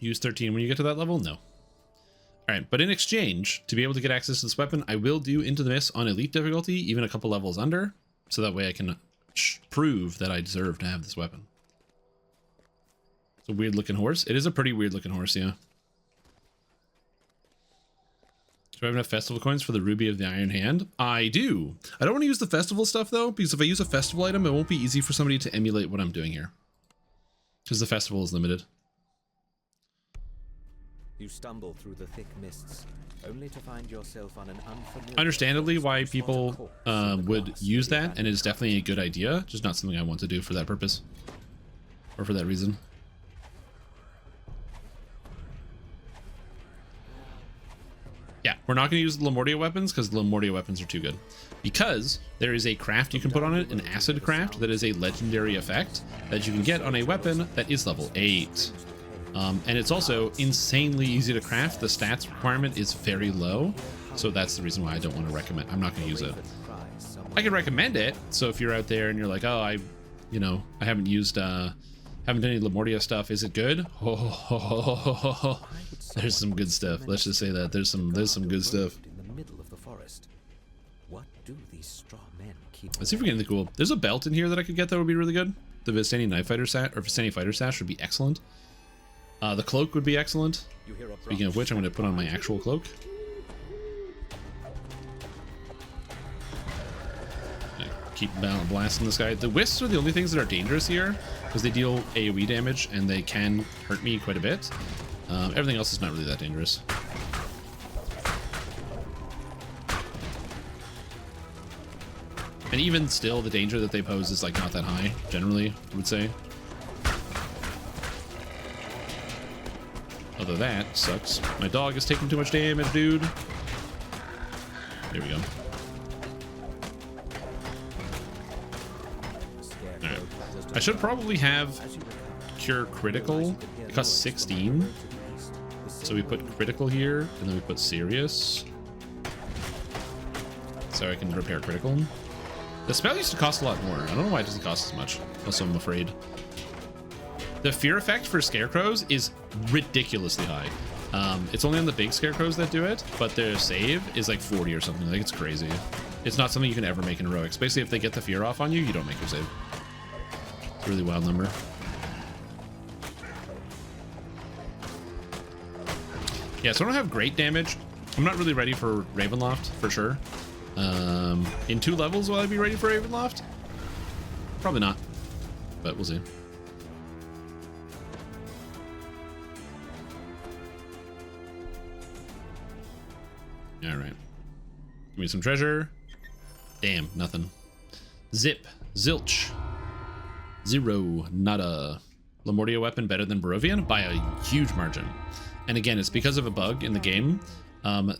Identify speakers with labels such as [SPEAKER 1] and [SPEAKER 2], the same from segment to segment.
[SPEAKER 1] Use 13 when you get to that level? No. Alright, but in exchange, to be able to get access to this weapon, I will do Into the Mist on Elite difficulty, even a couple levels under, so that way I can prove that I deserve to have this weapon. It's a weird looking horse. It is a pretty weird looking horse, yeah. Do I have enough festival coins for the Ruby of the Iron Hand? I do. I don't want to use the festival stuff though, because if I use a festival item, it won't be easy for somebody to emulate what I'm doing here. Because the festival is limited.
[SPEAKER 2] You stumble through the thick mists, only to find yourself on an unfamiliar...
[SPEAKER 1] Understandably why people would use that, and it is definitely a good idea, just not something I want to do for that purpose. Or for that reason. Yeah, we're not going to use the Lamordia weapons because the Lamordia weapons are too good. Because there is a craft you can put on it, an acid craft, that is a legendary effect that you can get on a weapon that is level 8. And it's also insanely easy to craft. The stats requirement is very low, so that's the reason why I don't want to recommend. I'm not going to use it. I can recommend it. So if you're out there and you're like, oh, I haven't used, haven't done any Lamordia stuff. Is it good? Oh, there's some good stuff. Let's just say that there's some good stuff. Let's see if we get anything cool. There's a belt in here that I could get that would be really good. The Vistani Knife Fighter Sash or Vistani Fighter Sash would be excellent. The cloak would be excellent. Speaking of which, I'm going to put on my actual cloak. Keep blasting this guy. The wisps are the only things that are dangerous here because they deal AoE damage and they can hurt me quite a bit. Everything else is not really that dangerous. And even still, the danger that they pose is like not that high, generally, I would say. Although that sucks. My dog is taking too much damage, dude. There we go. Alright. I should probably have Cure Critical. It costs 16. So we put Critical here, and then we put Serious. So I can repair Critical. The spell used to cost a lot more. I don't know why it doesn't cost as much. Also, I'm afraid. The fear effect for scarecrows is ridiculously high. It's only on the big scarecrows that do it, but their save is like 40 or something. Like, it's crazy. It's not something you can ever make in heroics. Basically, if they get the fear off on you, you don't make your save. It's a really wild number. Yeah, so I don't have great damage. I'm not really ready for Ravenloft, for sure. In 2 levels, will I be ready for Ravenloft? Probably not, but we'll see. All right. Give me some treasure. Damn, nothing. Zip. Zilch. Zero. Nada. Lamordia weapon better than Barovian by a huge margin. And again, it's because of a bug in the game.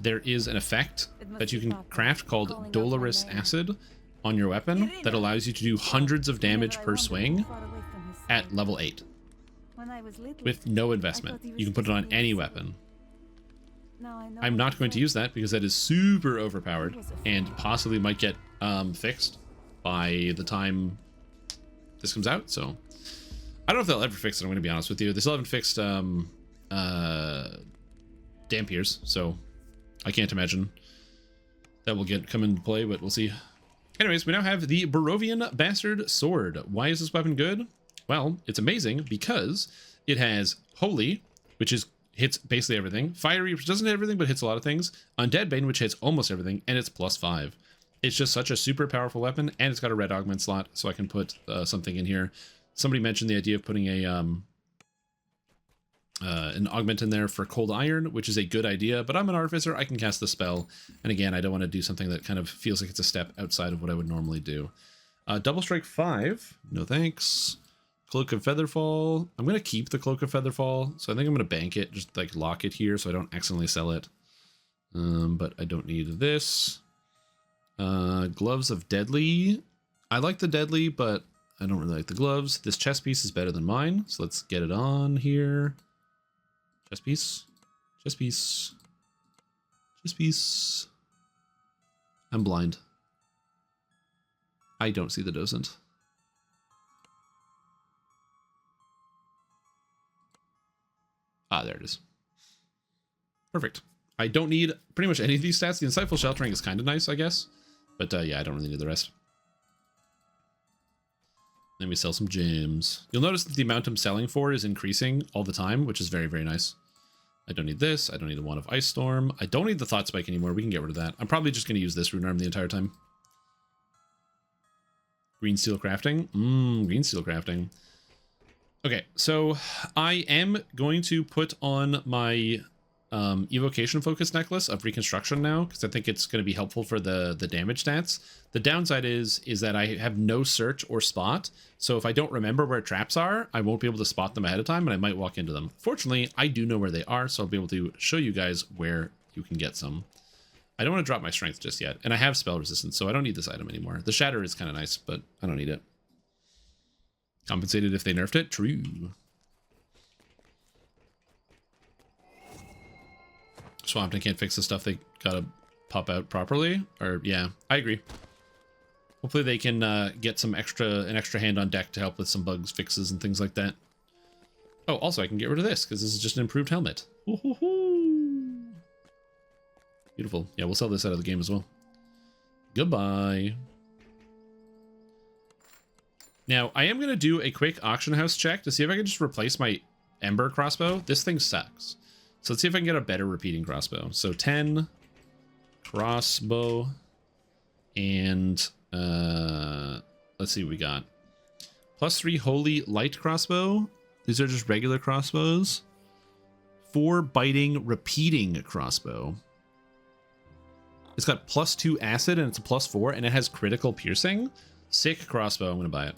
[SPEAKER 1] There is an effect that you can craft called Dolorous Acid on your weapon that allows you to do hundreds of damage per swing at level 8. With no investment. You can put it on any weapon. I'm not going to use that because that is super overpowered and possibly might get fixed by the time this comes out. So I don't know if they'll ever fix it. I'm going to be honest with you. They still haven't fixed Dampiers, so I can't imagine that will come into play, but we'll see. Anyways, we now have the Barovian Bastard Sword. Why is this weapon good? Well, it's amazing because it has Holy, which hits basically everything. Fiery, which doesn't hit everything, but hits a lot of things. Undead Bane, which hits almost everything, and it's +5. It's just such a super powerful weapon, and it's got a red augment slot, so I can put something in here. Somebody mentioned the idea of putting an augment in there for Cold Iron, which is a good idea, but I'm an Artificer, I can cast the spell, and again, I don't want to do something that kind of feels like it's a step outside of what I would normally do. Double Strike 5, no thanks. Cloak of Featherfall. I'm going to keep the Cloak of Featherfall, so I think I'm going to bank it, just like lock it here so I don't accidentally sell it. But I don't need this. Gloves of Deadly. I like the Deadly, but I don't really like the gloves. This chest piece is better than mine, so let's get it on here. Chest piece. Chest piece. Chest piece. I'm blind. I don't see the docent. Ah, there it is. Perfect. I don't need pretty much any of these stats. The Insightful Sheltering is kind of nice, I guess. But yeah, I don't really need the rest. Then we sell some gems. You'll notice that the amount I'm selling for is increasing all the time, which is very, very nice. I don't need this. I don't need the Wand of Ice Storm. I don't need the Thought Spike anymore. We can get rid of that. I'm probably just going to use this Rune Arm the entire time. Green Steel Crafting. Green Steel Crafting. Okay, so I am going to put on my evocation focus necklace of reconstruction now, because I think it's going to be helpful for the damage stats. The downside is that I have no search or spot, so if I don't remember where traps are, I won't be able to spot them ahead of time, and I might walk into them. Fortunately, I do know where they are, so I'll be able to show you guys where you can get some. I don't want to drop my strength just yet, and I have spell resistance, so I don't need this item anymore. The shatter is kind of nice, but I don't need it. Compensated if they nerfed it? True. Swamped and can't fix the stuff they gotta pop out properly. Or yeah, I agree. Hopefully they can get an extra hand on deck to help with some bugs fixes and things like that. Oh, also I can get rid of this because this is just an improved helmet. Ooh-hoo-hoo. Beautiful. Yeah, we'll sell this out of the game as well. Goodbye. Now I am gonna do a quick auction house check to see if I can just replace my Ember crossbow. This thing sucks. So let's see if I can get a better repeating crossbow. So 10 crossbow and let's see what we got. +3 holy light crossbow. These are just regular crossbows. 4 biting repeating crossbow. It's got +2 acid and it's a +4 and it has critical piercing. Sick crossbow. I'm gonna buy it.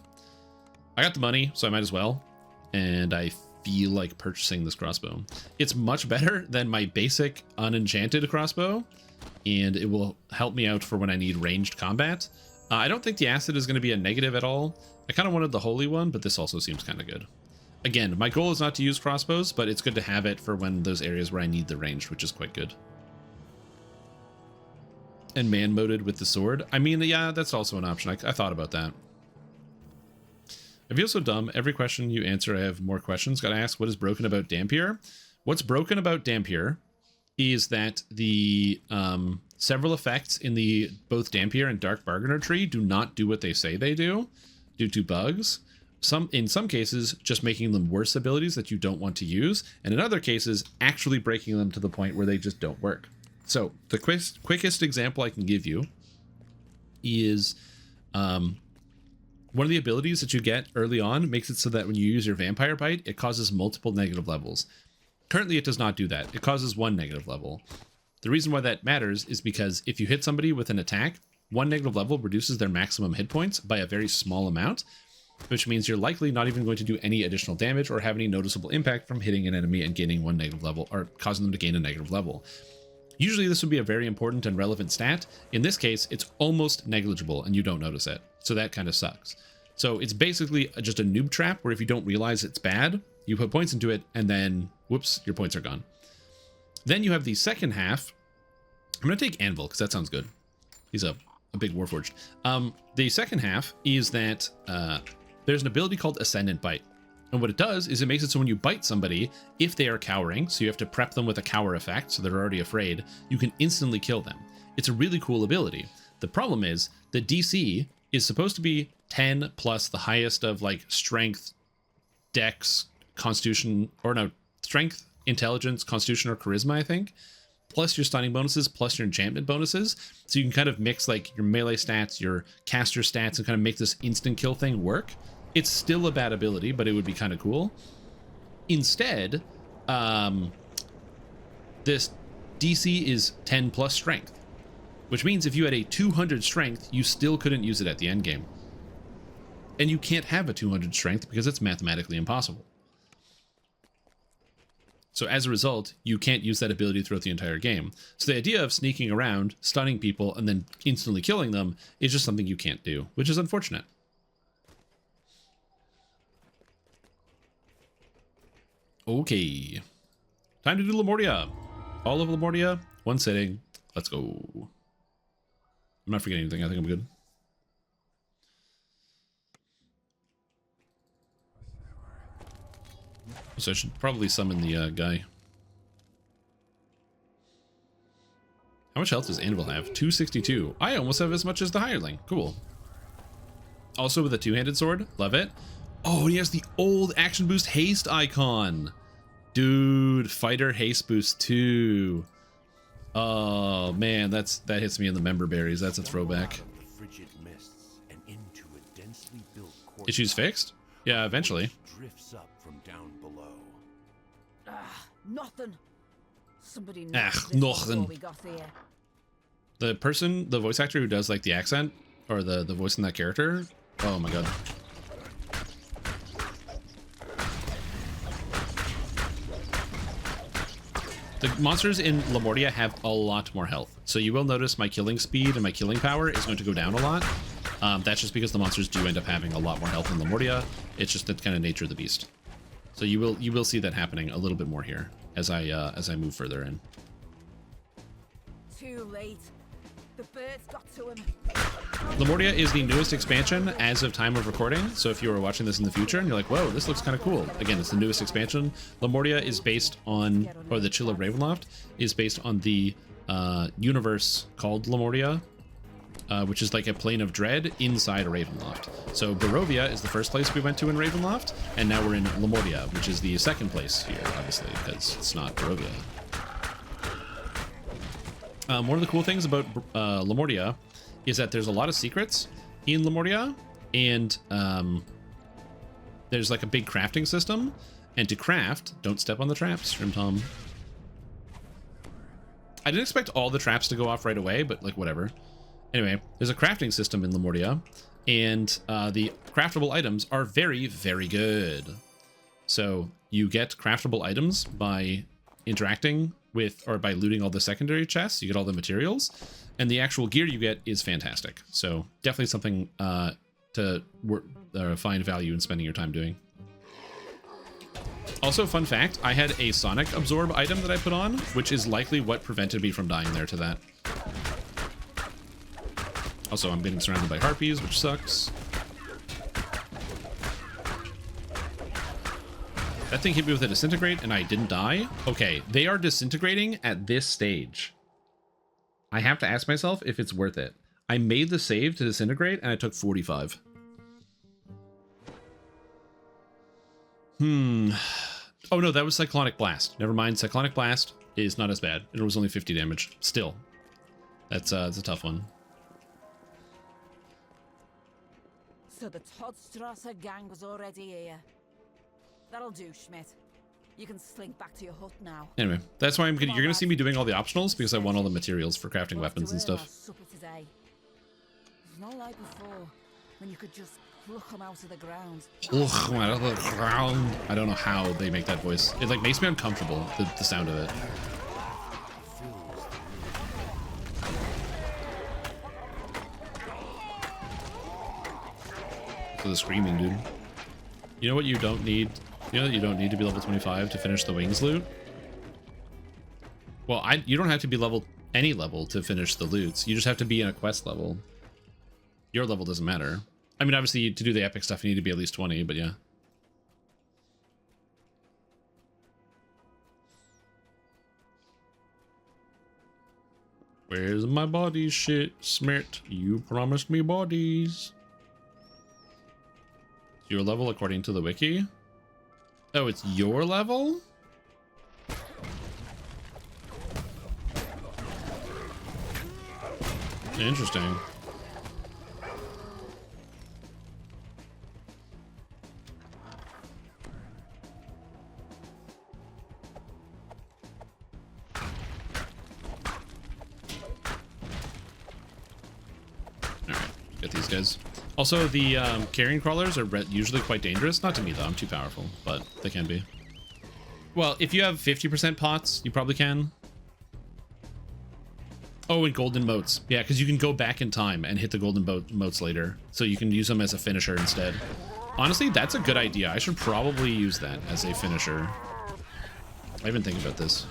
[SPEAKER 1] I got the money, so I might as well. And I feel like purchasing this crossbow. It's much better than my basic unenchanted crossbow, and it will help me out for when I need ranged combat. I don't think the acid is going to be a negative at all. I kind of wanted the holy one, but this also seems kind of good. Again, my goal is not to use crossbows, but it's good to have it for when those areas where I need the ranged, which is quite good. And man-moded with the sword. I mean, yeah, that's also an option. I thought about that. I feel so dumb. Every question you answer, I have more questions. Gotta ask, what is broken about Dampier? What's broken about Dampier is that the several effects in the both Dampier and Dark Bargainer tree do not do what they say they do due to bugs. In some cases, just making them worse abilities that you don't want to use, and in other cases, actually breaking them to the point where they just don't work. So the quickest example I can give you is one of the abilities that you get early on makes it so that when you use your Vampire Bite, it causes multiple negative levels. Currently, it does not do that. It causes 1 negative level. The reason why that matters is because if you hit somebody with an attack, 1 negative level reduces their maximum hit points by a very small amount, which means you're likely not even going to do any additional damage or have any noticeable impact from hitting an enemy and gaining 1 negative level, or causing them to gain a negative level. Usually this would be a very important and relevant stat. In this case, it's almost negligible and you don't notice it. So that kind of sucks. So it's basically just a noob trap where if you don't realize it's bad, you put points into it and then, whoops, your points are gone. Then you have the second half. I'm going to take Anvil because that sounds good. He's a big Warforged. The second half is that there's an ability called Ascendant Bite. And what it does is it makes it so when you bite somebody, if they are cowering, so you have to prep them with a cower effect, so they're already afraid, you can instantly kill them. It's a really cool ability. The problem is the DC is supposed to be 10 plus the highest of like strength, dex, constitution, or no, strength, intelligence, constitution, or charisma, I think, plus your stunning bonuses, plus your enchantment bonuses. So you can kind of mix like your melee stats, your caster stats, and kind of make this instant kill thing work. It's still a bad ability, but it would be kind of cool. Instead, this DC is 10 plus strength, which means if you had a 200 strength, you still couldn't use it at the end game. And you can't have a 200 strength because it's mathematically impossible. So as a result, you can't use that ability throughout the entire game. So the idea of sneaking around, stunning people, and then instantly killing them is just something you can't do, which is unfortunate. Okay, time to do Lamordia. All of Lamordia, one sitting. Let's go. I'm not forgetting anything. I think I'm good. So I should probably summon the guy. How much health does Anvil have? 262. I almost have as much as the hireling. Cool. Also with a two-handed sword. Love it. Oh, he has the old action boost haste icon. Dude, fighter haste boost too. Oh man, that hits me in the member berries. That's a throwback. Issues fixed? Yeah, eventually.
[SPEAKER 3] Drifts up from down below.
[SPEAKER 4] Nothing. Somebody
[SPEAKER 1] nothing.
[SPEAKER 4] we got here.
[SPEAKER 1] The voice actor who does like the accent or the voice in that character. Oh my god. The monsters in Lamordia have a lot more health. So you will notice my killing speed and my killing power is going to go down a lot. That's just because the monsters do end up having a lot more health in Lamordia. It's just the kind of nature of the beast. So you will see that happening a little bit more here as I move further in.
[SPEAKER 4] Too late. The birds got to him.
[SPEAKER 1] Lamordia is the newest expansion as of time of recording. So if you are watching this in the future and you're like, whoa, this looks kind of cool. Again, it's the newest expansion. Lamordia is based on, or the Chill of Ravenloft is based on the universe called Lamordia, which is like a plane of dread inside a Ravenloft. So Barovia is the first place we went to in Ravenloft, and now we're in Lamordia, which is the second place here, obviously, because it's not Barovia. One of the cool things about Lamordia is that there's a lot of secrets in Lamordia, and there's like a big crafting system, and to craft, don't step on the traps, Strimtom. I didn't expect all the traps to go off right away, but like whatever. Anyway, there's a crafting system in Lamordia, and the craftable items are very, very good. So you get craftable items by interacting with, or by looting all the secondary chests. You get all the materials, and the actual gear you get is fantastic. So definitely something to find value in spending your time doing. Also, fun fact, I had a Sonic Absorb item that I put on, which is likely what prevented me from dying there to that. Also, I'm getting surrounded by harpies, which sucks. That thing hit me with a disintegrate and I didn't die. Okay, they are disintegrating at this stage. I have to ask myself if it's worth it. I made the save to disintegrate and I took 45. Oh no, that was Cyclonic Blast. Never mind, Cyclonic Blast is not as bad. It was only 50 damage. Still, it's a tough one.
[SPEAKER 4] So the Toddstrasser gang was already here. That'll do, Schmidt. You can slink back to your hut now.
[SPEAKER 1] Anyway, that's why you're gonna see me doing all the optionals, because I want all the materials for crafting weapons and stuff.
[SPEAKER 4] Today. It's not like before, when you could just pluck them out of the ground.
[SPEAKER 1] Ugh, out of the ground. I don't know how they make that voice. It like makes me uncomfortable, the sound of it. So the screaming, dude. You know what you don't need? You know that you don't need to be level 25 to finish the wings loot? Well, you don't have to be any level to finish the loots. You just have to be in a quest level. Your level doesn't matter. I mean, obviously, to do the epic stuff, you need to be at least 20, but yeah. Where's my body shit, Smirt? You promised me bodies. Your level according to the wiki? Oh, it's your level? Interesting. Alright, get these guys. Also, the carrion crawlers are usually quite dangerous. Not to me, though. I'm too powerful, but they can be. Well, if you have 50% pots, you probably can. Oh, and golden motes. Yeah, because you can go back in time and hit the golden motes later. So you can use them as a finisher instead. Honestly, that's a good idea. I should probably use that as a finisher. I haven't think about this.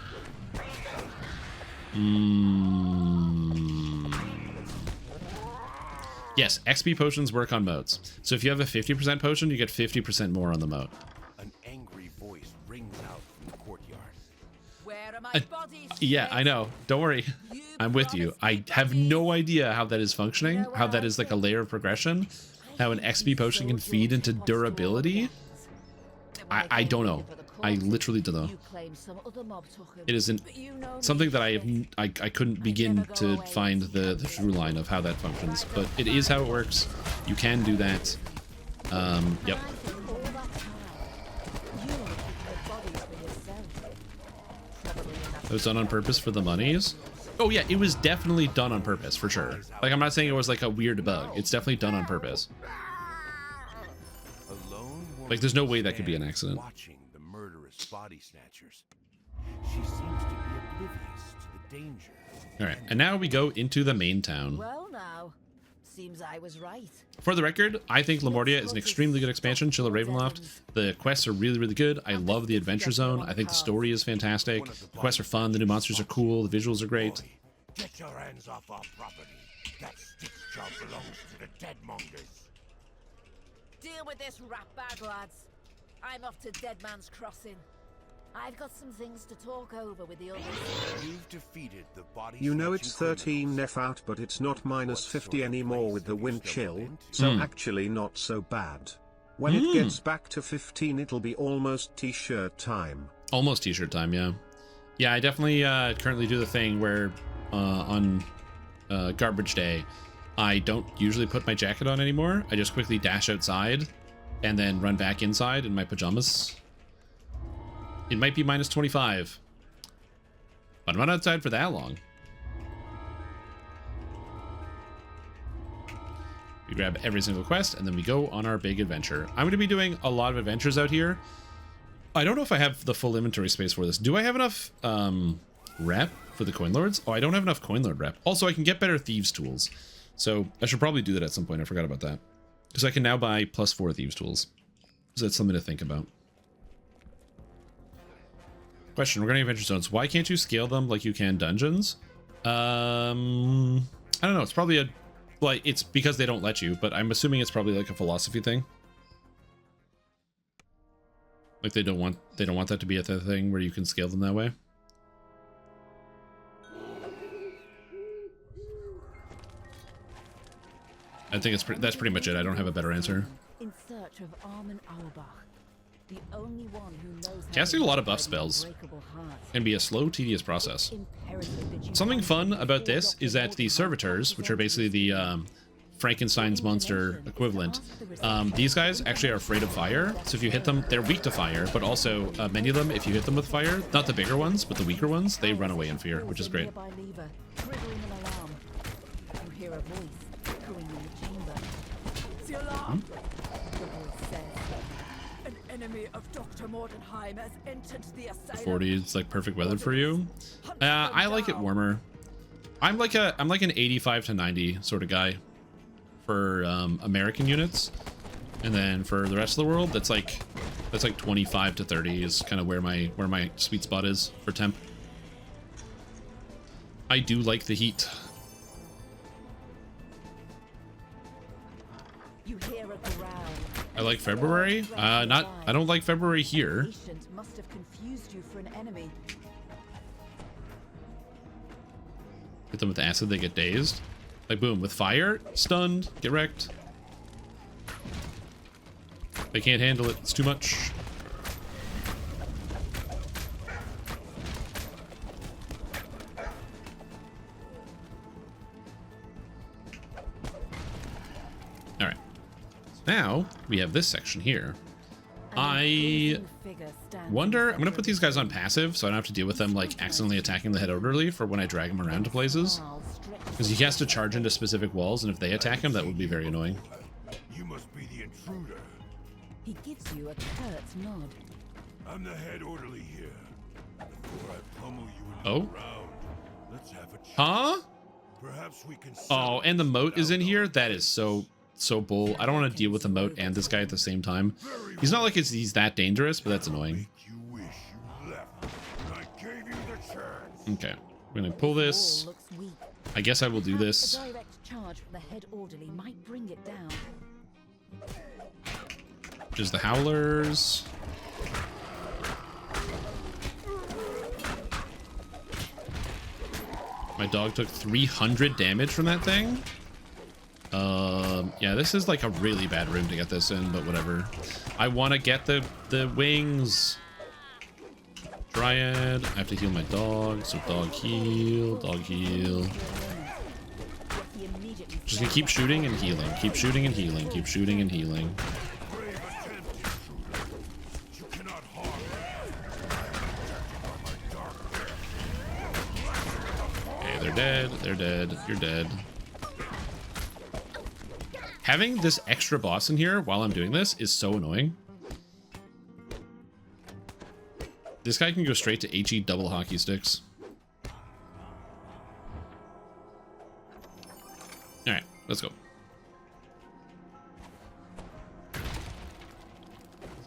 [SPEAKER 1] Yes, XP potions work on motes. So if you have a 50% potion, you get 50% more on the mote.
[SPEAKER 3] An angry voice rings from the courtyard.
[SPEAKER 4] Where are my bodies?
[SPEAKER 1] Yeah,
[SPEAKER 4] Schmidt?
[SPEAKER 1] I know. Don't worry. I'm with you. I have no idea how that is functioning, how that is like a layer of progression, how an XP potion can feed into durability. I don't know. I literally don't know.
[SPEAKER 4] You claim some other mob took him,
[SPEAKER 1] It isn't
[SPEAKER 4] but you know
[SPEAKER 1] something
[SPEAKER 4] me,
[SPEAKER 1] that
[SPEAKER 4] Schmidt.
[SPEAKER 1] I couldn't begin to find the through line of how that functions, but it is how it works. You can do that. Yep.
[SPEAKER 4] And I think all that time, you were keeping the bodies for yourself. Probably enough
[SPEAKER 1] It was done on purpose for the monies. Oh yeah, it was definitely done on purpose for sure. Like I'm not saying it was like a weird bug. It's definitely done on purpose.
[SPEAKER 3] A lone woman
[SPEAKER 1] Like there's no way that could be an accident.
[SPEAKER 3] watching the murderous body snatchers. She seems to be oblivious to the danger.
[SPEAKER 1] All right, and now we go into the main town.
[SPEAKER 4] Well now, seems I was right.
[SPEAKER 1] For the record, I think Lamordia is an extremely good expansion. Chilla Ravenloft. The quests are really, really good. I love the adventure zone. I think the story is fantastic. The quests are fun. The new monsters are cool. The visuals are great.
[SPEAKER 3] Get your hands off our property. That stick job belongs to the deadmongers.
[SPEAKER 4] Deal with this rat bag, lads. I'm off to Dead Man's Crossing. I've got some things to talk over with the others.
[SPEAKER 3] You've defeated the body.
[SPEAKER 5] You know it's 13 Nef out, but it's not minus 50 anymore with the wind chill, so actually not so bad. When it gets back to 15 it'll be almost t-shirt time.
[SPEAKER 1] Almost t-shirt time, yeah. Yeah, I definitely currently do the thing where on garbage day, I don't usually put my jacket on anymore. I just quickly dash outside and then run back inside in my pajamas. It might be minus 25, but I'm not outside for that long. We grab every single quest and then we go on our big adventure. I'm going to be doing a lot of adventures out here. I don't know if I have the full inventory space for this. Do I have enough rep for the coin lords? Oh, I don't have enough coin lord rep. Also, I can get better thieves tools. So I should probably do that at some point. I forgot about that. Because I can now buy +4 thieves tools. So that's something to think about. Question regarding adventure zones. Why can't you scale them like you can dungeons? I don't know. It's probably a... Like, it's because they don't let you, but I'm assuming it's probably like a philosophy thing. Like they don't want that to be a thing where you can scale them that way. I think that's pretty much it. I don't have a better answer.
[SPEAKER 4] In search of Armin Auerbach, the only one who knows how
[SPEAKER 1] Casting
[SPEAKER 4] to
[SPEAKER 1] a lot of buff
[SPEAKER 4] break
[SPEAKER 1] spells
[SPEAKER 4] unbreakable hearts.
[SPEAKER 1] can be a slow, tedious process.
[SPEAKER 4] Imperative that you
[SPEAKER 1] Something
[SPEAKER 4] find
[SPEAKER 1] fun about
[SPEAKER 4] the
[SPEAKER 1] this is that the
[SPEAKER 4] Dr.
[SPEAKER 1] servitors, which are basically the Frankenstein's monster equivalent, these guys actually are afraid of fire. So if you hit them, they're weak to fire, but also many of them, if you hit them with fire, not the bigger ones, but the weaker ones, they run away in fear, which is great.
[SPEAKER 4] Nearby lever, triggering an alarm. You hear a voice echoing in the chamber. The alarm! The voice says, an enemy of Dr. Mordenheim has entered the asylum.
[SPEAKER 1] 40 is like perfect weather for you. I like it warmer. I'm like an 85 to 90 sort of guy for American units, and then for the rest of the world, that's like 25 to 30 is kind of where my sweet spot is for temp. I do like the heat.
[SPEAKER 4] You hear a growl.
[SPEAKER 1] I like February. I don't like February here.
[SPEAKER 4] Patient must have confused you for an enemy.
[SPEAKER 1] Hit them with acid, they get dazed. Like boom, with fire, stunned, get wrecked. They can't handle it, it's too much. Alright. Now, we have this section here. I wonder, I'm gonna put these guys on passive so I don't have to deal with them like accidentally attacking the head orderly for when I drag them around to places. Because he has to charge into specific walls, and if they attack him, that would be very annoying.
[SPEAKER 3] You must be the intruder.
[SPEAKER 4] He gives you a curt nod.
[SPEAKER 3] I'm the head orderly here. Before I pummel you
[SPEAKER 1] Oh?
[SPEAKER 3] into the ground, let's have a chat.
[SPEAKER 1] Huh?
[SPEAKER 3] Perhaps we can.
[SPEAKER 1] Oh, and the moat is in here? That is so bull. I don't want to deal with the moat and this guy at the same time. He's not like he's that dangerous, but that's annoying.
[SPEAKER 3] Make you wish you left. I gave you the chance.
[SPEAKER 1] Okay, we're gonna pull this.
[SPEAKER 4] Looks weak.
[SPEAKER 1] I guess I will do this.
[SPEAKER 4] A direct charge from the head orderly might bring it down.
[SPEAKER 1] Just the howlers. My dog took 300 damage from that thing. Yeah, this is like a really bad room to get this in, but whatever. I want to get the wings. Dryad. I have to heal my dog. So dog heal. Dog heal. Just gonna keep shooting and healing. Keep shooting and healing. Keep shooting and healing. Okay, they're dead. They're dead. You're dead. Having this extra boss in here while I'm doing this is so annoying. This guy can go straight to HE double hockey sticks. Alright, let's go.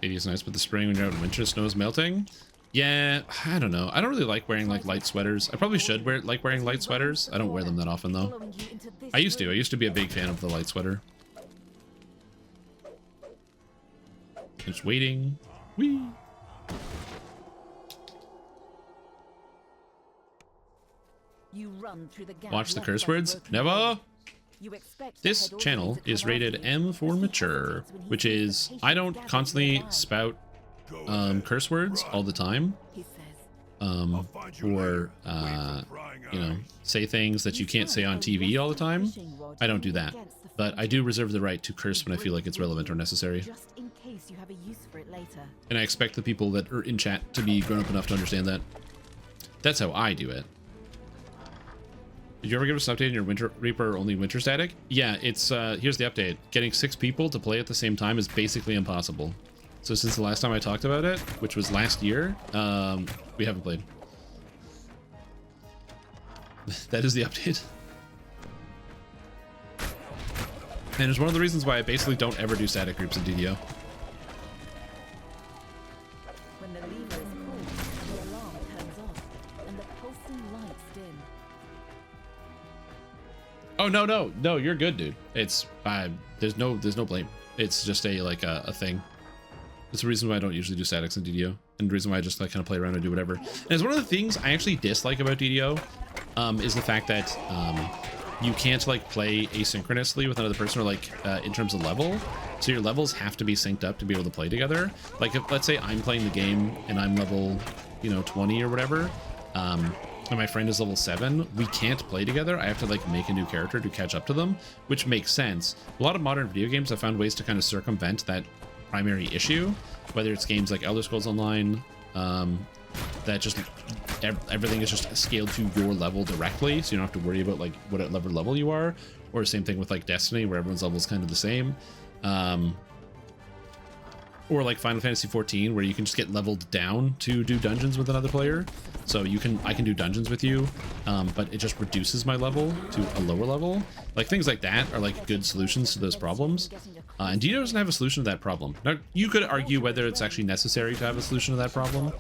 [SPEAKER 1] It is nice with the spring when you're out in winter, snow is melting. Yeah, I don't know. I don't really like wearing like light sweaters. I probably should like wearing light sweaters. I don't wear them that often though. I used to. I used to be a big fan of the light sweater. Just waiting. Whee!
[SPEAKER 4] You run through the gap
[SPEAKER 1] Watch the
[SPEAKER 4] left
[SPEAKER 1] curse
[SPEAKER 4] by the
[SPEAKER 1] words.
[SPEAKER 4] broken
[SPEAKER 1] Never!
[SPEAKER 4] wall. You expect the
[SPEAKER 1] This
[SPEAKER 4] head
[SPEAKER 1] channel
[SPEAKER 4] organ to
[SPEAKER 1] is
[SPEAKER 4] come out
[SPEAKER 1] rated
[SPEAKER 4] for you,
[SPEAKER 1] M for
[SPEAKER 4] but he
[SPEAKER 1] mature,
[SPEAKER 4] hesitates when he
[SPEAKER 1] which
[SPEAKER 4] sees
[SPEAKER 1] is
[SPEAKER 4] the
[SPEAKER 1] I
[SPEAKER 4] patient
[SPEAKER 1] don't
[SPEAKER 4] gathered
[SPEAKER 1] constantly
[SPEAKER 4] nearby.
[SPEAKER 1] spout curse words all the time.
[SPEAKER 4] He says,
[SPEAKER 1] Or you know, say things that you can't say on TV all the time. I don't do that, but I do reserve the right to curse when I feel like it's relevant or necessary.
[SPEAKER 4] just in case you have a use for it later.
[SPEAKER 1] And I expect the people that are in chat to be grown up enough to understand that. That's how I do it. Did you ever give us an update on your Winter Reaper or only Winter Static? Yeah, it's here's the update. Getting 6 people to play at the same time is basically impossible. So since the last time I talked about it, which was last year, we haven't played. That is the update. And it's one of the reasons why I basically don't ever do static groups in DDO.
[SPEAKER 4] When the lever is pulled, the alarm turns off, and the pulsing lights dim.
[SPEAKER 1] Oh no, you're good, dude. It's there's no blame. It's just a thing. It's the reason why I don't usually do statics in DDO, and the reason why I just like kind of play around and do whatever. And it's one of the things I actually dislike about DDO, is the fact that you can't like play asynchronously with another person or like in terms of level. So your levels have to be synced up to be able to play together. Like if let's say I'm playing the game and I'm level, 20 or whatever, and my friend is level 7, we can't play together. I have to like make a new character to catch up to them, which makes sense. A lot of modern video games have found ways to kind of circumvent that primary issue, whether it's games like Elder Scrolls Online, that just everything is just scaled to your level directly, so you don't have to worry about like what level you are, or same thing with like Destiny, where everyone's level is kind of the same, or like Final Fantasy 14, where you can just get leveled down to do dungeons with another player. So I can do dungeons with you, but it just reduces my level to a lower level. Like things like that are like good solutions to those problems. And DDO doesn't have a solution to that problem. Now, you could argue whether it's actually necessary to have a solution to that problem.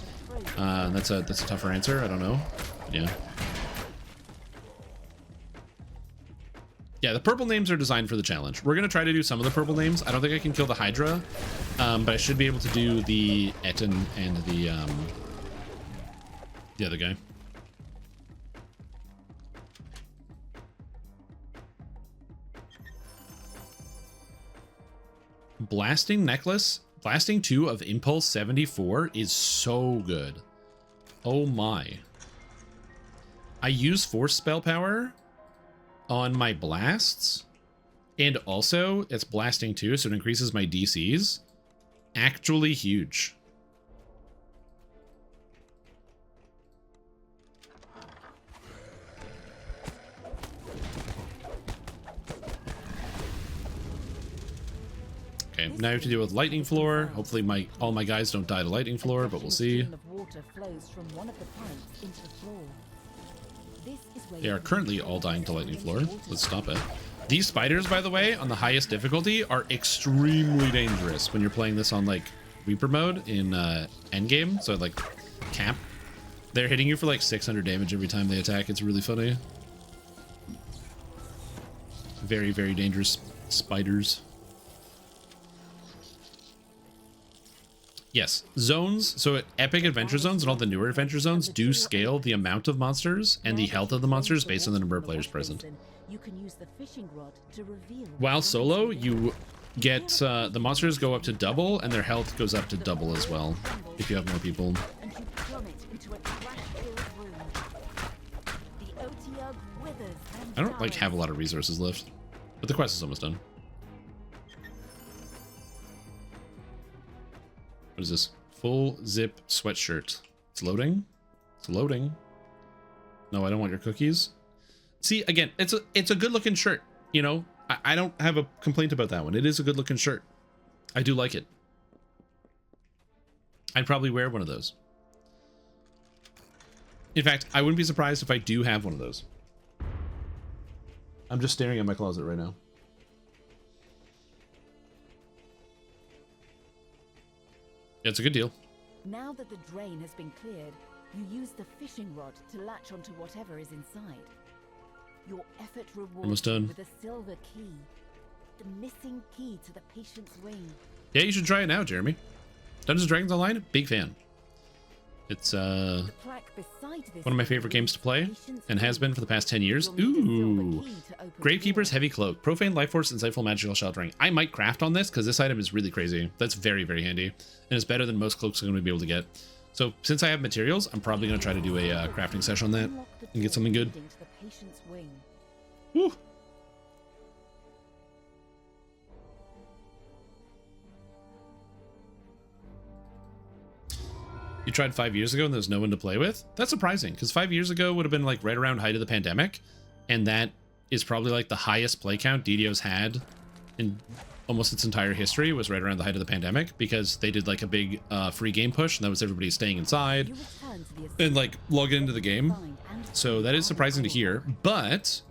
[SPEAKER 1] That's a tougher answer. I don't know. Yeah. Yeah, the purple names are designed for the challenge. We're gonna try to do some of the purple names. I don't think I can kill the Hydra, but I should be able to do the Etten and the other guy. Blasting Necklace, Blasting 2 of Impulse 74 is so good. Oh my. I use Force Spell Power on my blasts, and also it's Blasting 2, so it increases my DCs. Actually huge. Okay, now I have to deal with Lightning Floor. Hopefully all my guys don't die to Lightning Floor, but we'll see. They are currently all dying to Lightning Floor. Let's stop it. These spiders, by the way, on the highest difficulty are extremely dangerous when you're playing this on like Reaper mode in endgame, so like cap. They're hitting you for like 600 damage every time they attack. It's really funny. Very, very dangerous spiders. Yes, zones. So epic adventure zones and all the newer adventure zones do scale the amount of monsters and the health of the monsters based on the number of players present.
[SPEAKER 4] You can use the fishing rod to reveal.
[SPEAKER 1] While solo, you get the monsters go up to double and their health goes up to double as well if you have more people.
[SPEAKER 4] And you plummet into a crash-filled room. The Otyugh withers and
[SPEAKER 1] I don't like
[SPEAKER 4] dies.
[SPEAKER 1] have a lot of resources left, but the quest is almost done. What is this? Full zip sweatshirt. It's loading. It's loading. No, I don't want your cookies. See, again, it's a good looking shirt. You know, I don't have a complaint about that one. It is a good looking shirt. I do like it. I'd probably wear one of those. In fact, I wouldn't be surprised if I do have one of those. I'm just staring at my closet right now. Yeah, it's a good deal.
[SPEAKER 4] Now that the drain has been cleared, you use the fishing rod to latch onto whatever is inside. Your effort rewards
[SPEAKER 1] Almost done.
[SPEAKER 4] you with a silver key. The missing key to the patient's wing.
[SPEAKER 1] Yeah, you should try it now, Jeremy. Dungeons & Dragons Online, big fan. It's
[SPEAKER 4] The plaque beside this
[SPEAKER 1] one of my favorite games to play, and has been for the past 10 years.
[SPEAKER 4] You'll need a silver
[SPEAKER 1] Ooh.
[SPEAKER 4] key to open the
[SPEAKER 1] Gravekeeper's
[SPEAKER 4] door.
[SPEAKER 1] Heavy Cloak. Profane Life Force, Insightful Magical Sheltering. I might craft on this because this item is really crazy. That's very, very handy. And it's better than most cloaks are going to be able to get. So since I have materials, I'm probably going to try to do a crafting session on that
[SPEAKER 4] Unlock the
[SPEAKER 1] and get
[SPEAKER 4] door
[SPEAKER 1] something good.
[SPEAKER 4] leading to the patient's wing.
[SPEAKER 1] Woo. You tried 5 years ago and there's no one to play with? That's surprising, because 5 years ago would have been like right around height of the pandemic, and that is probably like the highest play count DDO's had in almost its entire history, was right around the height of the pandemic, because they did like a big free game push, and that was everybody staying inside
[SPEAKER 4] You return to the
[SPEAKER 1] and like logging into the game.
[SPEAKER 4] find and
[SPEAKER 1] So that is surprising to hear, but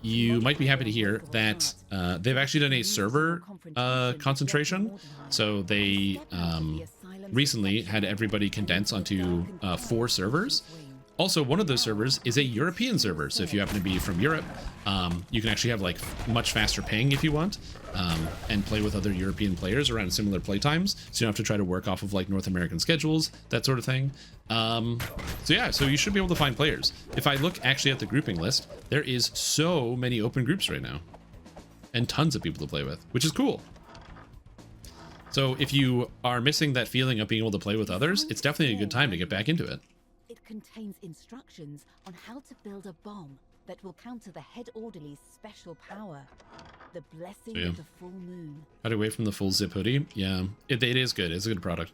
[SPEAKER 1] you might be happy to hear that they've actually done a server concentration. So they recently had everybody condense onto 4 servers. Also, one of those servers is a European server. So if you happen to be from Europe, you can actually have like much faster ping if you want, and play with other European players around similar play times. So you don't have to try to work off of like North American schedules, that sort of thing. So yeah, so you should be able to find players. If I look actually at the grouping list, there is so many open groups right now, and tons of people to play with, which is cool. So if you are missing that feeling of being able to play with others, it's definitely a good time to get back into it.
[SPEAKER 4] It contains instructions on how to build a bomb that will counter the head orderly's special power. The blessing
[SPEAKER 1] So, yeah.
[SPEAKER 4] of the full moon.
[SPEAKER 1] Got away from the full zip hoodie. Yeah, it is good. It's a good product.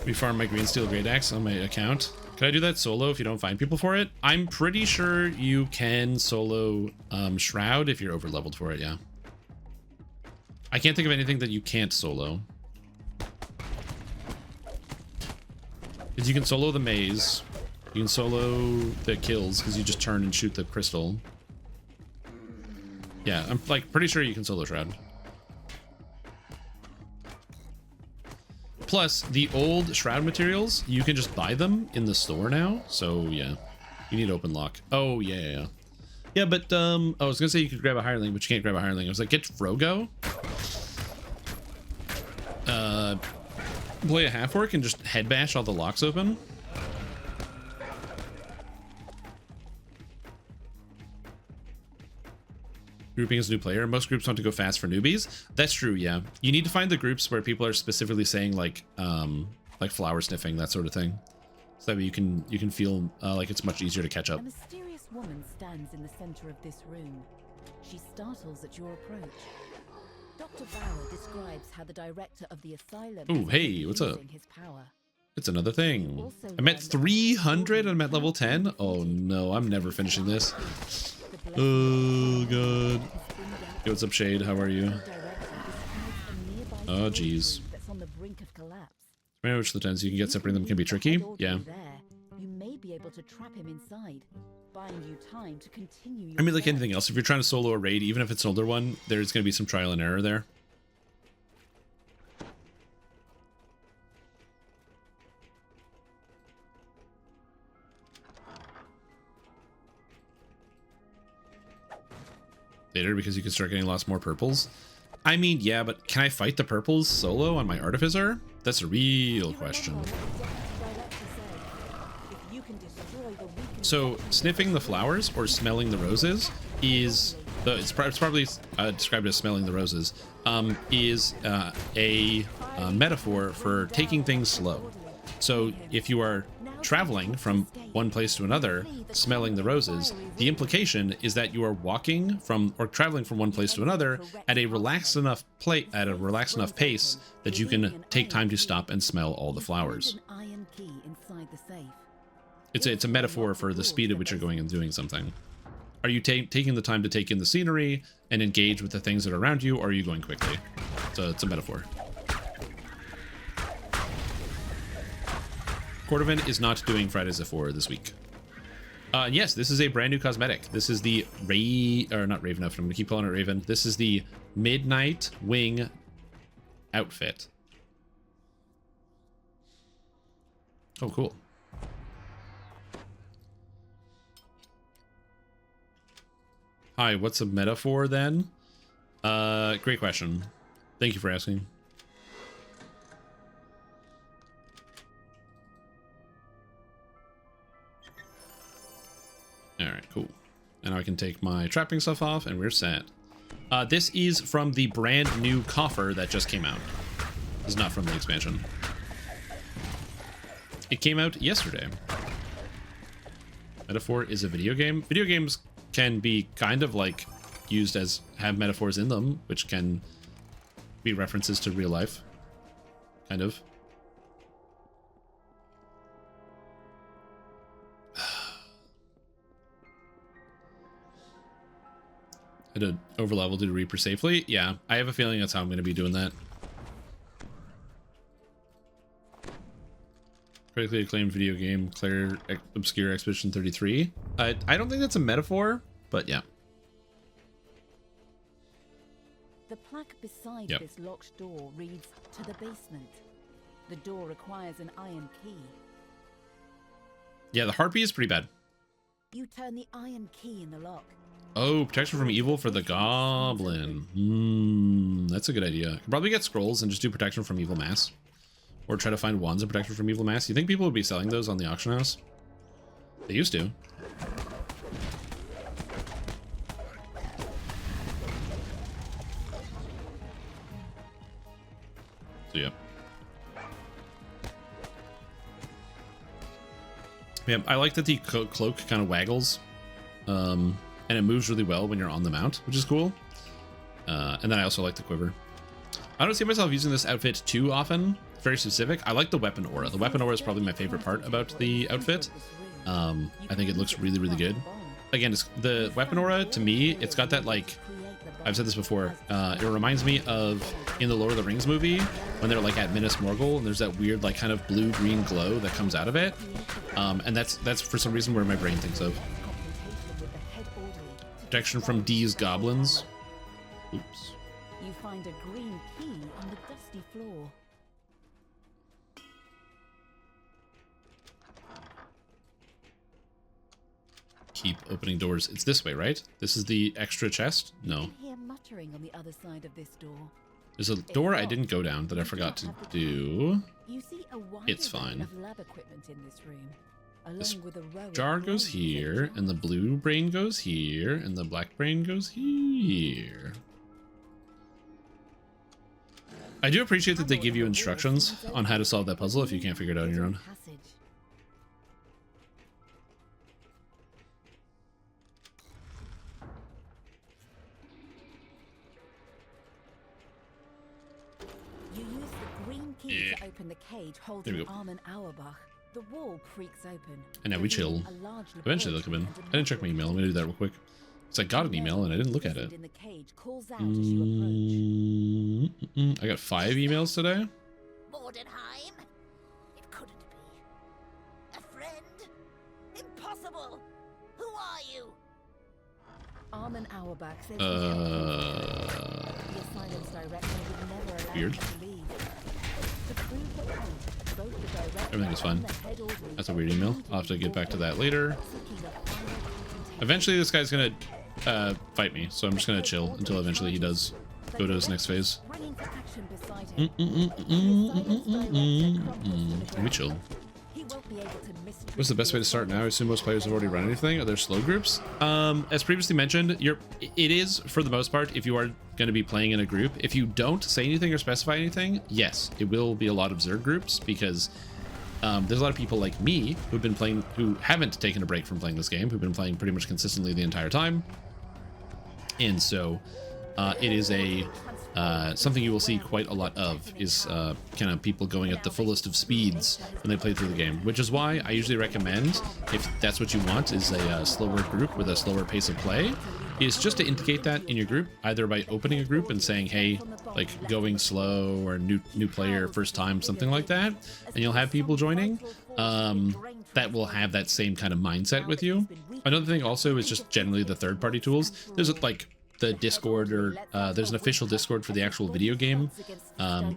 [SPEAKER 1] We farm my green steel great axe on my account. Can I do that solo if you don't find people for it? I'm pretty sure you can solo Shroud if you're over leveled for it, yeah. I can't think of anything that you can't solo. Because you can solo the maze. You can solo the kills because you just turn and shoot the crystal. Yeah, I'm like pretty sure you can solo Shroud. Plus, the old Shroud materials, you can just buy them in the store now. So yeah, you need open lock. Oh yeah. Yeah, but I was gonna say you could grab a hireling, but you can't grab a hireling. I was like, get Frogo. Play a half orc and just head bash all the locks open. Grouping as a new player. Most groups want to go fast for newbies. That's true, yeah. You need to find the groups where people are specifically saying like flower sniffing, that sort of thing. So that way you can feel like it's much easier to catch up.
[SPEAKER 4] A mysterious woman stands in the center of this room. She startles at your approach. Dr. Bauer describes how the director of the asylum
[SPEAKER 1] Ooh,
[SPEAKER 4] is
[SPEAKER 1] hey, what's up?
[SPEAKER 4] using his power.
[SPEAKER 1] It's another thing. I'm at 300 and I'm at level 10. Oh no, I'm never finishing this. Oh god. Hey, what's up, Shade? How are you? Oh jeez. I know which of the tens you can get separating them can be tricky. Yeah.
[SPEAKER 4] You may be able to trap him inside, buying you time to continue.
[SPEAKER 1] I mean, like anything else, if you're trying to solo a raid, even if it's an older one, there's going to be some trial and error there. later because you can start getting lots more purples. I mean, yeah, but can I fight the purples solo on my Artificer? That's a real question. So sniffing the flowers or smelling the roses is it's probably described as smelling the roses, is a metaphor for taking things slow. So if you are traveling from one place to another, smelling the roses, the implication is that you are walking from or traveling from one place to another at a relaxed enough pace that you can take time to stop and smell all the flowers. It's a metaphor for the speed at which you're going and doing something. Are you taking the time to take in the scenery and engage with the things that are around you, or are you going quickly? So it's a metaphor. Cordovan is not doing Fridays at 4 this week. Yes, this is a brand new cosmetic. This is the not Raven outfit. I'm gonna keep calling it Raven. This is the Midnight Wing outfit. Oh, cool. Hi, what's a metaphor then? Great question. Thank you for asking. Alright, cool. And now I can take my trapping stuff off and we're set. This is from the brand new coffer that just came out. This is not from the expansion. It came out yesterday. Metaphor is a video game. Video games can be kind of like used as have metaphors in them, which can be references to real life. Kind of. I did overlevel to Reaper safely. Yeah, I have a feeling that's how I'm going to be doing that. Critically acclaimed video game, Claire Obscure Expedition 33. I don't think that's a metaphor, but yeah.
[SPEAKER 4] The plaque beside this locked door reads, "To the basement." The door requires an iron key.
[SPEAKER 1] Yeah, the harpy is pretty bad.
[SPEAKER 4] You turn the iron key in the lock.
[SPEAKER 1] Oh, protection from evil for the goblin. That's a good idea. Could probably get scrolls and just do protection from evil mass. Or try to find wands of protection from evil mass. You think people would be selling those on the auction house? They used to. So yeah. Yeah, I like that the cloak kind of waggles. And it moves really well when you're on the mount, which is cool. And then I also like the quiver. I don't see myself using this outfit too often. It's very specific. I like the weapon aura. The weapon aura is probably my favorite part about the outfit. I think it looks really, really good. Again, the weapon aura, to me, it's got that, like, I've said this before, it reminds me of in the Lord of the Rings movie when they're like at Minas Morgul and there's that weird like kind of blue-green glow that comes out of it. And that's for some reason where my brain thinks of. Protection from D's goblins. Oops.
[SPEAKER 4] You find a green key on the dusty floor.
[SPEAKER 1] Keep opening doors. It's this way, right? This is the extra chest? No.
[SPEAKER 4] You hear muttering on the other side of this door.
[SPEAKER 1] There's a door I didn't go down that I forgot to do.
[SPEAKER 4] You see a wide
[SPEAKER 1] It's fine.
[SPEAKER 4] of lab equipment in this room.
[SPEAKER 1] This
[SPEAKER 4] Along with a row of
[SPEAKER 1] jar goes
[SPEAKER 4] bronze
[SPEAKER 1] here,
[SPEAKER 4] instruments.
[SPEAKER 1] and the blue brain goes here, and the black brain goes here. I do appreciate that they give you instructions on how to solve that puzzle if you can't figure it out on your own.
[SPEAKER 4] Passage. You use the green key to open the cage
[SPEAKER 1] There we
[SPEAKER 4] holding
[SPEAKER 1] go.
[SPEAKER 4] Armen Auerbach. The wall creaks open.
[SPEAKER 1] And now we chill.
[SPEAKER 4] revealing a large
[SPEAKER 1] Eventually they'll come in.
[SPEAKER 4] laboratory
[SPEAKER 1] I didn't check my email. I'm gonna do that real quick. Because I got an email and I didn't look at it.
[SPEAKER 4] In the cage calls out as you approach.
[SPEAKER 1] I got 5 emails today.
[SPEAKER 4] Mordenheim? It couldn't be. A friend? Impossible! Who are you? Armen Auerbach says the asylum's director would never allow
[SPEAKER 1] Weird.
[SPEAKER 4] him to leave. To prove the point, both the director
[SPEAKER 1] Everything is fine.
[SPEAKER 4] and the head orderly
[SPEAKER 1] That's a weird email. I'll have to get back to that later.
[SPEAKER 4] seeking a final confrontation.
[SPEAKER 1] Eventually this guy's gonna fight me, so I'm just gonna chill until eventually he does go to his next phase.
[SPEAKER 4] Springing to action beside him.
[SPEAKER 1] Let me chill.
[SPEAKER 4] He won't be able to mistreat
[SPEAKER 1] What's the best way to start now? I assume most players have already run anything. Are there slow groups? As previously mentioned, it is for the most part if you are going to be playing in a group. If you don't say anything or specify anything, yes, it will be a lot of Zerg groups because there's a lot of people like me who've been playing, who haven't taken a break from playing this game, who've been playing pretty much consistently the entire time, and so it is a something you will see quite a lot of is kind of people going at the fullest of speeds when they play through the game, which is why I usually recommend, if that's what you want, is a slower group with a slower pace of play, is just to indicate that in your group, either by opening a group and saying, hey, like going slow or new player, first time, something like that, and you'll have people joining that will have that same kind of mindset with you. Another thing also is just generally the third-party tools. There's like the Discord, or there's an official Discord for the actual video game,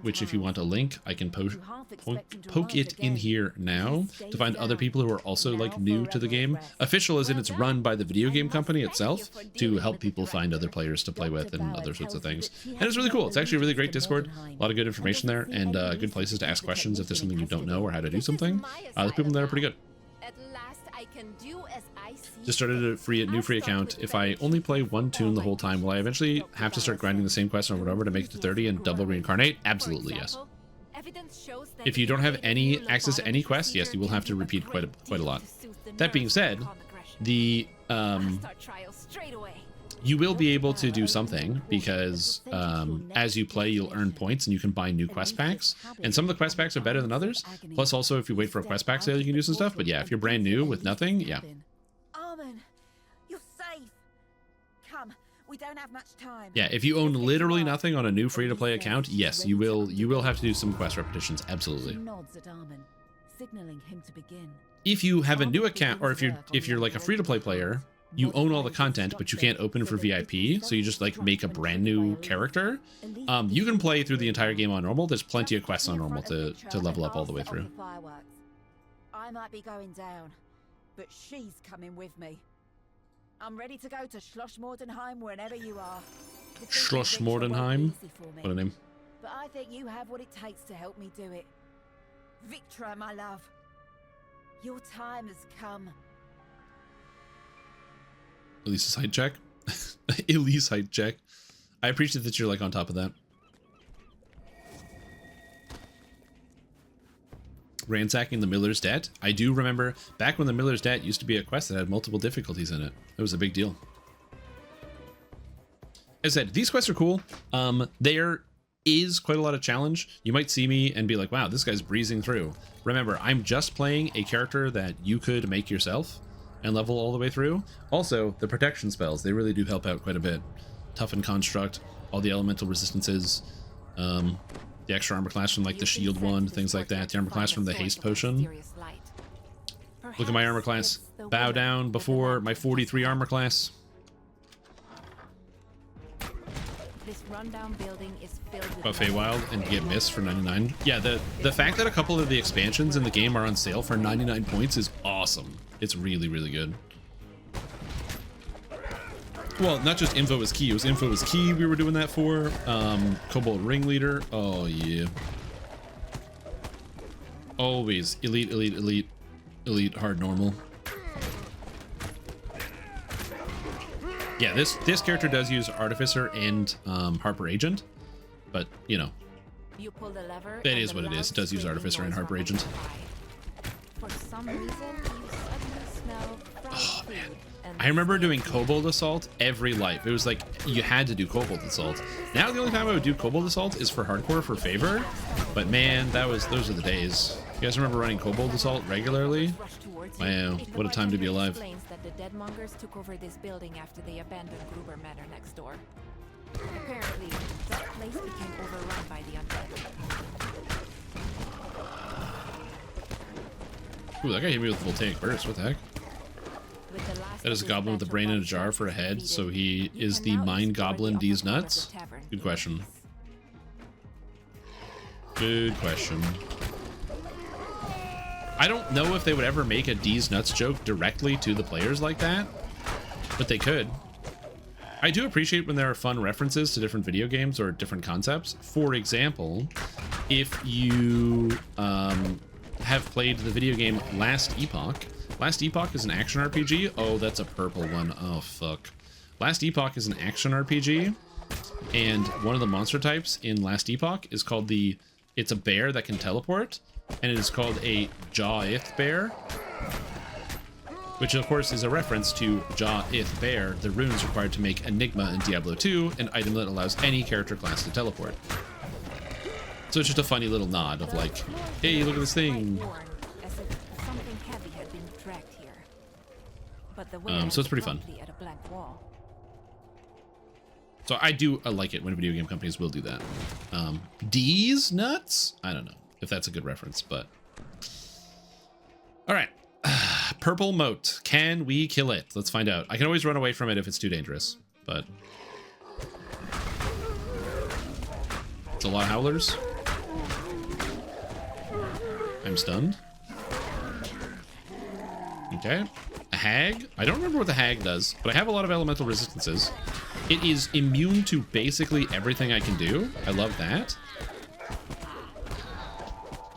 [SPEAKER 1] which if you want a link, I can poke it in here now to find other people who are also like new to the game. Official as in it's run by the video game company itself to help people find other players to play with and other sorts of things. And it's really cool. It's actually a really great Discord. A lot of good information there and good places to ask questions if there's something you don't know or how to do something. The people there are pretty good.
[SPEAKER 4] At last I can do as I see.
[SPEAKER 1] Just started a new free account. If I only play one tune the whole time, will I eventually have to start grinding the same quest over and over to make it to 30 and double reincarnate? Absolutely, yes. If you don't have any access to any quest, yes, you will have to repeat quite a lot. That being said, the you will be able to do something because as you play, you'll earn points and you can buy new quest packs. And some of the quest packs are better than others. Plus, also, if you wait for a quest pack sale, you can do some stuff. But yeah, if you're brand new with nothing, yeah.
[SPEAKER 4] You're safe. Come, we don't have much time.
[SPEAKER 1] Yeah, if you own literally nothing on a new free-to-play account, yes, you will have to do some quest repetitions. Absolutely.
[SPEAKER 4] Nods at Armin, signaling him to begin.
[SPEAKER 1] If you have a new account, or if you're like a free-to-play player, you own all the content, but you can't open for VIP, so you just like make a brand new character. You can play through the entire game on normal. There's plenty of quests on normal to level up all the way through.
[SPEAKER 4] I might be going down, but she's coming with me. I'm ready to go to Schlossmordenheim whenever you are.
[SPEAKER 1] Schlossmordenheim? What a name.
[SPEAKER 4] But I think you have what it takes to help me do it. Victra, my love. Your time has come.
[SPEAKER 1] Elise's height check. Elise height check. I appreciate that you're like on top of that. Ransacking the Miller's Debt. I do remember back when the Miller's Debt used to be a quest that had multiple difficulties in it. It was a big deal. As I said, these quests are cool. There is quite a lot of challenge. You might see me and be like, wow, this guy's breezing through. Remember, I'm just playing a character that you could make yourself and level all the way through. Also, the protection spells, they really do help out quite a bit. Toughen Construct, all the elemental resistances, the extra armor class from like the shield one, things like that, the armor class from the haste potion. Look at my armor class. Bow down before my 43 armor class.
[SPEAKER 4] This rundown building is filled with
[SPEAKER 1] Buffet Wild and get Mist for 99. Yeah, the fact that a couple of the expansions in the game are on sale for 99 points is awesome. It's really, really good. Well, not just info is key. It was info is key we were doing that for. Kobold Ringleader. Oh, yeah. Always. Elite, elite, elite. Elite, hard, normal. Yeah, this character does use Artificer and Harper Agent. But, you know.
[SPEAKER 4] You pull the lever.
[SPEAKER 1] That is what it is. It does use Artificer and Harper Agent.
[SPEAKER 4] For some reason, you suddenly smell
[SPEAKER 1] Oh, man. I remember doing Kobold Assault every life. It was like, you had to do Kobold Assault. Now the only time I would do Kobold Assault is for hardcore, for favor. But man, those are the days. You guys remember running Kobold Assault regularly? Wow, what a time to be alive.
[SPEAKER 4] That the Deadmongers took over this building after they abandoned Gruber Manor next door. Apparently, that place became overrun by the undead.
[SPEAKER 1] Ooh, that guy hit me with a voltaic burst. What the heck? That is a goblin with a brain in a jar for a head, so he is the Mind Goblin D's nuts? Good question. Good question. I don't know if they would ever make a D's nuts joke directly to the players like that, but they could. I do appreciate when there are fun references to different video games or different concepts. For example, if you have played the video game Last Epoch. Last Epoch is an action RPG. Oh, that's a purple one. Oh, fuck. Last Epoch is an action RPG, and one of the monster types in Last Epoch is called it's a bear that can teleport, and it is called a Jaw-ith bear, which of course is a reference to Jaw-ith bear, the runes required to make Enigma in Diablo 2, an item that allows any character class to teleport. So it's just a funny little nod of like, hey, look at this thing. So it's pretty fun. So I like it when video game companies will do that. D's nuts? I don't know if that's a good reference, but all right. Purple moat. Can we kill it? Let's find out. I can always run away from it if it's too dangerous, but it's a lot of howlers. I'm stunned. Okay. A hag. I don't remember what the hag does, but I have a lot of elemental resistances. It is immune to basically everything I can do. I love that.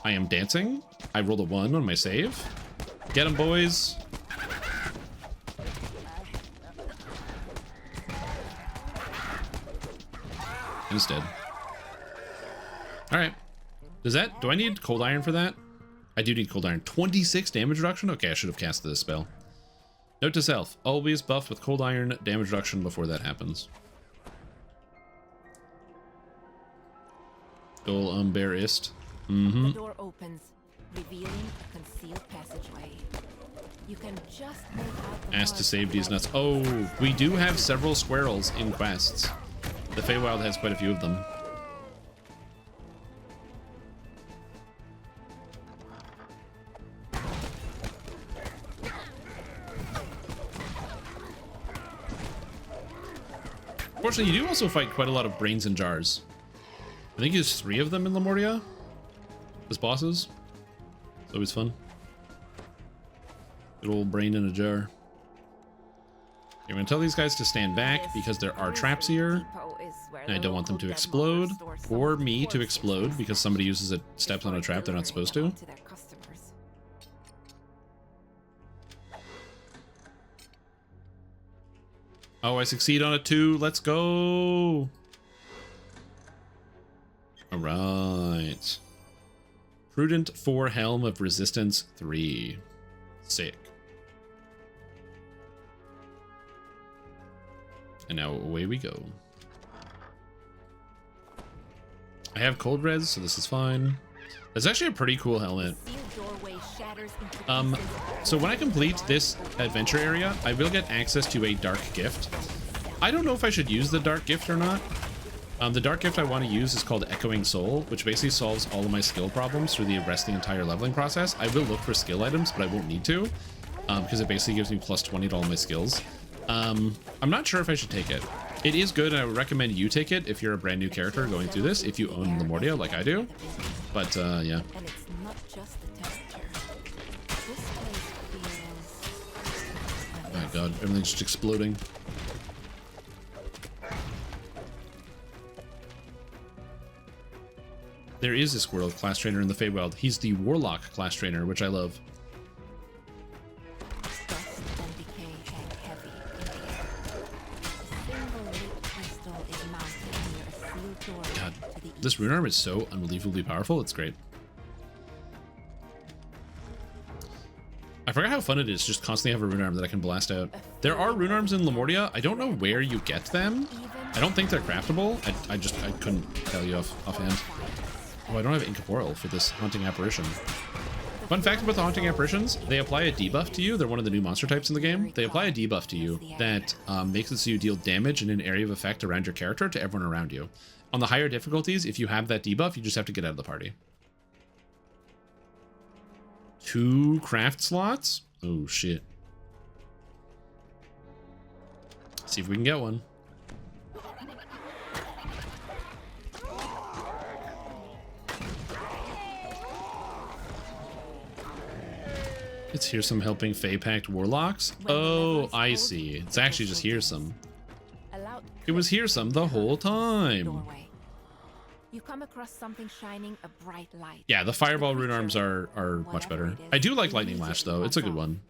[SPEAKER 1] I am dancing. I rolled a 1 on my save. Get him, boys. And he's dead. All right. Do I need cold iron for that? I do need cold iron. 26 damage reduction? Okay, I should have casted this spell. Note to self, always buff with cold iron damage reduction before that happens. Dol Umberist.
[SPEAKER 6] The door opens, revealing a concealed passageway. You can just make out the
[SPEAKER 1] Asked to save these nuts. Oh, we do have several squirrels in quests. The Feywild has quite a few of them. Fortunately, you do also fight quite a lot of brains in jars. I think there's 3 of them in Lamordia as bosses. It's always fun. Good old brain in a jar. Okay, I'm gonna tell these guys to stand back because there are traps here, and I don't want them to explode or me to explode because somebody uses a steps on a trap they're not supposed to. Oh, I succeed on a 2. Let's go. All right. Prudent 4, Helm of Resistance 3. Sick. And now away we go. I have cold res, so this is fine. That's actually a pretty cool helmet. So when I complete this adventure area, I will get access to a dark gift. I don't know if I should use the dark gift or not. The dark gift I want to use is called Echoing Soul, which basically solves all of my skill problems through the rest of the entire leveling process. I will look for skill items, but I won't need to, because it basically gives me plus 20 to all my skills. I'm not sure if I should take it. It is good, and I would recommend you take it if you're a brand new character going through this, if you own Lamordia like I do. But, yeah.
[SPEAKER 6] And it's not just the temperature. This place feels...
[SPEAKER 1] Oh my god, everything's just exploding. There is a squirrel class trainer in the Feywild. He's the Warlock class trainer, which I love.
[SPEAKER 6] Dust and decay hang heavy in the air. A single lit crystal is mounted near a sealed door
[SPEAKER 1] God,
[SPEAKER 6] to the east.
[SPEAKER 1] this rune arm is so unbelievably powerful. It's great. I forgot how fun it is just constantly have a rune arm that I can blast out. There are rune arms in Lamordia. I don't know where you get them. I don't think they're craftable. I couldn't tell you offhand. Oh, I don't have Incorporeal for this Haunting Apparition. Fun fact about the Haunting Apparitions, they apply a debuff to you. They're one of the new monster types in the game. They apply a debuff to you that makes it so you deal damage in an area of effect around your character to everyone around you. On the higher difficulties, if you have that debuff, you just have to get out of the party. 2 craft slots? Oh, shit. See if we can get one. It's Hearsome helping Fey Pact Warlocks? Oh, I see. It's actually just Hearsome.
[SPEAKER 6] Allow
[SPEAKER 1] It was here some the whole time.
[SPEAKER 6] Doorway. You come across something shining a bright light.
[SPEAKER 1] Yeah, the fireball rune arms are much better. I do like lightning lash though. It's a good one.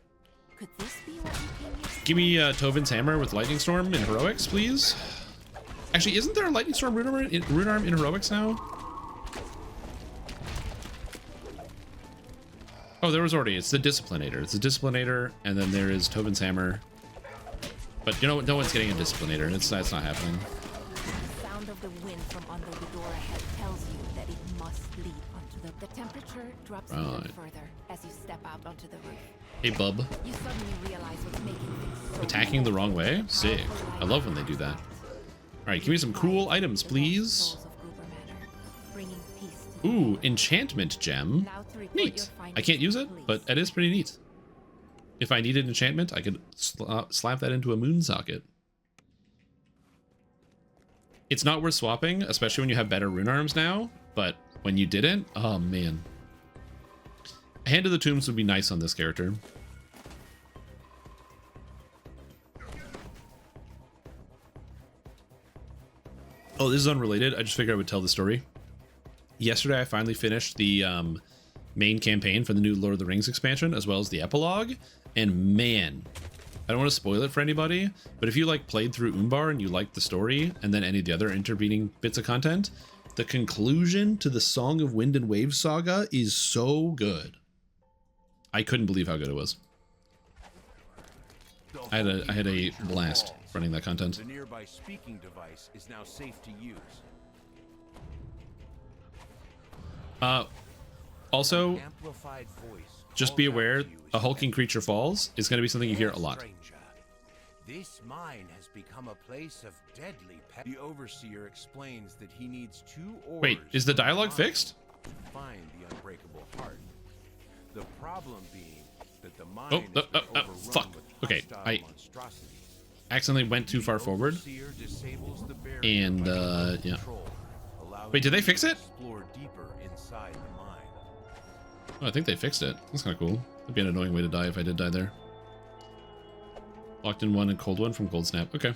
[SPEAKER 6] Could this be what you came here to
[SPEAKER 1] Give me Tovin's hammer with lightning storm in heroics, please. Actually, isn't there a lightning storm rune arm in heroics now? Oh, there was already. It's the disciplinator. It's the disciplinator, and then there is Tovin's hammer. But you know, no one's getting a disciplinator. That's not happening.
[SPEAKER 6] The sound of the wind from under the door ahead tells you that it must lead onto the temperature drops even further as you step out onto the roof.
[SPEAKER 1] Hey, bub.
[SPEAKER 6] You suddenly realize what's making things so
[SPEAKER 1] Attacking the wrong way? Sick. I love when they do that. Alright, give me some cool items, please.
[SPEAKER 6] Souls of Goober Manor, bringing peace to the
[SPEAKER 1] Ooh, enchantment gem.
[SPEAKER 6] Now to report
[SPEAKER 1] Neat.
[SPEAKER 6] your findings
[SPEAKER 1] I can't use
[SPEAKER 6] to
[SPEAKER 1] it,
[SPEAKER 6] police.
[SPEAKER 1] but it is pretty neat. If I needed enchantment, I could slap that into a moon socket. It's not worth swapping, especially when you have better rune arms now, but when you didn't, oh man. Hand of the Tombs would be nice on this character. Oh, this is unrelated. I just figured I would tell the story. Yesterday, I finally finished the main campaign for the new Lord of the Rings expansion, as well as the epilogue. And man, I don't want to spoil it for anybody, but if you like played through Umbar and you liked the story, and then any of the other intervening bits of content, the conclusion to the Song of Wind and Wave saga is so good. I couldn't believe how good it was. I had a blast running that content.
[SPEAKER 3] The nearby speaking device is now safe to use.
[SPEAKER 1] Also,
[SPEAKER 3] Amplified voice.
[SPEAKER 1] just be
[SPEAKER 3] calls out
[SPEAKER 1] aware,
[SPEAKER 3] to you
[SPEAKER 1] a
[SPEAKER 3] as
[SPEAKER 1] hulking creature falls is going to be something you hear a lot.
[SPEAKER 3] stranger. This mine has become a place of deadly The overseer explains that he needs 2 ores.
[SPEAKER 1] Wait, is the
[SPEAKER 3] from
[SPEAKER 1] dialogue
[SPEAKER 3] mine
[SPEAKER 1] fixed?
[SPEAKER 3] to find the unbreakable heart. The problem being that the mine
[SPEAKER 1] Oh,
[SPEAKER 3] has been overrun
[SPEAKER 1] fuck.
[SPEAKER 3] with
[SPEAKER 1] Okay,
[SPEAKER 3] hostile
[SPEAKER 1] I
[SPEAKER 3] monstrosities.
[SPEAKER 1] accidentally went too far forward.
[SPEAKER 3] Overseer disables the barrier
[SPEAKER 1] And,
[SPEAKER 3] by remote
[SPEAKER 1] yeah.
[SPEAKER 3] control, allowing
[SPEAKER 1] Wait, did they
[SPEAKER 3] you
[SPEAKER 1] fix
[SPEAKER 3] to
[SPEAKER 1] it?
[SPEAKER 3] Explore deeper inside the mine.
[SPEAKER 1] Oh, I think they fixed it. That's kind of cool. It'd be an annoying way to die if I did die there. Locked in one and cold one from Cold Snap. Okay.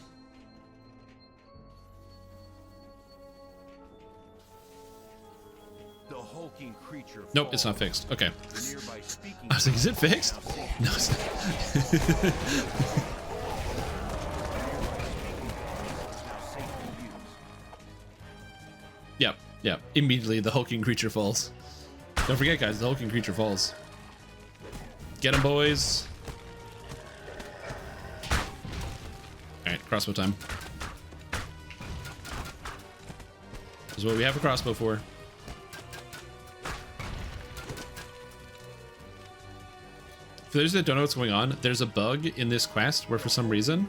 [SPEAKER 3] The hulking creature
[SPEAKER 1] Nope, it's not
[SPEAKER 3] falls.
[SPEAKER 1] fixed. Okay.
[SPEAKER 3] The nearby speaking
[SPEAKER 1] I was like, is it
[SPEAKER 3] device
[SPEAKER 1] fixed?
[SPEAKER 3] now safe
[SPEAKER 1] No, it's not. Yep, yep. Immediately the hulking creature falls. Don't forget, guys, the hulking creature falls. Get him, boys. Alright, crossbow time. This is what we have a crossbow for. For those that don't know what's going on, there's a bug in this quest where for some reason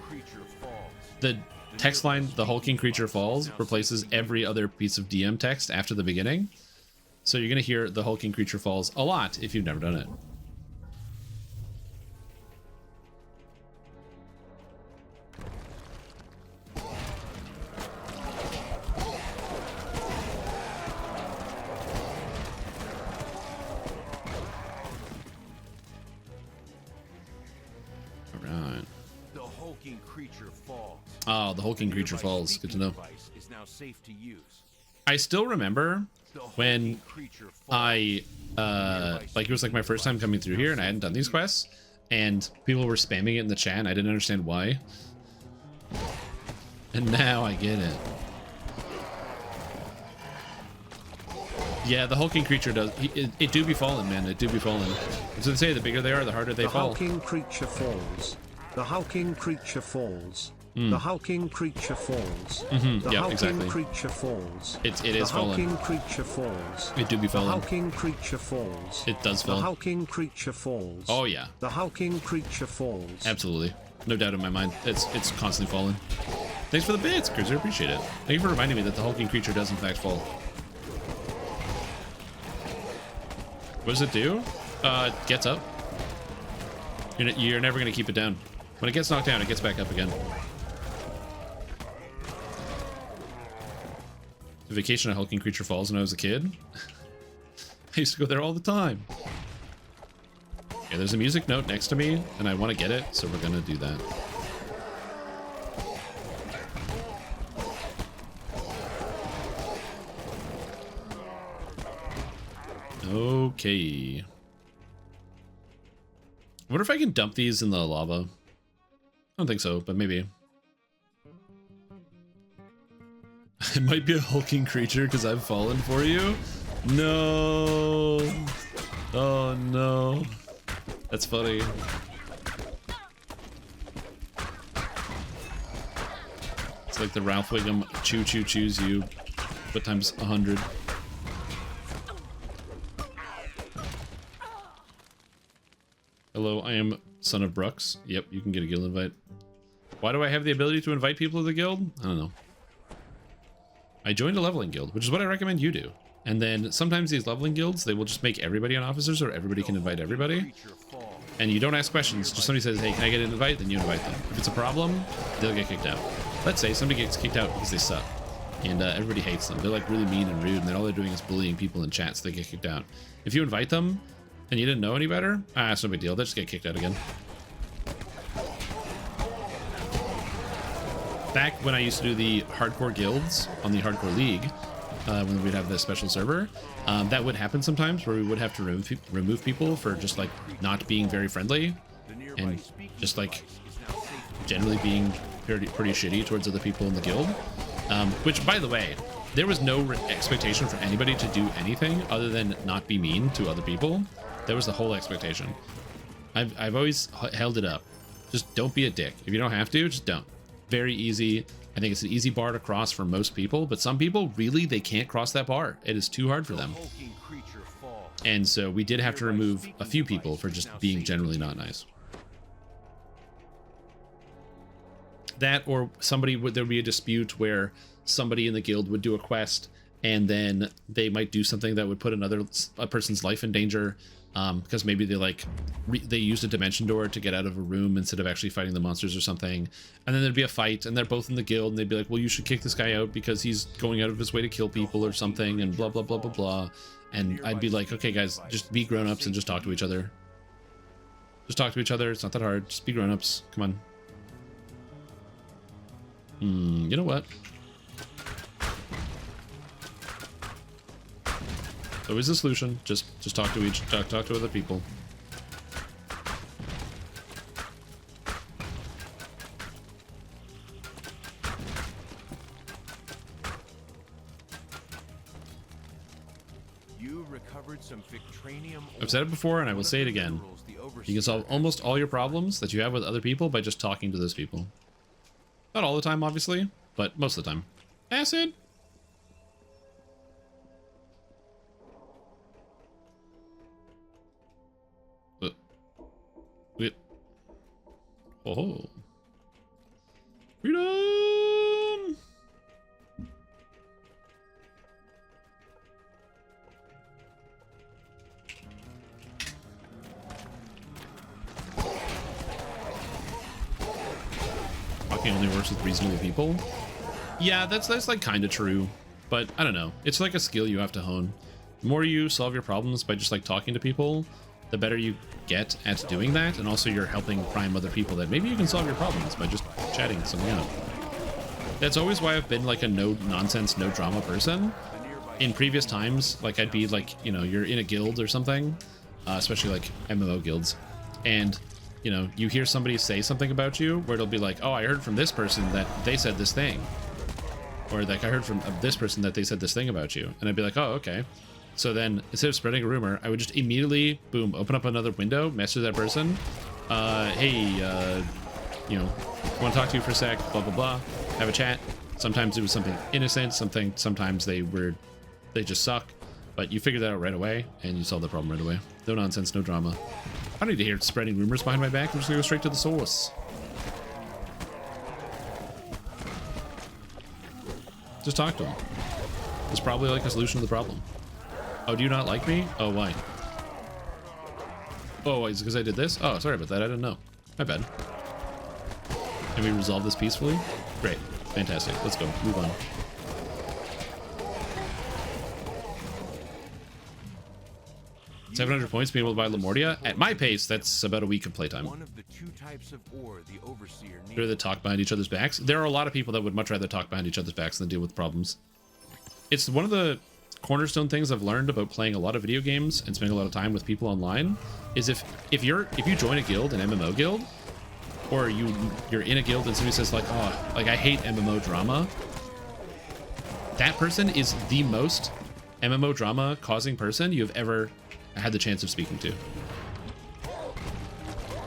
[SPEAKER 1] the text line, the hulking creature falls, replaces every other piece of DM text after the beginning. So you're going to hear the hulking creature falls a lot if you've never done it. Alright.
[SPEAKER 3] The hulking creature falls.
[SPEAKER 1] Oh, the hulking
[SPEAKER 3] The
[SPEAKER 1] creature
[SPEAKER 3] nearby
[SPEAKER 1] falls. Good to
[SPEAKER 3] speaking
[SPEAKER 1] know.
[SPEAKER 3] device is now safe to use.
[SPEAKER 1] I still remember
[SPEAKER 3] The
[SPEAKER 1] when
[SPEAKER 3] hulking creature falls.
[SPEAKER 1] I like it was like my first time coming through here and I hadn't done these quests and people were spamming it in the chat and I didn't understand why. And now I get it. Yeah, the hulking creature does it do be falling, man. It do be falling. So they say the bigger they are, the harder they
[SPEAKER 5] The
[SPEAKER 1] fall.
[SPEAKER 5] hulking creature falls. The hulking creature falls. The hulking creature falls. The
[SPEAKER 1] yeah,
[SPEAKER 5] hulking
[SPEAKER 1] exactly.
[SPEAKER 5] creature falls.
[SPEAKER 1] It
[SPEAKER 5] The
[SPEAKER 1] is falling.
[SPEAKER 5] hulking creature falls.
[SPEAKER 1] It do be
[SPEAKER 5] The
[SPEAKER 1] falling.
[SPEAKER 5] hulking creature falls.
[SPEAKER 1] It does
[SPEAKER 5] The
[SPEAKER 1] fall.
[SPEAKER 5] hulking creature falls.
[SPEAKER 1] Oh yeah,
[SPEAKER 5] The hulking creature falls.
[SPEAKER 1] absolutely. No doubt in my mind. It's constantly falling. Thanks for the bits, Cruiser. Appreciate it. Thank you for reminding me that the hulking creature does in fact fall. What does it do? It gets up. You're never going to keep it down. When it gets knocked down, it gets back up again. The vacation at Hulking Creature Falls when I was a kid. I used to go there all the time. Yeah, there's a music note next to me, and I want to get it, so we're going to do that. Okay. I wonder if I can dump these in the lava. I don't think so, but maybe. It might be a hulking creature because I've fallen for you. No. Oh no. That's funny. It's like the Ralph Wiggum choo choo choose you, but times 100. Hello, I am Son of Brooks. Yep, you can get a guild invite. Why do I have the ability to invite people to the guild? I don't know. I joined a leveling guild, which is what I recommend you do. And then sometimes these leveling guilds, they will just make everybody an officers, or everybody can invite everybody. And you don't ask questions, just somebody says, hey, can I get an invite? Then you invite them. If it's a problem, they'll get kicked out. Let's say somebody gets kicked out because they suck. And everybody hates them. They're like really mean and rude, and then all they're doing is bullying people in chat, so they get kicked out. If you invite them, and you didn't know any better, it's no big deal. They'll just get kicked out again. Back when I used to do the hardcore guilds on the hardcore league, when we'd have the special server, that would happen sometimes where we would have to remove people for just like not being very friendly and just like generally being pretty shitty towards other people in the guild. Which, by the way, there was no expectation for anybody to do anything other than not be mean to other people. That was the whole expectation. I've always held it up. Just don't be a dick. If you don't have to, just don't. Very easy. I think it's an easy bar to cross for most people, but some people really, they can't cross that bar. It is too hard for them. And so we did have to remove a few people for just being generally not nice. That, or somebody would, there would be a dispute where somebody in the guild would do a quest and then they might do something that would put a person's life in danger. Because maybe they used a dimension door to get out of a room instead of actually fighting the monsters or something. And then there'd be a fight and they're both in the guild and they'd be like, well, you should kick this guy out because he's going out of his way to kill people or something, and blah, blah, blah, blah, blah. And I'd be like, okay, guys, just be grown-ups and just talk to each other. Just talk to each other. It's not that hard. Just be grown-ups. Come on. You know what? Always a solution. Just talk to other people.
[SPEAKER 3] You recovered some Victranium.
[SPEAKER 1] I've said it before and I will say it again. You can solve almost all your problems that you have with other people by just talking to those people. Not all the time, obviously, but most of the time. Acid. Oh, freedom! Talking only works with reasonable people. Yeah, that's like kind of true, but I don't know. It's like a skill you have to hone. The more you solve your problems by just like talking to people, the better you get at doing that, and also you're helping prime other people that maybe you can solve your problems by just chatting something out. That's always why I've been like a no nonsense, no drama person. In previous times, like I'd be like, you know, you're in a guild or something, especially like MMO guilds, and you know, you hear somebody say something about you where it'll be like, oh, I heard from this person that they said this thing, or like I heard from this person that they said this thing about you, and I'd be like, oh, okay. So then, instead of spreading a rumor, I would just immediately, boom, open up another window, message that person. Hey, you know, want to talk to you for a sec, blah, blah, blah. Have a chat. Sometimes it was something innocent, sometimes they just suck. But you figure that out right away, and you solve the problem right away. No nonsense, no drama. I don't need to hear spreading rumors behind my back. I'm just gonna go straight to the source. Just talk to them. There's probably like a solution to the problem. Oh, do you not like me? Oh, why? Oh, is it because I did this? Oh, sorry about that. I didn't know. My bad. Can we resolve this peacefully? Great. Fantastic. Let's go. Move on. $700 points being able to buy Lamordia. At my pace, that's about a week of playtime.
[SPEAKER 3] One of the two types of ore the overseer needs.
[SPEAKER 1] They're the talk behind each other's backs. There are a lot of people that would much rather talk behind each other's backs than deal with problems. It's one of the cornerstone things I've learned about playing a lot of video games and spending a lot of time with people online is if you join a guild, an MMO guild, or you're in a guild and somebody says like, oh, like I hate MMO drama, that person is the most MMO drama causing person you've ever had the chance of speaking to.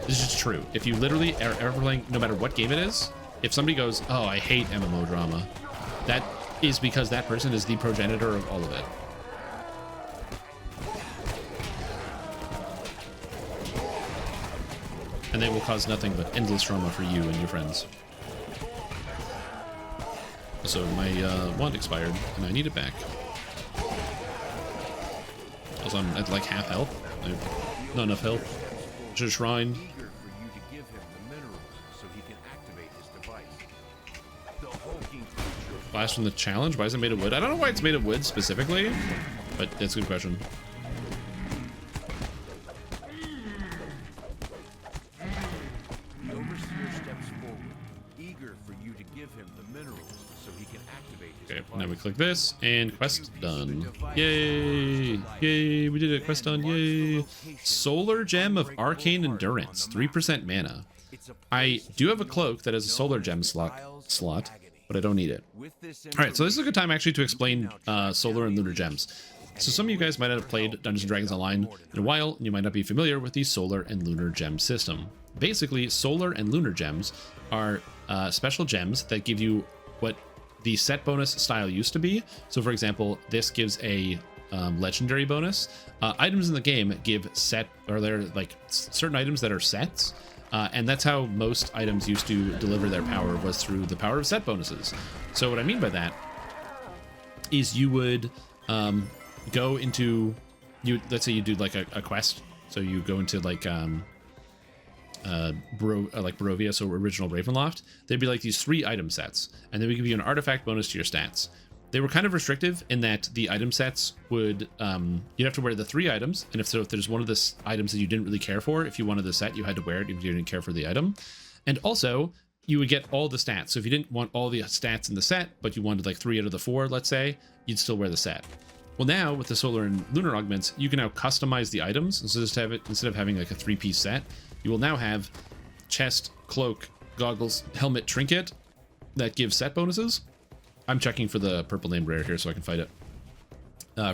[SPEAKER 1] This is just true. If you literally are ever playing, no matter what game it is, if somebody goes, oh, I hate MMO drama, that is because that person is the progenitor of all of it. And they will cause nothing but endless trauma for you and your friends. So my wand expired, and I need it back. Also, I'm at like half health. I have not enough health. To shrine.
[SPEAKER 3] Eager for you to give him the minerals so he can activate his device. The hulking creature.
[SPEAKER 1] Blast from the challenge? Why is it made of wood? I don't know why it's made of wood specifically, but that's a good question.
[SPEAKER 3] The overseer steps forward, eager for you to give him the minerals so he can activate his
[SPEAKER 1] Okay,
[SPEAKER 3] device.
[SPEAKER 1] now we click this, and quest done. Yay! Yay, we did it. Quest done. Yay! Solar Gem of Arcane Endurance. 3% mana. I do have a cloak that has a Solar Gem slot, but I don't need it. Alright, so this is a good time actually to explain Solar and Lunar Gems. So some of you guys might not have played Dungeons & Dragons Online in a while, and you might not be familiar with the Solar and Lunar Gem system. Basically, Solar and Lunar Gems are special gems that give you what the set bonus style used to be. So for example, this gives a legendary bonus. Items in the game give set, or they're like certain items that are sets. And that's how most items used to deliver their power, was through the power of set bonuses. So what I mean by that is you would go into, let's say you do like a quest. So you go into like Barovia, so original Ravenloft. They'd be like these 3 item sets, and they would give you an artifact bonus to your stats. They were kind of restrictive in that the item sets would, you'd have to wear the 3 items, and if there's one of the items that you didn't really care for, if you wanted the set, you had to wear it if you didn't care for the item. And also, you would get all the stats. So if you didn't want all the stats in the set, but you wanted like 3 out of the 4, let's say, you'd still wear the set. Well, now with the Solar and Lunar augments, you can now customize the items. And so instead of having like a 3-piece set, you will now have chest, cloak, goggles, helmet, trinket that give set bonuses. I'm checking for the purple named rare here so I can fight it.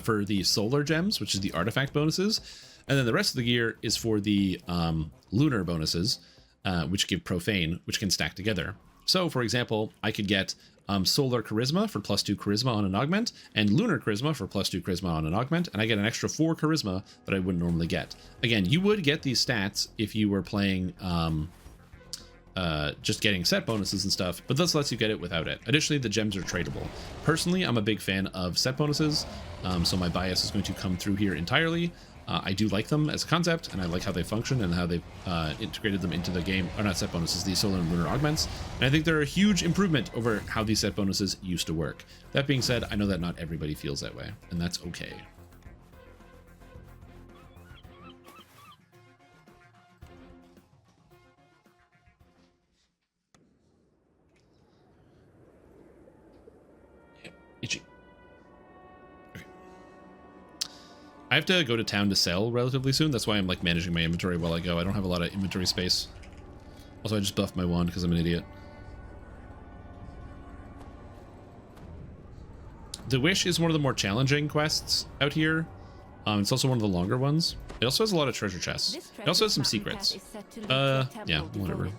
[SPEAKER 1] For the Solar Gems, which is the artifact bonuses. And then the rest of the gear is for the lunar bonuses, which give profane, which can stack together. So, for example, I could get Solar Charisma for +2 Charisma on an augment, and Lunar Charisma for +2 Charisma on an augment, and I get an extra 4 Charisma that I wouldn't normally get. Again, you would get these stats if you were playing just getting set bonuses and stuff, but this lets you get it without it. Additionally, the gems are tradable. Personally, I'm a big fan of set bonuses, so my bias is going to come through here entirely. I do like them as a concept, and I like how they function and how they've integrated them into the game. Or not set bonuses, the Solar and Lunar augments. And I think they're a huge improvement over how these set bonuses used to work. That being said, I know that not everybody feels that way, and that's okay. Itchy. Okay. I have to go to town to sell relatively soon. That's why I'm like managing my inventory while I go. I don't have a lot of inventory space. Also, I just buffed my wand because I'm an idiot. The Wish is one of the more challenging quests out here. It's also one of the longer ones. It also has a lot of treasure chests. It also has some secrets. Yeah, whatever.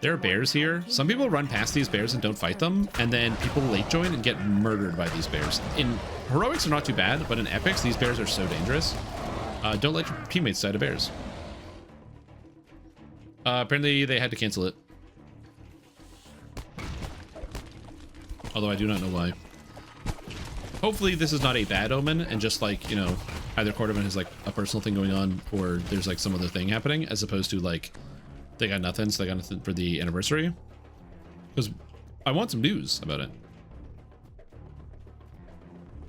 [SPEAKER 1] There are bears here. Some people run past these bears and don't fight them, and then people late join and get murdered by these bears. In heroics, are not too bad, but in epics, these bears are so dangerous. Don't let your teammates die to bears. Apparently, they had to cancel it. Although I do not know why. Hopefully, this is not a bad omen, and just like, you know, either Cordovan has like a personal thing going on, or there's like some other thing happening, as opposed to like they got nothing, so they got nothing for the anniversary. Because I want some news about it.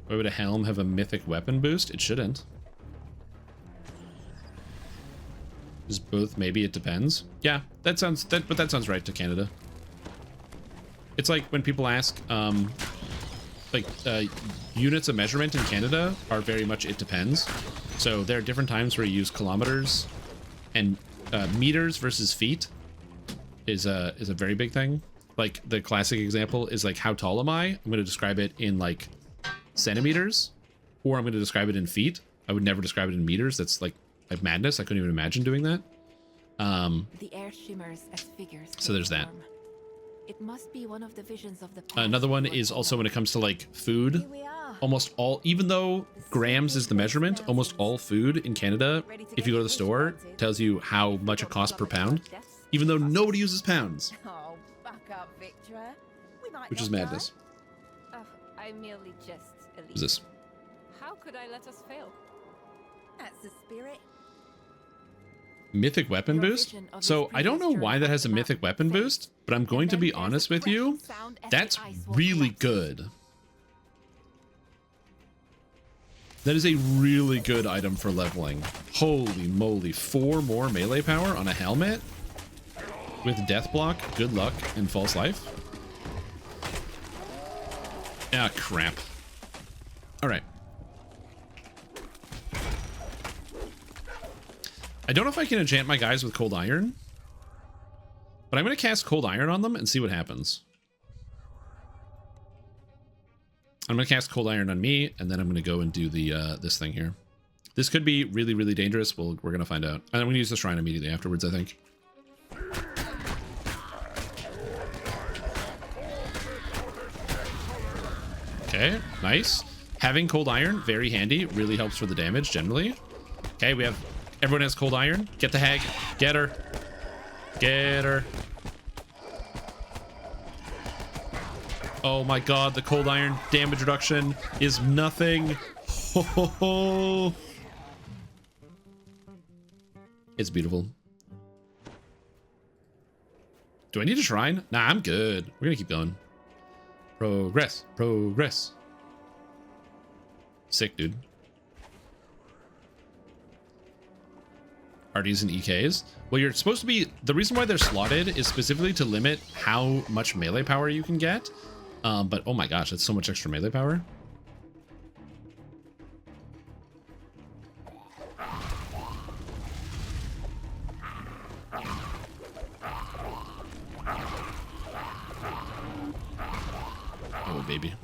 [SPEAKER 1] Why would a helm have a mythic weapon boost? It shouldn't. Is both? Maybe it depends. Yeah, that sounds right to Canada. It's like when people ask, like units of measurement in Canada are very much it depends. So there are different times where you use kilometers, and meters versus feet is a very big thing. Like the classic example is like, how tall am I? I'm going to describe it in like centimeters, or I'm going to describe it in feet. I would never describe it in meters. That's like madness. I couldn't even imagine doing that.
[SPEAKER 6] The air shimmers as figures.
[SPEAKER 1] So there's that.
[SPEAKER 6] It must be one of the visions of the past.
[SPEAKER 1] Another one is also when it comes to like food. Almost all, even though grams is the measurement, almost all food in Canada, if you go to the store, tells you how much it costs per pound, even though nobody uses pounds.
[SPEAKER 4] Oh, back up, Victra. We might
[SPEAKER 1] Which
[SPEAKER 4] not
[SPEAKER 1] is madness.
[SPEAKER 6] I merely just
[SPEAKER 1] What's this?
[SPEAKER 6] How could I let us fail?
[SPEAKER 4] That's the spirit.
[SPEAKER 1] Mythic weapon boost? So I don't know why that has a mythic weapon boost, but I'm going to be honest with you. That's really good. That is a really good item for leveling. Holy moly, 4 more melee power on a helmet with death block, good luck, and false life. Ah, crap. All right. I don't know if I can enchant my guys with cold iron, but I'm going to cast cold iron on them and see what happens. I'm going to cast cold iron on me, and then I'm going to go and do the this thing here. This could be really, really dangerous. We're going to find out. And I'm going to use the shrine immediately afterwards, I think. Okay, nice. Having cold iron, very handy. Really helps for the damage, generally. Okay, we have... Everyone has cold iron. Get the hag. Get her. Get her. Oh my god, the cold iron damage reduction is nothing. Oh, it's beautiful. Do I need a shrine? Nah, I'm good. We're gonna keep going. Progress. Progress. Sick, dude. Arties and EKs. Well, you're supposed to be... The reason why they're slotted is specifically to limit how much melee power you can get. But oh my gosh, that's so much extra melee power. Oh, baby.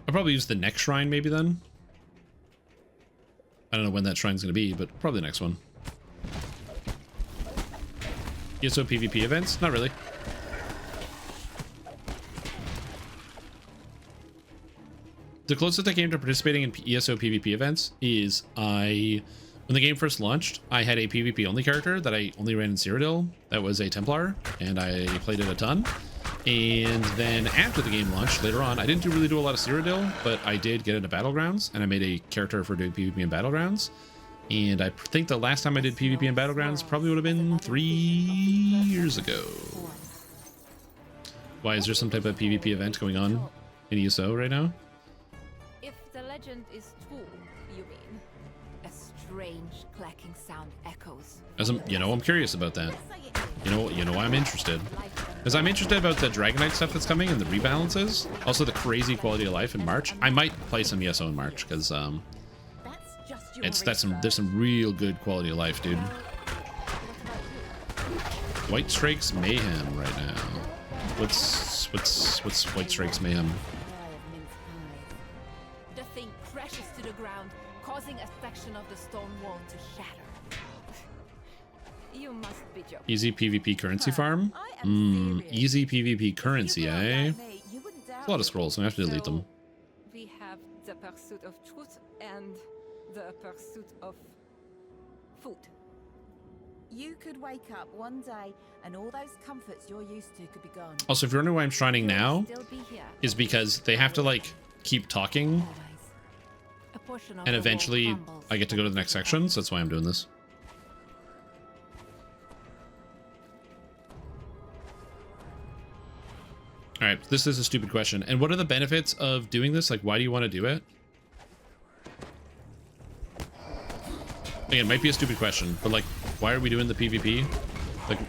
[SPEAKER 1] I'll probably use the next shrine maybe then. I don't know when that shrine's going to be, but probably the next one. ESO PvP events? Not really. The closest I came to participating in ESO PvP events is when the game first launched, I had a PvP only character that I only ran in Cyrodiil. That was a Templar, and I played it a ton. And then after the game launched, later on, I didn't really do a lot of Cyrodiil, but I did get into Battlegrounds, and I made a character for doing PvP in Battlegrounds. And I think the last time I did PvP in Battlegrounds probably would have been 3 years ago. Why, is there some type of PvP event going on in ESO right now?
[SPEAKER 6] If the legend is true, you mean? A strange clacking sound echoes.
[SPEAKER 1] As I'm curious about that. You know why I'm interested. Because I'm interested about the Dragonite stuff that's coming and the rebalances. Also the crazy quality of life in March. I might play some ESO in March because there's some real good quality of life, dude. White Strike's Mayhem right now. What's White Strike's Mayhem?
[SPEAKER 6] The thing crashes to the ground, causing a section of the stone wall to shatter. You must be joking.
[SPEAKER 1] Easy PvP currency farm? Easy PvP currency, eh? There's a lot of scrolls, so I have to delete them.
[SPEAKER 6] We have the pursuit of truth and the pursuit of food.
[SPEAKER 4] You could wake up one day and all those comforts you're used to could be gone.
[SPEAKER 1] Also, if you're wondering why I'm shrining now, is because they have to, like, keep talking. And eventually I get to go to the next section, so that's why I'm doing this. Alright, this is a stupid question. And what are the benefits of doing this? Like, why do you want to do it? Again, it might be a stupid question, but like, why are we doing the PvP?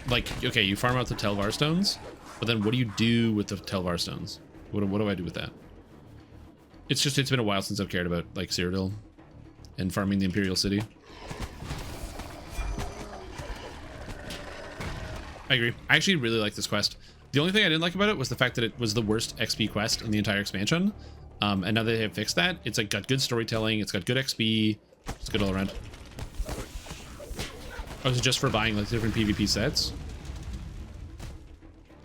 [SPEAKER 1] Like okay, you farm out the Telvar stones, but then what do you do with the Telvar stones? What do I do with that? It's been a while since I've cared about like Cyrodiil and farming the Imperial City. I agree. I actually really like this quest. The only thing I didn't like about it was the fact that it was the worst XP quest in the entire expansion. And now that they have fixed that, it's like got good storytelling, it's got good XP, it's good all around. Oh, is it just for buying like different PvP sets?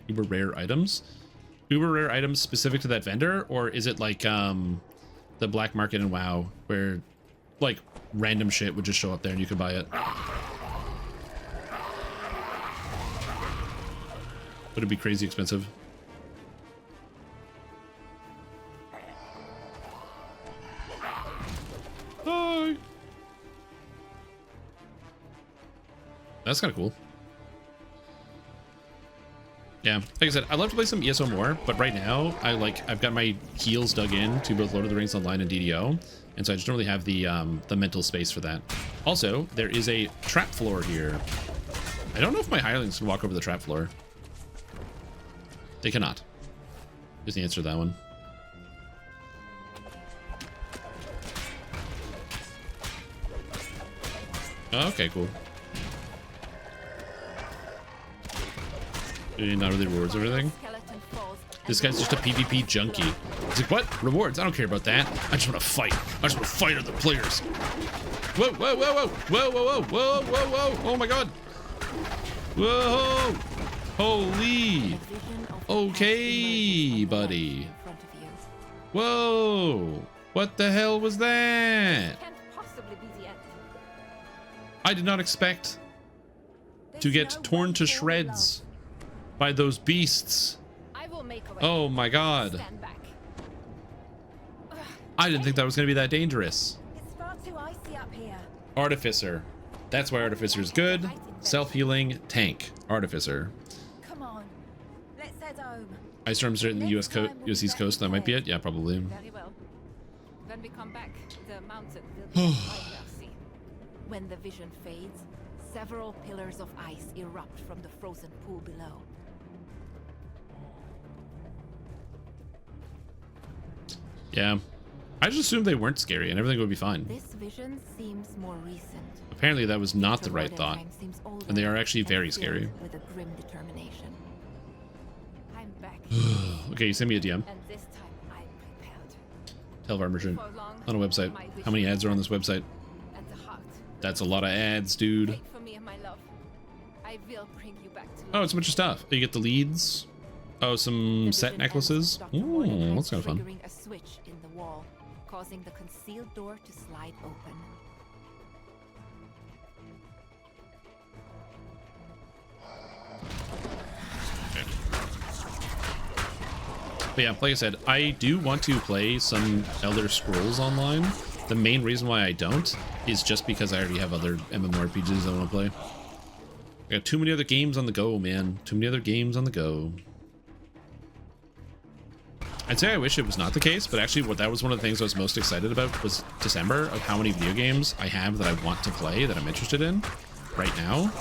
[SPEAKER 1] Uber rare items? Uber rare items specific to that vendor, or is it like the black market in WoW where like random shit would just show up there and you could buy it? Would it be crazy expensive? Hi. That's kind of cool. Yeah, like I said, I'd love to play some ESO more, but right now I've got my heels dug in to both Lord of the Rings Online and DDO, and so I just don't really have the mental space for that. Also, there is a trap floor here. I don't know if my hirelings can walk over the trap floor. They cannot. Is the answer to that one. Oh, okay, cool. Not really rewards or anything. This guy's just a PvP junkie. He's like, what? Rewards? I don't care about that. I just want to fight. I just want to fight other players. Whoa, whoa, whoa, whoa, whoa, whoa, whoa, whoa, whoa, whoa. Oh my god. Whoa. Holy. Okay, buddy. Whoa. What the hell was that? I did not expect to get torn to shreds by those beasts. Oh my god. I didn't think that was going to be that dangerous.
[SPEAKER 6] It's far too icy up here.
[SPEAKER 1] Artificer. That's why Artificer is good. Self-healing tank. Artificer.
[SPEAKER 6] Come on. Let's head home.
[SPEAKER 1] Ice storms are in the US East Coast. That might be it. Yeah, probably.
[SPEAKER 6] Very well. When we come back, the mountain will be mercy. When the vision fades, several pillars of ice erupt from the frozen pool below.
[SPEAKER 1] Yeah. I just assumed they weren't scary and everything would be fine.
[SPEAKER 6] This vision seems more recent.
[SPEAKER 1] Apparently that was not the right thought. And they are actually very scary.
[SPEAKER 6] With a grim determination. I'm back.
[SPEAKER 1] Okay, you send me a DM.
[SPEAKER 6] And this time I'm prepared.
[SPEAKER 1] Telvar merchant on a website. How many ads are on this website?
[SPEAKER 6] And the heart.
[SPEAKER 1] That's a lot of ads, dude.
[SPEAKER 6] Wait for me, my love. I will bring you back to life.
[SPEAKER 1] Oh, it's a bunch of stuff. You get the leads. Oh, some set necklaces. Ooh, that's kind of fun.
[SPEAKER 6] Triggering a switch in the wall, causing the concealed door to slide open.
[SPEAKER 1] Okay. But yeah, like I said, I do want to play some Elder Scrolls Online. The main reason why I don't is just because I already have other MMORPGs I want to play. I got too many other games on the go, man. Too many other games on the go. I'd say I wish it was not the case, but actually that was one of the things I was most excited about was December, of how many video games I have that I want to play, that I'm interested in right now.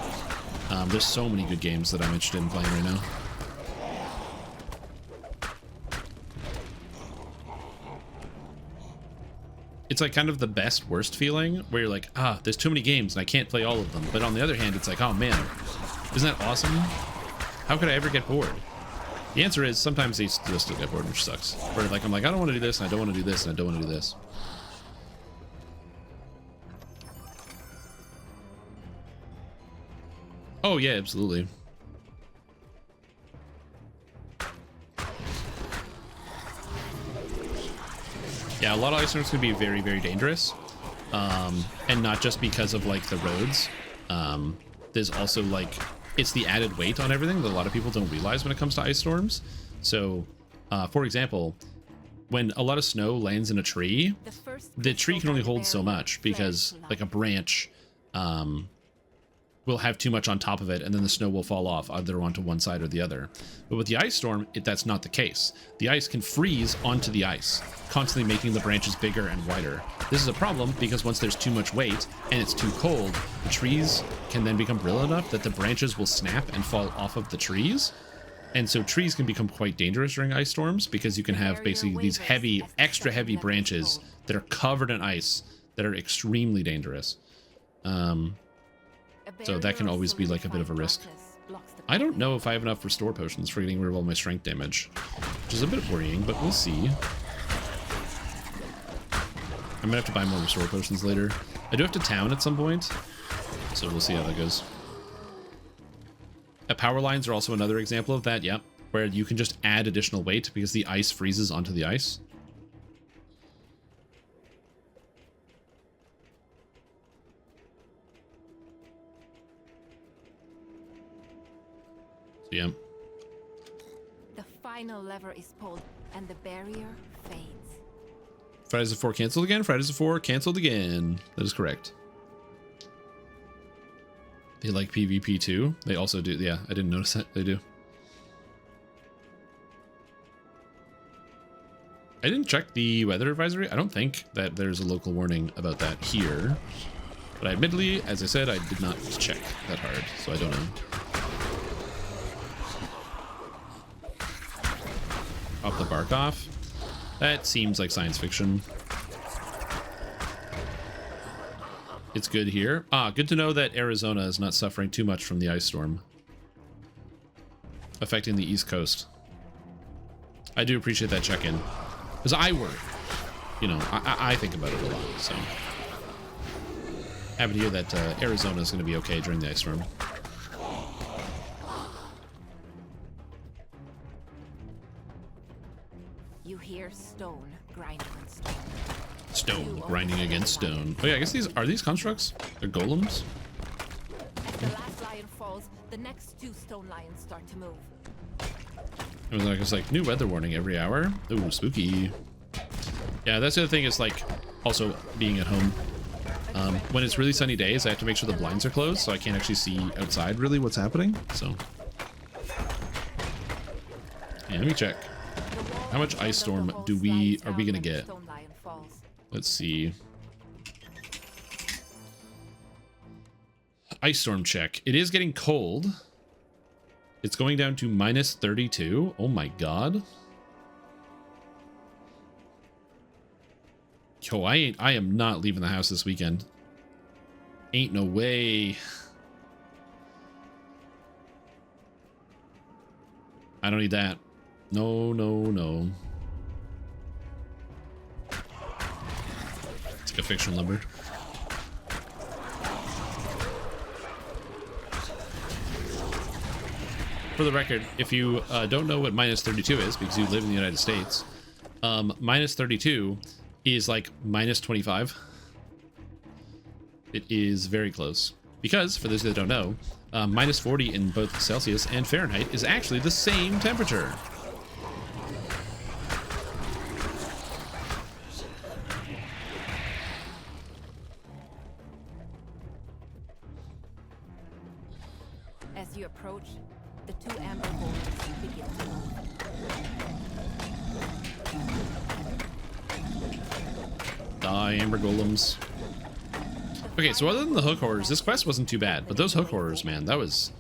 [SPEAKER 1] There's so many good games that I'm interested in playing right now. It's like kind of the best worst feeling where you're like, there's too many games and I can't play all of them. But on the other hand, it's like, oh man, isn't that awesome? How could I ever get bored? The answer is sometimes they still get bored, which sucks. Where like I'm like, I don't want to do this, and I don't want to do this, and I don't want to do this. Oh yeah, absolutely. Yeah, a lot of ice storms can be very, very dangerous. And not just because of like the roads. There's also like, it's the added weight on everything that a lot of people don't realize when it comes to ice storms. So, for example, when a lot of snow lands in a tree, the tree can only hold so much because like a branch will have too much on top of it, and then the snow will fall off either onto one side or the other. But with the ice storm, that's not the case. The ice can freeze onto the ice, constantly making the branches bigger and wider. This is a problem because once there's too much weight and it's too cold, the trees can then become brittle enough that the branches will snap and fall off of the trees. And so trees can become quite dangerous during ice storms because you can have basically these heavy, extra heavy branches that are covered in ice that are extremely dangerous. So that can always be like a bit of a risk. I don't know if I have enough restore potions for getting rid of all my strength damage, which is a bit worrying, but we'll see. I'm gonna have to buy more restore potions later. I do have to town at some point, so we'll see how that goes. Power lines are also another example of that, yep, where you can just add additional weight because the ice freezes onto the ice. Yeah.
[SPEAKER 6] The final lever is pulled and the barrier fades.
[SPEAKER 1] Fridays the 4 canceled again? Fridays the 4 canceled again. That is correct. They like PvP too? They also do. Yeah, I didn't notice that. They do. I didn't check the weather advisory. I don't think that there's a local warning about that here. But admittedly, as I said, I did not check that hard, so I don't know. Pop the bark off. That seems like science fiction. It's good here. Ah, good to know that Arizona is not suffering too much from the ice storm affecting the East Coast. I do appreciate that check-in. Because I worry. You know, I think about it a lot, so. Happy to hear that Arizona is going to be okay during the ice storm.
[SPEAKER 6] You hear stone grinding on stone.
[SPEAKER 1] Stone grinding against stone. Oh yeah, I guess these constructs? They're golems?
[SPEAKER 6] As the last lion falls, the next 2 stone lions start to move.
[SPEAKER 1] It's like new weather warning every hour. Ooh, spooky. Yeah, that's the other thing is like also being at home. When it's really sunny days, I have to make sure the blinds are closed so I can't actually see outside really what's happening. So yeah, let me check. How much ice storm are we gonna get? Let's see. Ice storm check. It is getting cold. It's going down to minus 32. Oh my god. Yo, I am not leaving the house this weekend. Ain't no way. I don't need that. No, no, no. It's like a fictional number. For the record, if you don't know what minus 32 is, because you live in the United States, minus 32 is like minus 25. It is very close. Because, for those that don't know, minus 40 in both Celsius and Fahrenheit is actually the same temperature.
[SPEAKER 6] As you approach, the 2 amber horns begin to move.
[SPEAKER 1] Die, amber golems. Okay, so other than the hook horrors, this quest wasn't too bad, but those hook horrors, man, that was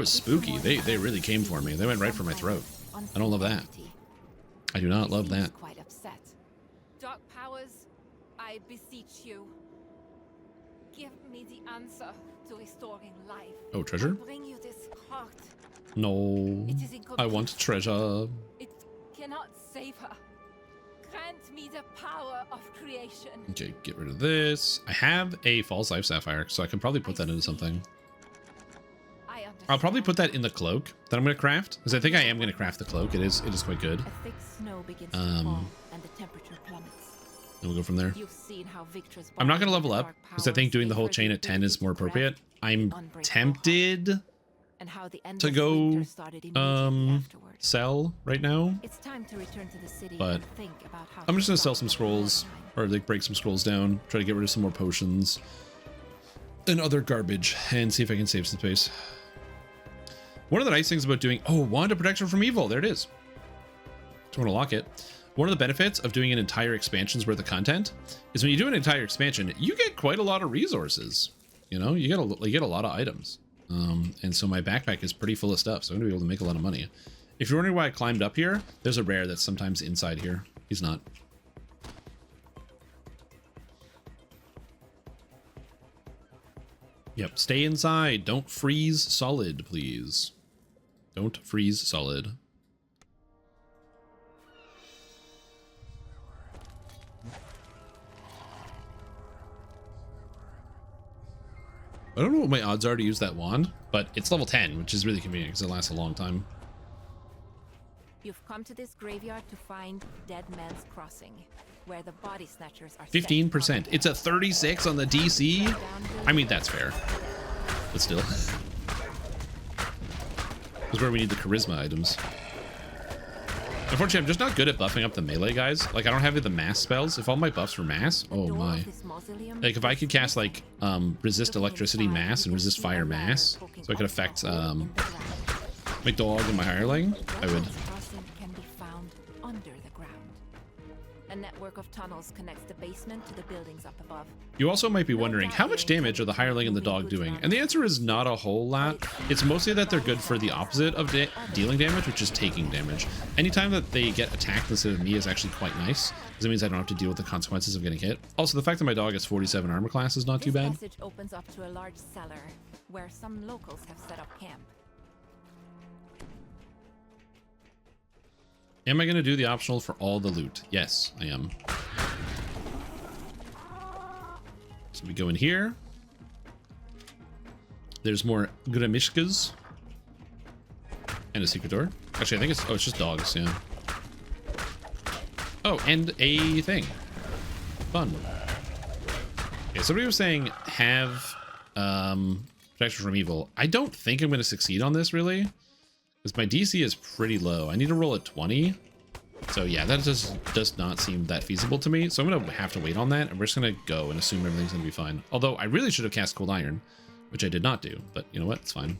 [SPEAKER 1] spooky. They really came for me. They went right for my throat. I don't love that. I do not love that.
[SPEAKER 6] Quite upset. Dark powers, I beseech you, give me the answer to restoring life.
[SPEAKER 1] Oh, treasure?
[SPEAKER 6] I'll bring you this heart.
[SPEAKER 1] No, I want treasure.
[SPEAKER 6] It cannot save her. Grant me the power of creation.
[SPEAKER 1] Okay, get rid of this. I have a false life sapphire, so I can probably put that into something. I'll probably put that in the cloak that I'm going to craft, because I think I am going to craft the cloak. It is quite good.
[SPEAKER 6] A thick snow begins to fall, and the temperature plummets.
[SPEAKER 1] And we'll go from there.
[SPEAKER 6] You've seen how Victor's
[SPEAKER 1] I'm not going to level up, because I think doing the whole chain at 10 is more appropriate. I'm tempted to go sell right now,
[SPEAKER 6] it's time to return to the city
[SPEAKER 1] but
[SPEAKER 6] and think about how
[SPEAKER 1] I'm just going to sell some scrolls, or like break some scrolls down, try to get rid of some more potions. and other garbage and see if I can save some space. One of the nice things about doing, oh, Wand of Protection from Evil. There it is. Just want to lock it. One of the benefits of doing an entire expansion's worth of content is when you do an entire expansion, you get quite a lot of resources. You know, you get a lot of items. And so my backpack is pretty full of stuff, so I'm gonna be able to make a lot of money. If you're wondering why I climbed up here, there's a rare that's sometimes inside here. He's not. Yep, stay inside. Don't freeze solid, please. Don't freeze solid. I don't know what my odds are to use that wand, but it's level 10, which is really convenient because it lasts a long time.
[SPEAKER 6] You've come to this graveyard to find Dead Man's Crossing, where the body snatchers are
[SPEAKER 1] 15%. It's a 36 on the DC. I mean, that's fair. But still. This is where we need the charisma items. Unfortunately, I'm just not good at buffing up the melee guys. Like, I don't have the mass spells. If all my buffs were mass, oh my. Like, if I could cast, like, resist electricity mass and resist fire mass, so I could affect, McDog and my hireling, I would.
[SPEAKER 6] A network of tunnels connects the basement to the buildings up above.
[SPEAKER 1] You also might be wondering, how much damage are the hireling and the dog doing? And the answer is not a whole lot. It's mostly that they're good for the opposite of dealing damage, which is taking damage. Anytime that they get attacked instead of me is actually quite nice, because it means I don't have to deal with the consequences of getting hit. Also, the fact that my dog has 47 armor class is not too bad.
[SPEAKER 6] This passage opens up to a large cellar, where some locals have set up camp.
[SPEAKER 1] Am I going to do the optional for all the loot? Yes, I am. So we go in here. There's more Gramishkas. And a secret door. Actually, I think it's... Oh, it's just dogs, yeah. Oh, and a thing. Fun. Okay, somebody was saying have protection from evil. I don't think I'm going to succeed on this, really. Because my DC is pretty low. I need to roll a 20. So yeah, that just does not seem that feasible to me. So I'm going to have to wait on that. And we're just going to go and assume everything's going to be fine. Although I really should have cast Cold Iron, which I did not do. But you know what? It's fine.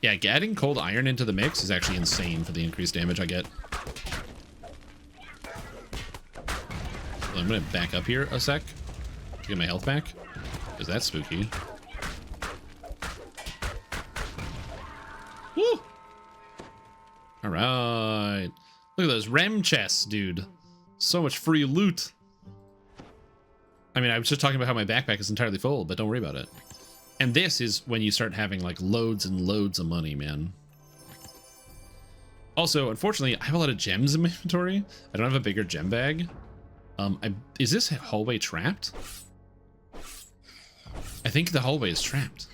[SPEAKER 1] Yeah, adding Cold Iron into the mix is actually insane for the increased damage I get. So I'm going to back up here a sec to get my health back. Because that's spooky. Woo! All right. Look at those rem chests, dude. So much free loot. I mean, I was just talking about how my backpack is entirely full, but don't worry about it. And this is when you start having like loads and loads of money, man. Also, unfortunately, I have a lot of gems in my inventory. I don't have a bigger gem bag. Is this hallway trapped? I think the hallway is trapped.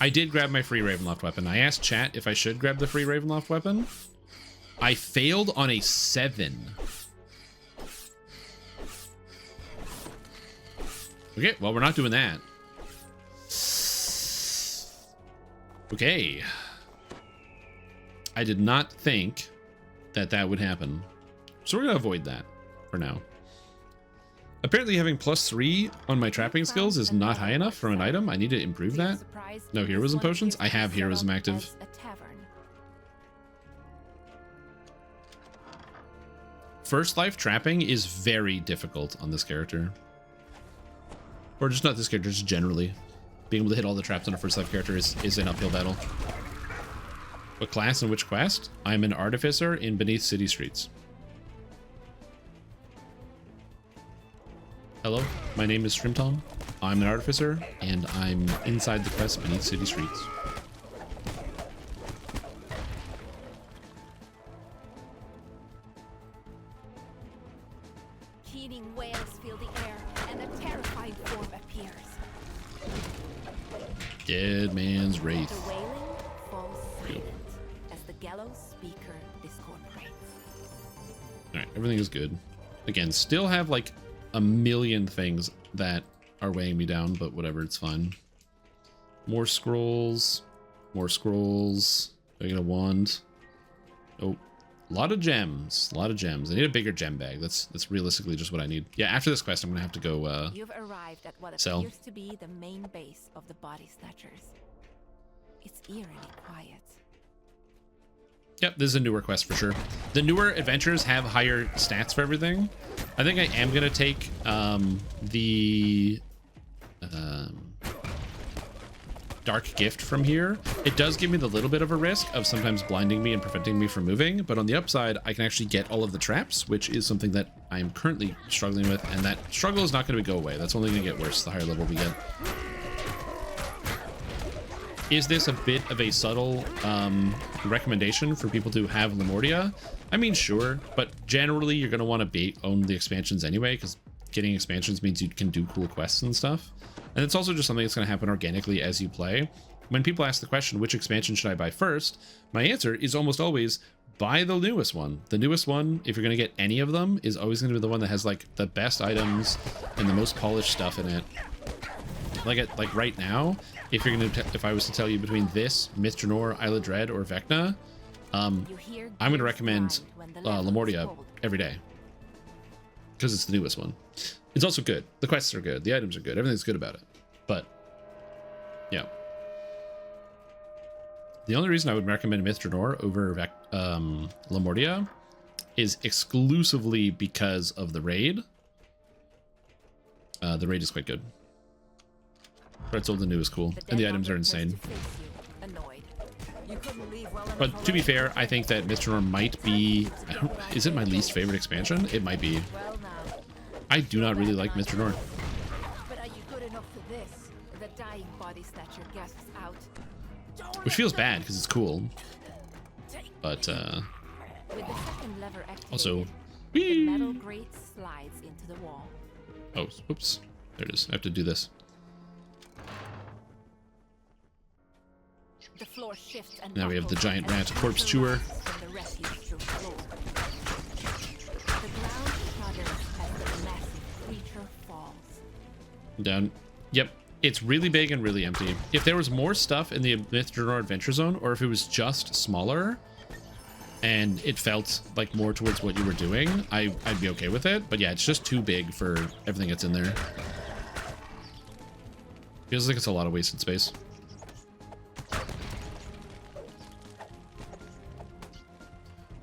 [SPEAKER 1] I did grab my free Ravenloft weapon. I asked chat if I should grab the free Ravenloft weapon. I failed on a 7. Okay, well, we're not doing that. Okay. I did not think that that would happen. So we're going to avoid that for now. Apparently having +3 on my trapping skills is not high enough for an item. I need to improve that. No heroism potions? I have heroism active. First life trapping is very difficult on this character. Or just not this character, just generally. Being able to hit all the traps on a first life character is an uphill battle. What class and which quest? I'm an artificer in Beneath City Streets. Hello, my name is Strimtom. I'm an artificer, and I'm inside the quest Beneath City Streets.
[SPEAKER 6] Keening wails fill the air, and a terrifying form appears.
[SPEAKER 1] Dead Man's Wraith.
[SPEAKER 6] The wailing falls silent as the gallows speaker discord prays.
[SPEAKER 1] Alright, everything is good. Again, still have like a million things that are weighing me down, but whatever, it's fine. More scrolls. More scrolls. Do I get a wand? Oh. lot of gems. A lot of gems. I need a bigger gem bag. That's realistically just what I need. Yeah, after this quest, I'm gonna have to go.
[SPEAKER 6] You've arrived at what
[SPEAKER 1] sell.
[SPEAKER 6] appears to be the main base of the Body Snatchers. It's eerily quiet.
[SPEAKER 1] Yep, this is a newer quest for sure. The newer adventures have higher stats for everything. I think I am gonna take the Dark Gift from here. It does give me the little bit of a risk of sometimes blinding me and preventing me from moving, but on the upside, I can actually get all of the traps, which is something that I am currently struggling with, and that struggle is not going to go away. That's only going to get worse the higher level we get. Is this a bit of a subtle recommendation for people to have Lamordia? I mean, sure, but generally you're going to want to own the expansions anyway, because getting expansions means you can do cool quests and stuff. And it's also just something that's going to happen organically as you play. When people ask the question, which expansion should I buy first? My answer is almost always buy the newest one. The newest one, if you're going to get any of them, is always going to be the one that has like the best items and the most polished stuff in it. Like right now, if you're going to, if I was to tell you between this, Myth Drannor, Isle of Dread, or Vecna, I'm going to recommend Lamordia every day because it's the newest one. It's also good. The quests are good. The items are good. Everything's good about it. But, yeah. The only reason I would recommend Myth Drannor over Lamordia is exclusively because of the raid. The raid is quite good. Red Soul the New is cool. And the items are insane. But to be fair, I think that Myth Drannor might be... is it my least favorite expansion? It might be. I do not really like Myth Drannor.
[SPEAKER 6] But are you good enough for this? The dying Body Snatcher gasps out.
[SPEAKER 1] Which feels bad because it's cool. But
[SPEAKER 6] With the second lever activated,
[SPEAKER 1] also,
[SPEAKER 6] the metal grate slides into the wall.
[SPEAKER 1] Oh, oops. There it is. I have to do this.
[SPEAKER 6] The floor shifts and
[SPEAKER 1] Now we have the
[SPEAKER 6] buckles
[SPEAKER 1] giant
[SPEAKER 6] as
[SPEAKER 1] rat
[SPEAKER 6] the
[SPEAKER 1] corpse
[SPEAKER 6] monster
[SPEAKER 1] chewer.
[SPEAKER 6] rises from the refuse through floor. The ground shudders as the massive creature falls.
[SPEAKER 1] Down. Yep. It's really big and really empty. If there was more stuff in the Myth Drannor Adventure Zone, or if it was just smaller and it felt like more towards what you were doing, I'd be okay with it. But yeah, it's just too big for everything that's in there. Feels like it's a lot of wasted space.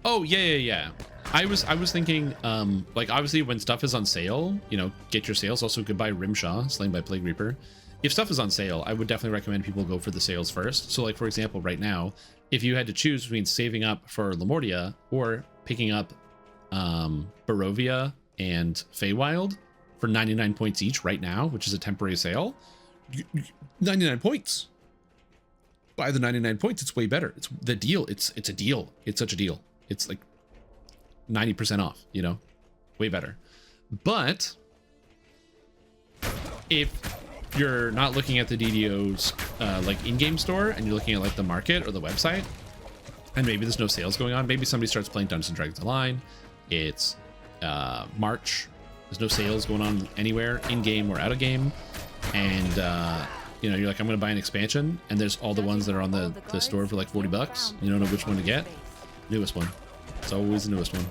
[SPEAKER 1] Oh, yeah. I was thinking, like, obviously when stuff is on sale, you know, get your sales. Also, goodbye Rimshaw, slain by Plague Reaper. If stuff is on sale, I would definitely recommend people go for the sales first. So, like, for example, right now, if you had to choose between saving up for Lamordia or picking up Barovia and Feywild for 99 points each right now, which is a temporary sale, 99 points. Buy the 99 points. It's way better. It's the deal. It's a deal. It's such a deal. It's like 90% off, you know, way better. But if you're not looking at the DDO's like in-game store and you're looking at like the market or the website, and maybe there's no sales going on, maybe somebody starts playing Dungeons & Dragons Online, it's March, there's no sales going on anywhere, in-game or out of game, and you know, you're like, I'm gonna buy an expansion, and there's all the ones that are on the store for like 40 bucks. You don't know which one to get. Newest one. It's always the newest one.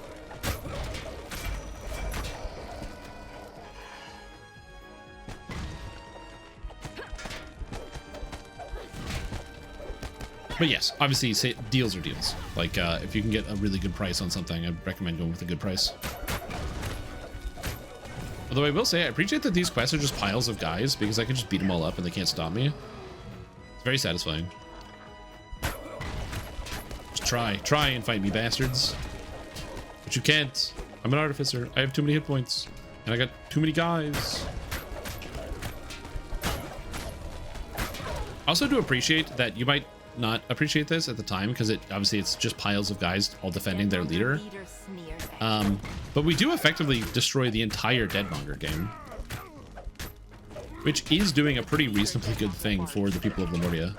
[SPEAKER 1] But yes, obviously deals are deals. Like if you can get a really good price on something, I'd recommend going with a good price. Although I will say, I appreciate that these quests are just piles of guys because I can just beat them all up and they can't stop me. It's very satisfying. Try and fight me, bastards. But you can't. I'm an artificer. I have too many hit points. And I got too many guys. I also do appreciate that you might not appreciate this at the time because obviously it's just piles of guys all defending their leader. But we do effectively destroy the entire Deadmonger game, which is doing a pretty reasonably good thing for the people of Lamordia.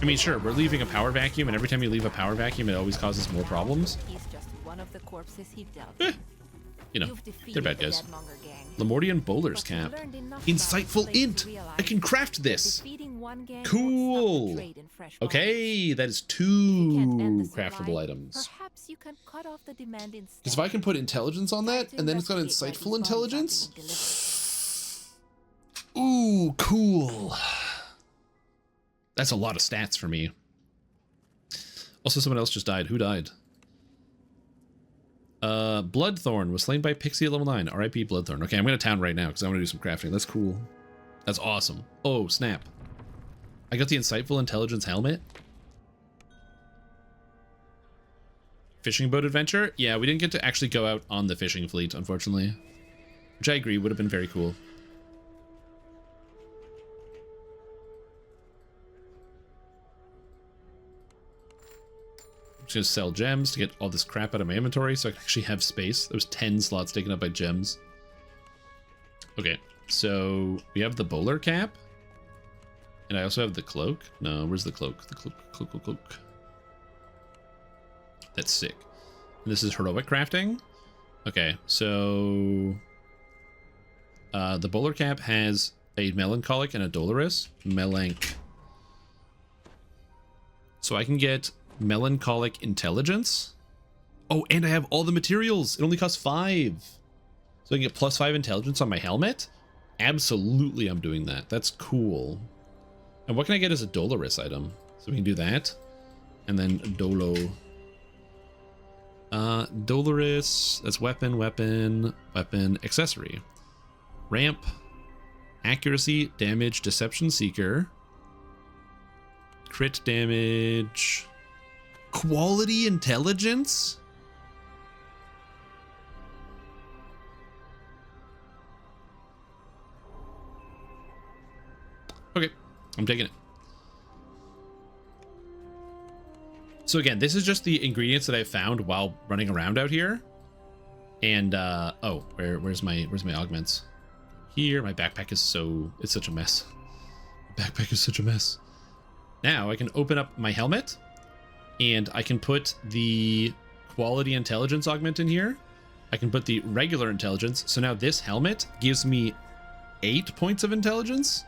[SPEAKER 1] I mean, sure, we're leaving a power vacuum, and every time you leave a power vacuum, it always causes more problems.
[SPEAKER 6] He's just one of the corpses he dealt with.
[SPEAKER 1] you know,
[SPEAKER 6] You've defeated
[SPEAKER 1] they're bad
[SPEAKER 6] the
[SPEAKER 1] guys.
[SPEAKER 6] Deadmonger gang.
[SPEAKER 1] Lemordian Bowler's
[SPEAKER 6] But you
[SPEAKER 1] Cap.
[SPEAKER 6] learned enough
[SPEAKER 1] Insightful
[SPEAKER 6] about slaves
[SPEAKER 1] int.
[SPEAKER 6] to realize
[SPEAKER 1] I can craft
[SPEAKER 6] that
[SPEAKER 1] this.
[SPEAKER 6] defeating one gang
[SPEAKER 1] Cool.
[SPEAKER 6] won't stop the trade in fresh bodies.
[SPEAKER 1] Okay, that is
[SPEAKER 6] If you can't end
[SPEAKER 1] two
[SPEAKER 6] the supply,
[SPEAKER 1] craftable items.
[SPEAKER 6] Perhaps you can cut off the demand instead.
[SPEAKER 1] Because if I can put intelligence on that,
[SPEAKER 6] Try to
[SPEAKER 1] and then it's got
[SPEAKER 6] investigate where
[SPEAKER 1] insightful
[SPEAKER 6] these bodies are
[SPEAKER 1] intelligence.
[SPEAKER 6] being
[SPEAKER 1] Ooh,
[SPEAKER 6] delivered.
[SPEAKER 1] cool. That's a lot of stats for me. Also, someone else just died. Who died? Bloodthorn was slain by Pixie at level 9. RIP Bloodthorn. Okay, I'm going to town right now because I want to do some crafting. That's cool. That's awesome. Oh, snap. I got the Insightful Intelligence helmet. Fishing boat adventure? Yeah, we didn't get to actually go out on the fishing fleet, unfortunately. Which I agree would have been very cool. I'm just gonna sell gems to get all this crap out of my inventory so I can actually have space. There's 10 slots taken up by gems. Okay, so we have the bowler cap. And I also have the cloak. No, where's the cloak? The cloak. That's sick. And this is heroic crafting. Okay, so the bowler cap has a melancholic and a dolorous. Melanch. So I can get melancholic intelligence. Oh, and I have all the materials. It only costs 5. So I can get +5 intelligence on my helmet. Absolutely, I'm doing that. That's cool. And what can I get as a dolorous item? So we can do that. And then dolo. Dolorous. That's weapon, accessory. Ramp. Accuracy, damage, deception seeker. Crit damage. Quality intelligence? Okay, I'm taking it. So again, this is just the ingredients that I found while running around out here. And oh, where's my augments? Here, my backpack is it's such a mess. My backpack is such a mess. Now I can open up my helmet and I can put the quality intelligence augment in here. I can put the regular intelligence. So now this helmet gives me 8 points of intelligence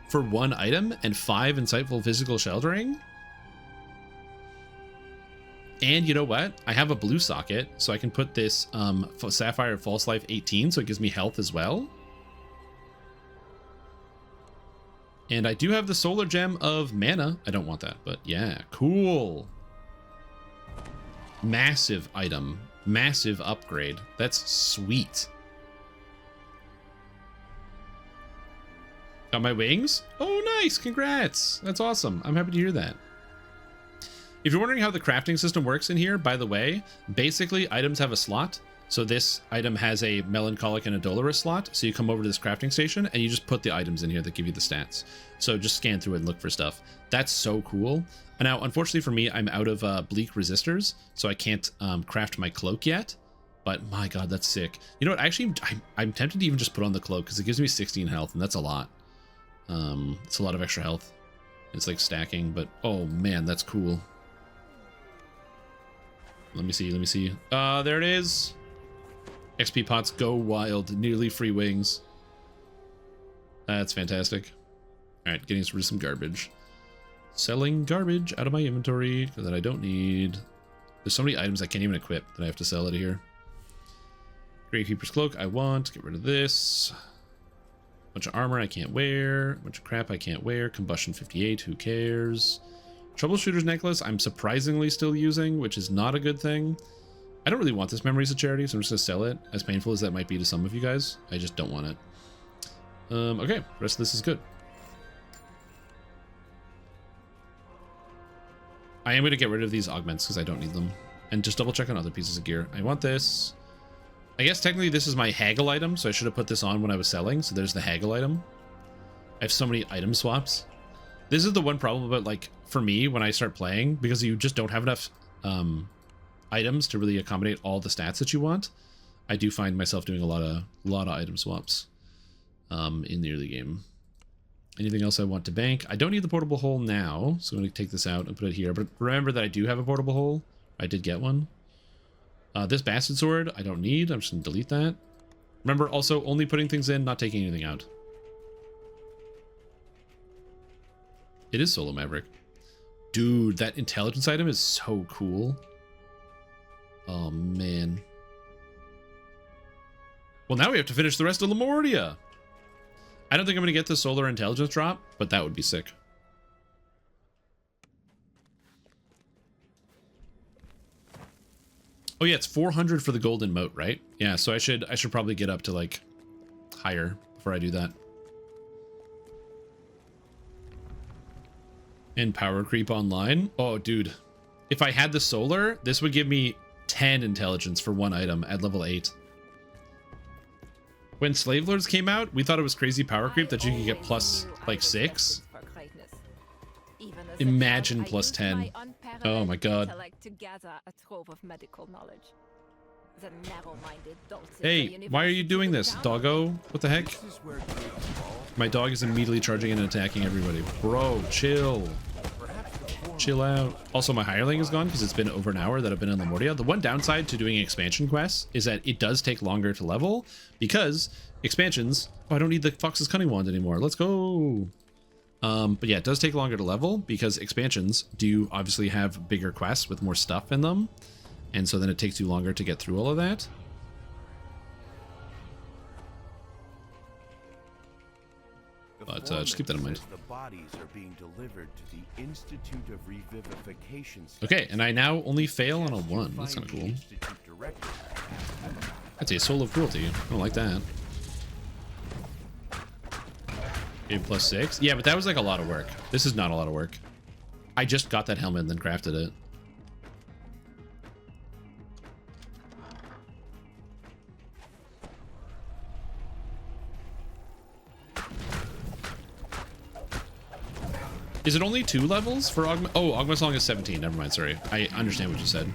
[SPEAKER 1] for 1 item and 5 insightful physical sheltering. And you know what? I have a blue socket, so I can put this Sapphire False Life 18, so it gives me health as well. And I do have the Solar Gem of Mana. I don't want that, but yeah, cool. Massive item. Massive upgrade. That's sweet. Got my wings? Oh, nice. Congrats. That's awesome. I'm happy to hear that. If you're wondering how the crafting system works in here, by the way, basically items have a slot. So this item has a melancholic and a dolorous slot. So you come over to this crafting station and you just put the items in here that give you the stats. So just scan through it and look for stuff. That's so cool. And now, unfortunately for me, I'm out of bleak resistors, so I can't craft my cloak yet. But my god, that's sick. You know what? Actually, I'm tempted to even just put on the cloak because it gives me 16 health, and that's a lot. It's a lot of extra health. It's like stacking, but oh man, that's cool. Let me see. There it is. XP pots go wild. Nearly free wings. That's fantastic. Alright, getting rid of some garbage. Selling garbage out of my inventory that I don't need. There's so many items I can't even equip that I have to sell out of here. Gravekeeper's Cloak, I want. Get rid of this. Bunch of armor I can't wear. Bunch of crap I can't wear. Combustion 58, who cares? Troubleshooter's Necklace, I'm surprisingly still using, which is not a good thing. I don't really want this Memories of Charity, so I'm just going to sell it. As painful as that might be to some of you guys, I just don't want it. Okay, the rest of this is good. I am going to get rid of these augments because I don't need them. And just double check on other pieces of gear. I want this. I guess technically this is my haggle item, so I should have put this on when I was selling. So there's the haggle item. I have so many item swaps. This is the one problem about, like, for me when I start playing, because you just don't have enough items to really accommodate all the stats that you want. I do find myself doing a lot of item swaps in the early game. Anything else I want to bank? I don't need the portable hole now, so I'm going to take this out and put it here. But remember that I do have a portable hole. I did get one. This bastard sword, I don't need. I'm just gonna delete that. Remember, also only putting things in, not taking anything out. It is Solo Maverick. Dude, that intelligence item is so cool. Oh, man. Well, now we have to finish the rest of Lamordia. I don't think I'm going to get the solar intelligence drop, but that would be sick. Oh yeah, it's 400 for the golden moat, right? Yeah, so I should probably get up to like higher before I do that. And power creep online. Oh, dude. If I had the solar, this would give me 10 intelligence for one item at level 8. When Slave Lords came out, we thought it was crazy power creep that you could get plus like 6. Imagine plus 10. Oh my god. Hey, why are you doing this, doggo? What the heck? My dog is immediately charging in and attacking everybody. Bro, chill. Chill out. Also, my hireling is gone because it's been over an hour that I've been in Lamordia. The one downside to doing expansion quests is that it does take longer to level because expansions... Oh, I don't need the Fox's Cunning Wand anymore. Let's go. But yeah, it does take longer to level because expansions do obviously have bigger quests with more stuff in them. And so then it takes you longer to get through all of that. But just keep that in mind.
[SPEAKER 3] The bodies are being delivered to the Institute of Revivification.
[SPEAKER 1] Okay, and I now only fail on a 1. That's kind of cool. That's a soul of cruelty. I don't like that. 8 plus 6. Yeah, but that was like a lot of work. This is not a lot of work. I just got that helmet and then crafted it. Is it only 2 levels for Augma? Oh, Augma Song is 17. Never mind, sorry. I understand what you said.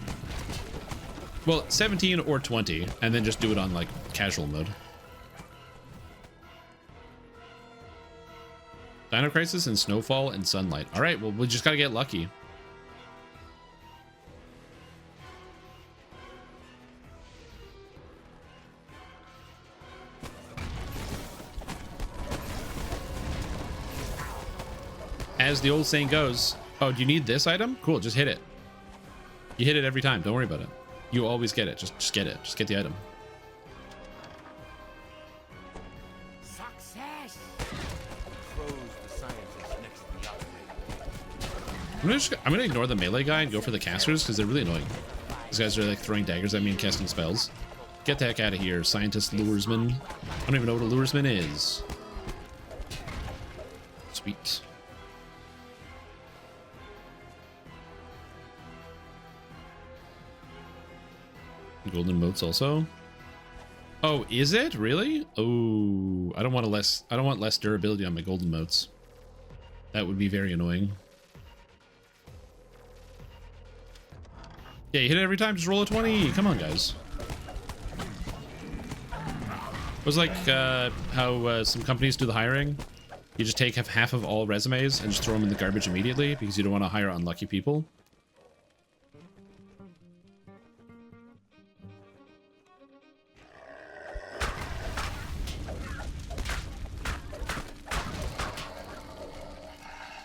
[SPEAKER 1] Well, 17 or 20, and then just do it on, like, casual mode. Dino Crisis and Snowfall and Sunlight. All right, well, we just gotta get lucky. As the old saying goes, oh, do you need this item? Cool, just hit it. You hit it every time. Don't worry about it. You always get it. Just get it. Just get the item.
[SPEAKER 3] Success. Throws the scientist next to the operator.
[SPEAKER 1] I'm gonna ignore the melee guy and go for the casters because they're really annoying. These guys are like throwing daggers at me and casting spells. Get the heck out of here, scientist luresman. I don't even know what a luresman is. Sweet. Golden moats also. Oh, is it really? Oh, I don't want less durability on my golden moats. That would be very annoying. Yeah, you hit it every time. Just roll a 20. Come on, guys. It was like how some companies do the hiring. You just take half of all resumes and just throw them in the garbage immediately because you don't want to hire unlucky people.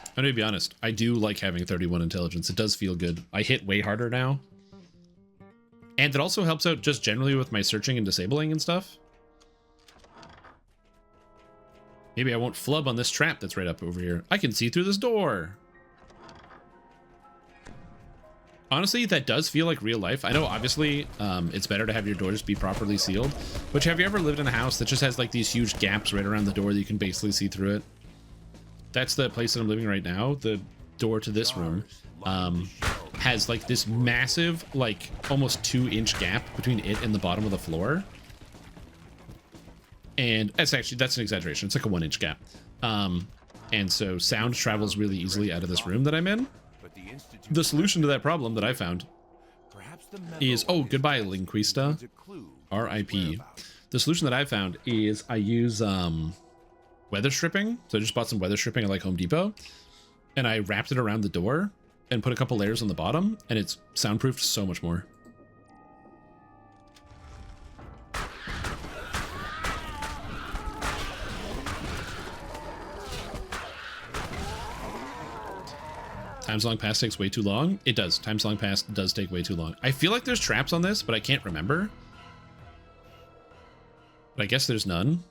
[SPEAKER 1] I'm gonna be honest, I do like having 31 intelligence. It does feel good. I hit way harder now. And it also helps out just generally with my searching and disabling and stuff. Maybe I won't flub on this trap that's right up over here. I can see through this door. Honestly, that does feel like real life. I know, obviously, it's better to have your doors be properly sealed. But have you ever lived in a house that just has like these huge gaps right around the door that you can basically see through it? That's the place that I'm living right now. The door to this room has like this massive, like almost 2-inch gap between it and the bottom of the floor. And that's an exaggeration. It's like a 1-inch gap. And so sound travels really easily out of this room that I'm in. The solution to that problem that I found is, oh, goodbye, Linguista. R.I.P. The solution that I found is I use weather stripping. So I just bought some weather stripping at like Home Depot, and I wrapped it around the door and put a couple layers on the bottom, and it's soundproofed so much more. Times Long Past takes way too long. It does. Times Long Past does take way too long. I feel like there's traps on this, but I can't remember. But I guess there's none.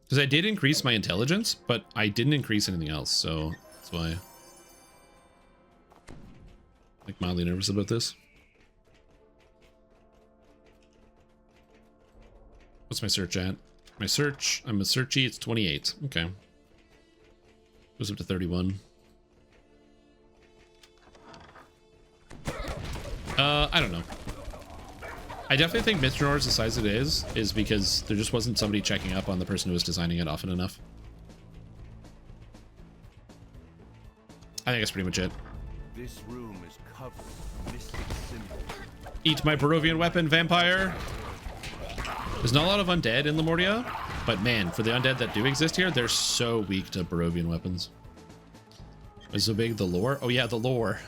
[SPEAKER 1] Because I did increase my intelligence, but I didn't increase anything else, so that's why I'm like mildly nervous about this. What's my search at? My search, I'm a searchy, it's 28. Okay. Goes up to 31. I don't know. I definitely think Mithror is the size it is because there just wasn't somebody checking up on the person who was designing it often enough. I think that's pretty much it.
[SPEAKER 3] This room is covered with mystic symbols.
[SPEAKER 1] Eat my barovian weapon, vampire! There's not a lot of undead in Lamordia, but man, for the undead that do exist here, they're so weak to barovian weapons. Is so big the lore? Oh yeah, the lore.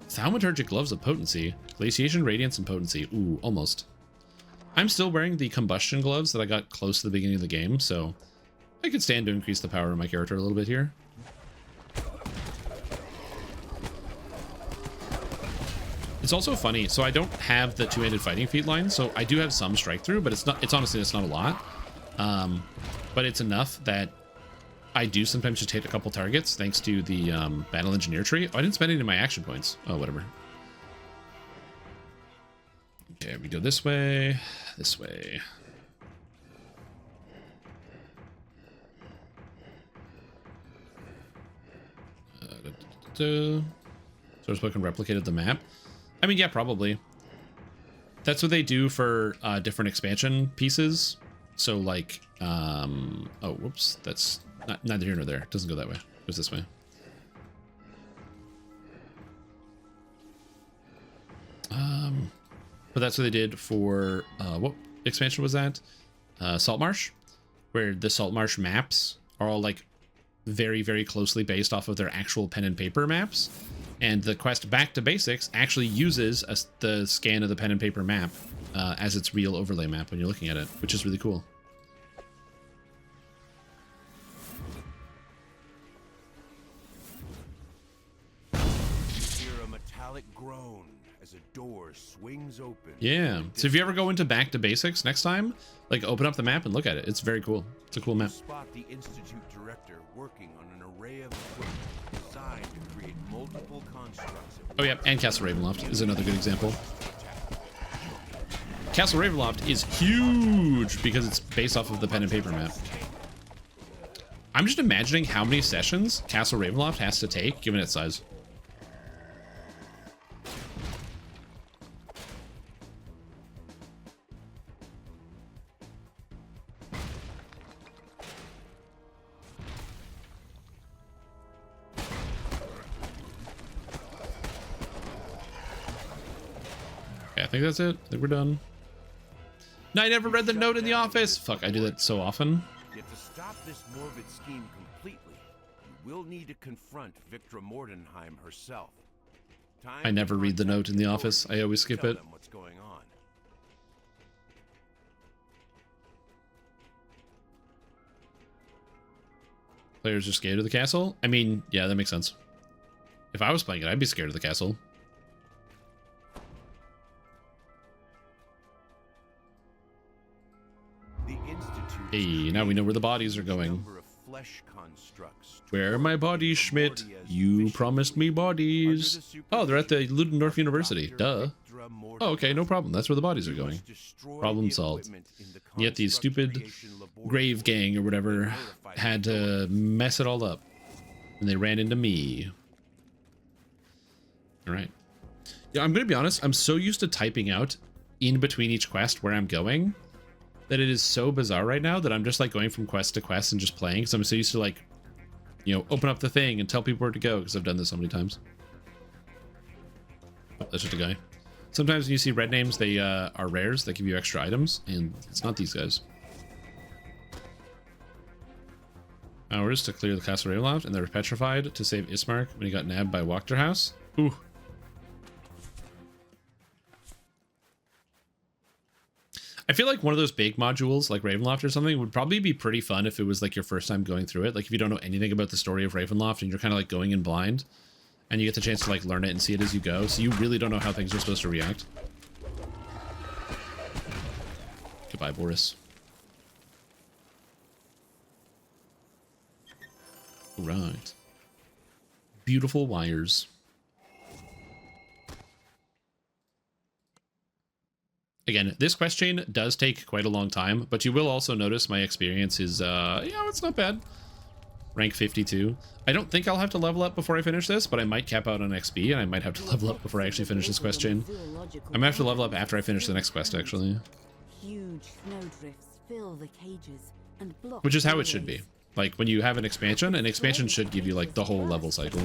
[SPEAKER 1] Thaumaturgic gloves of potency. Glaciation, radiance, and potency. Ooh, almost. I'm still wearing the combustion gloves that I got close to the beginning of the game, so I could stand to increase the power of my character a little bit here. It's also funny, so I don't have the two-handed fighting feat line, so I do have some strike through, but it's honestly not a lot. But it's enough that I do sometimes just hit a couple targets thanks to the battle engineer tree. Oh, I didn't spend any of my action points. Oh, whatever. Okay, we go this way, this way. Sourcebook and replicated the map. I mean, yeah, probably. That's what they do for different expansion pieces. So like, oh, whoops, that's neither here nor there. It doesn't go that way. It goes this way. But that's what they did for, what expansion was that? Saltmarsh, where the Saltmarsh maps are all like very, very closely based off of their actual pen and paper maps. And the quest Back to Basics actually uses the scan of the pen and paper map as its real overlay map when you're looking at it, which is really cool.
[SPEAKER 3] Hear a metallic groan as a door swings open.
[SPEAKER 1] Yeah. So if you ever go into Back to Basics next time, like open up the map and look at it. It's very cool. It's a cool map.
[SPEAKER 3] Spot the Institute director working on an array of equipment designed to create multiple constructs.
[SPEAKER 1] Oh yeah, and Castle Ravenloft is another good example. Castle Ravenloft is huge because it's based off of the pen and paper map. I'm just imagining how many sessions Castle Ravenloft has to take given its size. I think that's it. I think we're done. No, I never read the note in the office. Fuck, I do that so often.
[SPEAKER 3] Yet to stop this morbid scheme completely, you will need to confront Victra Mordenheim herself.
[SPEAKER 1] I never read the note in the office. I always skip it.
[SPEAKER 3] What's going on.
[SPEAKER 1] Players are scared of the castle? I mean, yeah, that makes sense. If I was playing it, I'd be scared of the castle. Hey, now we know where the bodies are going. Where are my bodies, Schmidt? You promised me bodies. Oh, they're at the Ludendorff University. Duh. Oh, okay, no problem. That's where the bodies are going. Problem solved. Yet these stupid grave gang or whatever had to mess it all up. And they ran into me. Alright. Yeah, I'm going to be honest. I'm so used to typing out in between each quest where I'm going that it is so bizarre right now that I'm just like going from quest to quest and just playing. Because I'm so used to like, you know, open up the thing and tell people where to go because I've done this so many times. Oh, that's just a guy. Sometimes when you see red names, they are rares that give you extra items, and it's not these guys. Hours to clear the Castle Ravenloft, and they're petrified to save Ismark when he got nabbed by Wachtterhaus. Ooh. I feel like one of those big modules like Ravenloft or something would probably be pretty fun if it was like your first time going through it. Like if you don't know anything about the story of Ravenloft and you're kind of like going in blind and you get the chance to like learn it and see it as you go. So you really don't know how things are supposed to react. Goodbye, Boris. Right. Beautiful wires. Again, this quest chain does take quite a long time, but you will also notice my experience is, it's not bad. Rank 52. I don't think I'll have to level up before I finish this, but I might cap out on XP, and I might have to level up before I actually finish this quest chain. I might have to level up after I finish the next quest, actually.
[SPEAKER 7] Huge snowdrifts fill the cages and block
[SPEAKER 1] Which is how it should be. Like, when you have an expansion should give you, like, the whole level cycle.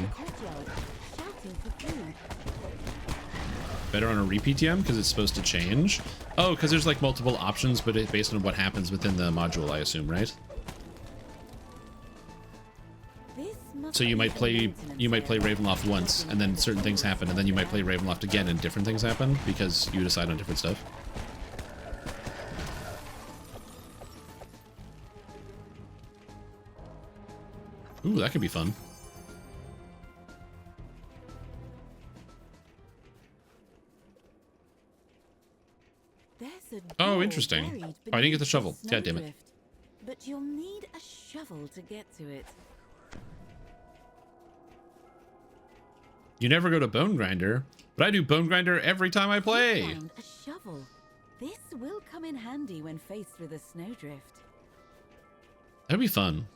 [SPEAKER 1] Better on a repeat TM because it's supposed to change. Oh, because there's like multiple options, but it's based on what happens within the module, I assume, right? So you might play Ravenloft once, and then certain things happen, and then you might play Ravenloft again, and different things happen because you decide on different stuff. Ooh, that could be fun. Oh, interesting. Oh, I didn't get the shovel. God damn it.
[SPEAKER 7] But you'll need a shovel to get to it.
[SPEAKER 1] You never go to Bone Grinder, but I do Bone Grinder every time I play.
[SPEAKER 7] You found a shovel. This will come in handy when faced with a snowdrift.
[SPEAKER 1] That'd be fun.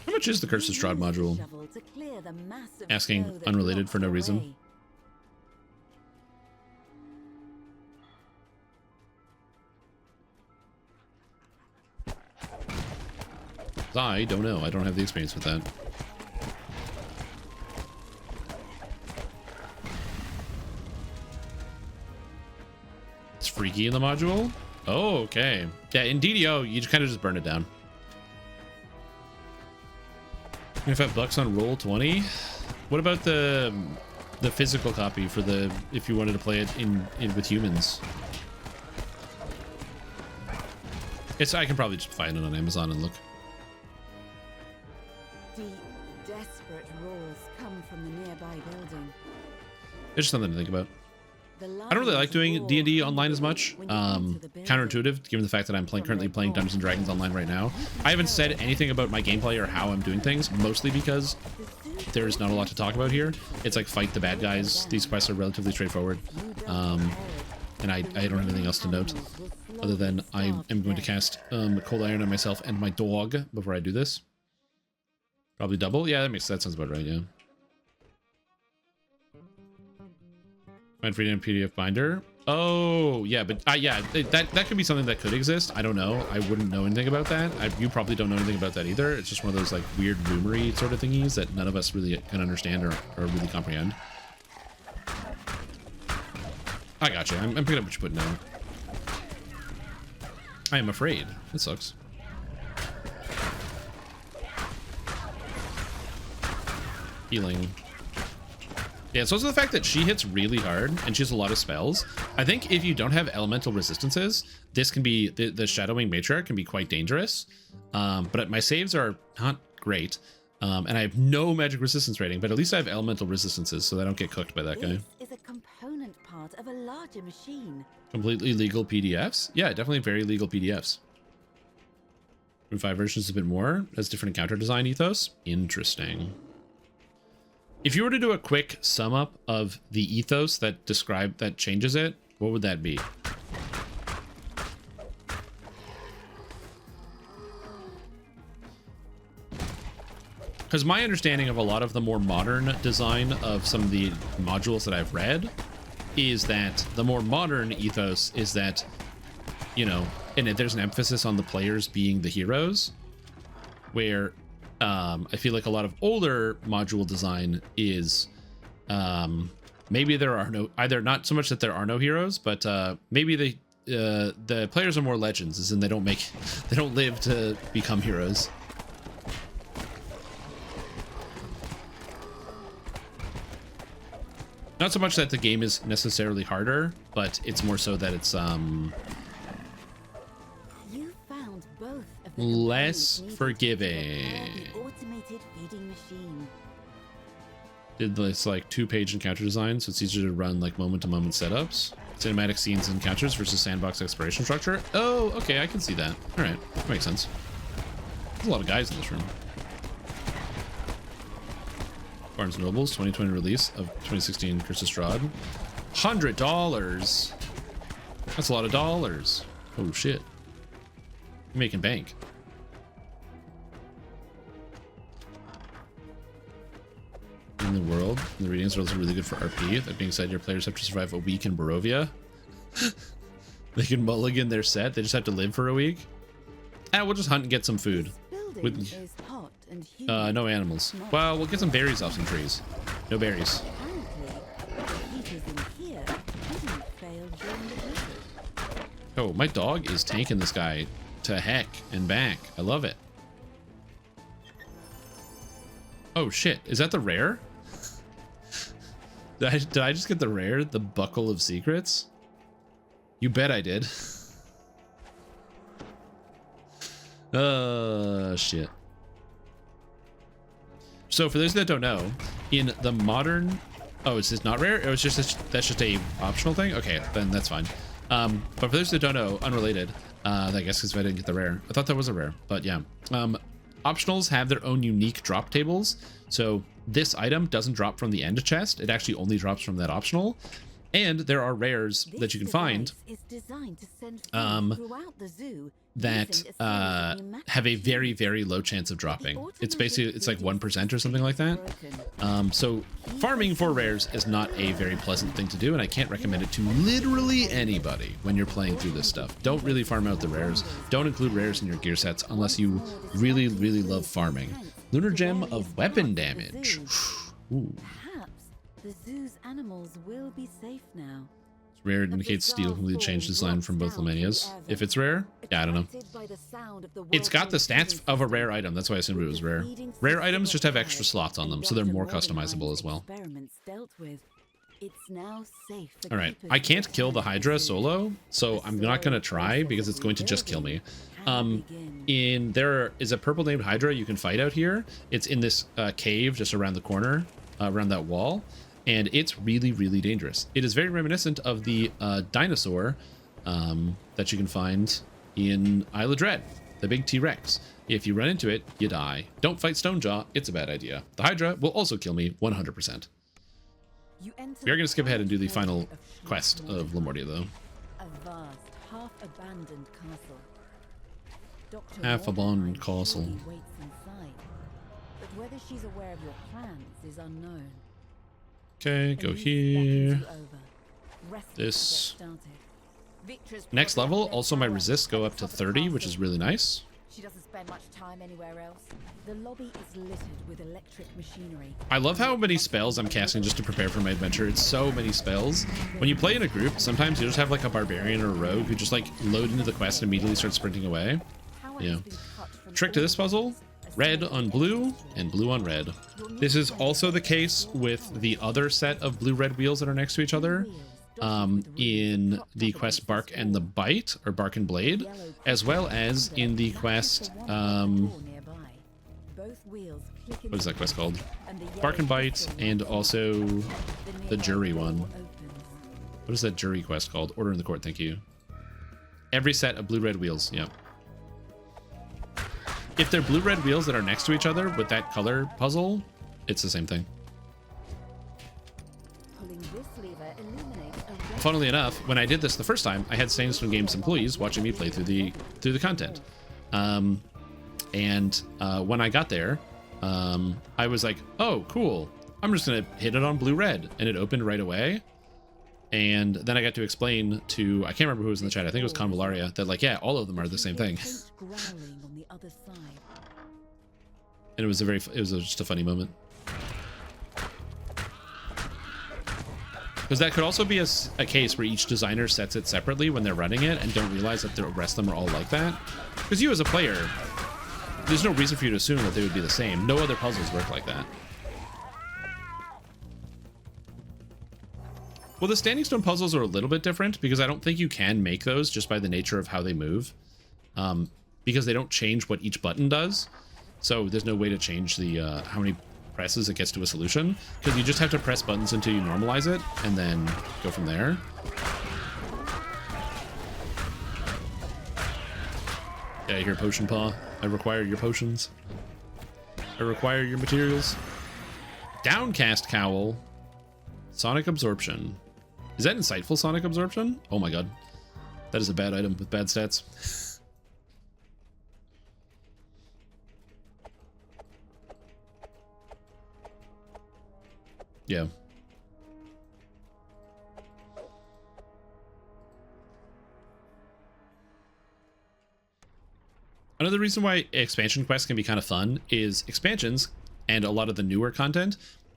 [SPEAKER 1] How much is the Curse of Strahd module? Asking unrelated for no reason. I don't know. I don't have the experience with that. It's freaky in the module? Oh, okay. Yeah, in DDO, you kind of just burn it down. $25 on Roll20. What about the physical copy for the if you wanted to play it in with humans? I can probably just find it on Amazon and look.
[SPEAKER 7] Deep, desperate roars come from the nearby building.
[SPEAKER 1] It's just something to think about. I don't really like doing D&D online as much. Counterintuitive, given the fact that I'm currently playing Dungeons & Dragons online right now. I haven't said anything about my gameplay or how I'm doing things, mostly because there's not a lot to talk about here. It's like fight the bad guys. These quests are relatively straightforward. And I don't have anything else to note, other than I am going to cast Cold Iron on myself and my dog before I do this. Probably double? Yeah, that sounds about right, yeah. Find freedom PDF binder. Oh, yeah, but yeah, that could be something that could exist. I don't know. I wouldn't know anything about that. You probably don't know anything about that either. It's just one of those like weird rumory sort of thingies that none of us really can understand or really comprehend. I gotcha. I'm picking up what you're putting down. I am afraid. That sucks. Healing. Yeah, it's also the fact that she hits really hard and she has a lot of spells. I think if you don't have elemental resistances, this can be the Shadowwing Matriarch can be quite dangerous. But my saves are not great. And I have no magic resistance rating, but at least I have elemental resistances so that I don't get cooked by that guy.
[SPEAKER 7] This is a component part of a larger machine.
[SPEAKER 1] Completely legal PDFs? Yeah, definitely very legal PDFs. From 5 versions a bit more. Has different encounter design ethos. Interesting. If you were to do a quick sum up of the ethos that changes it, what would that be? Because my understanding of a lot of the more modern design of some of the modules that I've read is that the more modern ethos is that, you know, and there's an emphasis on the players being the heroes, where I feel like a lot of older module design is maybe there are no, either not so much that there are no heroes, but maybe the players are more legends, as in they don't live to become heroes. Not so much that the game is necessarily harder, but it's more so that it's
[SPEAKER 7] found both of the
[SPEAKER 1] Less
[SPEAKER 7] components needed to
[SPEAKER 1] forgiving.
[SPEAKER 7] prepare the automated feeding machine.
[SPEAKER 1] Did this like 2-page encounter design, so it's easier to run like moment-to-moment setups. Cinematic scenes and encounters versus sandbox exploration structure. Oh, okay, I can see that. All right, that makes sense. There's a lot of guys in this room. Barnes & Noble's 2020 release of 2016 Curse of Strahd. $100. That's a lot of dollars. Oh shit. You're making bank. In the world, the readings are also really good for RP. That being said, your players have to survive a week in Barovia. They can mulligan their set. They just have to live for a week. Ah, we'll just hunt and get some food. With
[SPEAKER 7] Is hot and humid.
[SPEAKER 1] no animals. Well, we'll get some berries off some trees. No berries.
[SPEAKER 7] Apparently, the heaters in here didn't fail during the blizzard.
[SPEAKER 1] Oh, my dog is tanking this guy to heck and back. I love it. Oh shit, is that the rare? Did I just get the rare? The Buckle of Secrets? You bet I did. Shit. So for those that don't know, in the modern... Oh, is this not rare? It was just that's just a optional thing? Okay, then that's fine. But for those that don't know, unrelated, I guess because I didn't get the rare. I thought that was a rare, but yeah. Optionals have their own unique drop tables. So this item doesn't drop from the end chest. It actually only drops from that optional. And there are rares that you can find that have a very, very low chance of dropping. It's basically, it's like 1% or something like that. So farming for rares is not a very pleasant thing to do, and I can't recommend it to literally anybody when you're playing through this stuff. Don't really farm out the rares. Don't include rares in your gear sets unless you really, really love farming. Lunar Gem of Weapon Damage. Ooh.
[SPEAKER 7] The zoo's animals will be safe now.
[SPEAKER 1] Rare indicates steel completely changed design from both Lamenias. If it's rare, yeah, I don't know. It's got the stats of a rare item. That's why I assumed it was rare. Rare items just have extra slots on them, so they're more customizable as well. All right, I can't kill the Hydra solo, so I'm not going to try because it's going to just kill me. There is a purple named Hydra you can fight out here. It's in this cave just around the corner, around that wall. And it's really, really dangerous. It is very reminiscent of the dinosaur that you can find in Isle of Dread, the big T-Rex. If you run into it, you die. Don't fight Stonejaw, it's a bad idea. The Hydra will also kill me 100%. We are going to skip ahead and do the final quest of Lamordia, though.
[SPEAKER 7] A vast, half-abandoned castle.
[SPEAKER 1] Half-abandoned castle.
[SPEAKER 7] Waits inside, but whether she's aware of your plans is unknown.
[SPEAKER 1] Okay, go here. This next level, also my resists go up to 30, which is really nice.
[SPEAKER 4] She doesn't spend much time anywhere else.
[SPEAKER 7] The lobby is littered with electric machinery.
[SPEAKER 1] I love how many spells I'm casting just to prepare for my adventure. It's so many spells. When you play in a group, sometimes you just have like a barbarian or a rogue who just like load into the quest and immediately start sprinting away. Yeah. Trick to this puzzle: red on blue and blue on red. This is also the case with the other set of blue-red wheels that are next to each other in the quest Bark and the Bite, or Bark and Blade, as well as in the quest, what is that quest called? Bark and Bite, and also the jury one. What is that jury quest called? Order in the Court, thank you. Every set of blue-red wheels, yeah. If they're blue-red wheels that are next to each other with that color puzzle, it's the same thing. Funnily enough, when I did this the first time, I had Sandstone Games employees watching me play through the content. When I got there, I was like, oh, cool. I'm just going to hit it on blue-red. And it opened right away. And then I got to explain to, I can't remember who was in the chat, I think it was Convalaria, that like, yeah, all of them are the same thing. And it was just a funny moment. Because that could also be a case where each designer sets it separately when they're running it and don't realize that the rest of them are all like that. Because you as a player, there's no reason for you to assume that they would be the same. No other puzzles work like that. Well, the Standing Stone puzzles are a little bit different because I don't think you can make those just by the nature of how they move. because they don't change what each button does. So there's no way to change the how many presses it gets to a solution, because you just have to press buttons until you normalize it and then go from there. Yeah, I hear Potion Paw. I require your potions. I require your materials. Downcast Cowl. Sonic Absorption. Is that Insightful Sonic Absorption? Oh my god. That is a bad item with bad stats. Yeah. Another reason why expansion quests can be kind of fun is expansions and a lot of the newer content.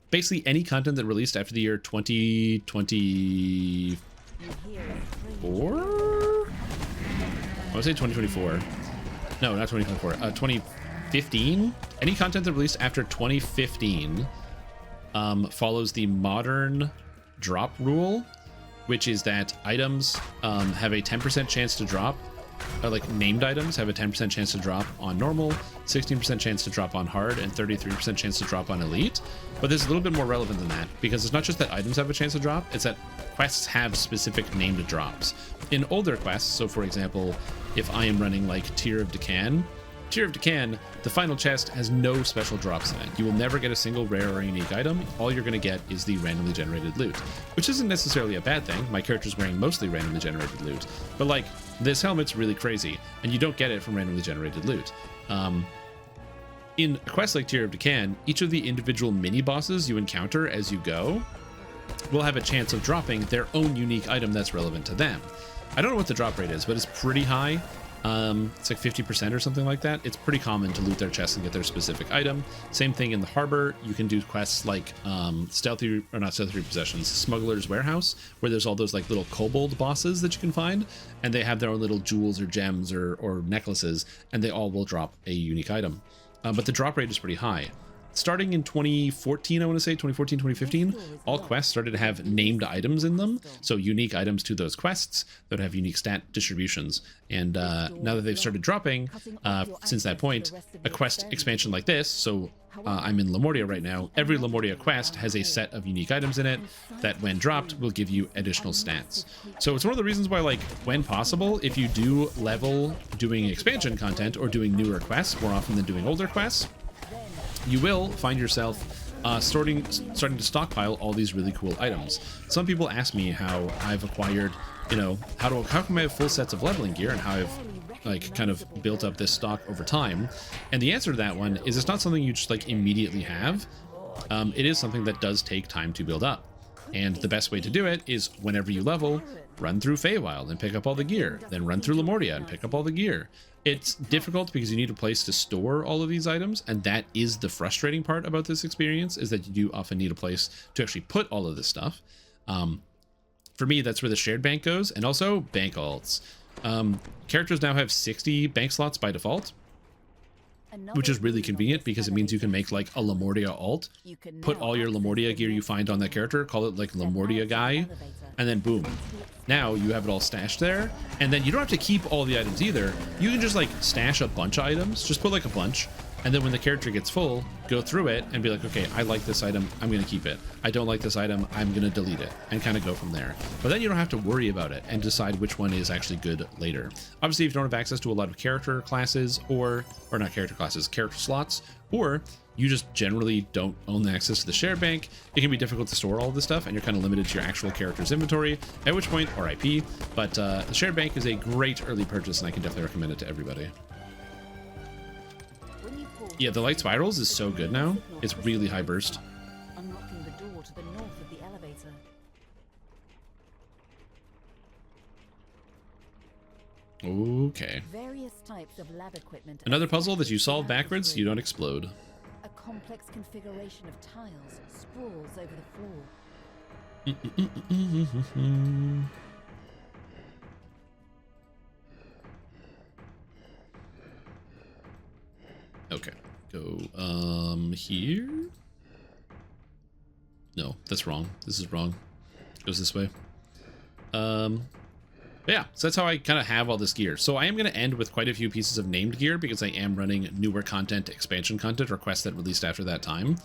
[SPEAKER 1] Basically any content that released after the year 2024? I would say 2024. No, not 2024. 2015? Any content that released after 2015 follows the modern drop rule, which is that items have a 10% chance to drop. Like named items have a 10% chance to drop on normal, 16% chance to drop on hard, and 33% chance to drop on elite. But there's a little bit more relevant than that, because it's not just that items have a chance to drop, it's that quests have specific named drops. In older quests, so for example, if I am running like Tear of Deccan, the final chest has no special drops in it. You will never get a single rare or unique item. All you're going to get is the randomly generated loot, which isn't necessarily a bad thing. My character's wearing mostly randomly generated loot, but like this helmet's really crazy, and you don't get it from randomly generated loot. In a quest like Tear of Deccan, each of the individual mini bosses you encounter as you go will have a chance of dropping their own unique item that's relevant to them. I don't know what the drop rate is, but it's pretty high. It's like 50% or something like that. It's pretty common to loot their chests and get their specific item. Same thing in the harbor. You can do quests like stealthy repossessions, Smuggler's Warehouse, where there's all those like little kobold bosses that you can find, and they have their own little jewels or gems or necklaces, and they all will drop a unique item. But the drop rate is pretty high. Starting in 2014, I want to say 2014, 2015, all quests started to have named items in them. So unique items to those quests that have unique stat distributions. And now that they've started dropping, since that point, a quest expansion like this, so I'm in Lamordia right now, every Lamordia quest has a set of unique items in it that when dropped will give you additional stats. So it's one of the reasons why, like, when possible, if you do level doing expansion content or doing newer quests more often than doing older quests, you will find yourself starting to stockpile all these really cool items. Some people ask me how I've acquired, you know, how come I have full sets of leveling gear and how I've like kind of built up this stock over time. And the answer to that one is it's not something you just like immediately have. It is something that does take time to build up. And the best way to do it is whenever you level, run through Feywild and pick up all the gear, then run through Lamordia and pick up all the gear. It's difficult because you need a place to store all of these items, and that is the frustrating part about this experience, is that you do often need a place to actually put all of this stuff. For me, that's where the shared bank goes, and also bank alts. Characters now have 60 bank slots by default, which is really convenient because it means you can make like a Lamordia alt, put all your Lamordia gear you find on that character, call it like Lamordia guy, and then boom. Now you have it all stashed there, and then you don't have to keep all the items either. You can just like stash a bunch of items, just put like a bunch, and then when the character gets full, go through it and be like, okay, I like this item, I'm gonna keep it. I don't like this item, I'm gonna delete it, and kind of go from there. But then you don't have to worry about it and decide which one is actually good later. Obviously, if you don't have access to a lot of character classes or not character classes, character slots, or you just generally don't own the access to the share bank, it can be difficult to store all of this stuff and you're kind of limited to your actual character's inventory, at which point, RIP. But the share bank is a great early purchase and I can definitely recommend it to everybody. Yeah, the light spirals is so good now. It's really high burst.
[SPEAKER 7] Unlocking the door to the north of the elevator.
[SPEAKER 1] Okay.
[SPEAKER 7] Various types of lab equipment.
[SPEAKER 1] Another puzzle that you solve backwards, you don't explode.
[SPEAKER 7] A complex configuration of tiles sprawls over the floor.
[SPEAKER 1] Okay, go here. No, that's wrong. This is wrong. It goes this way. But yeah, so that's how I kind of have all this gear. So I am going to end with quite a few pieces of named gear because I am running newer content, expansion content, or quests that released after that time.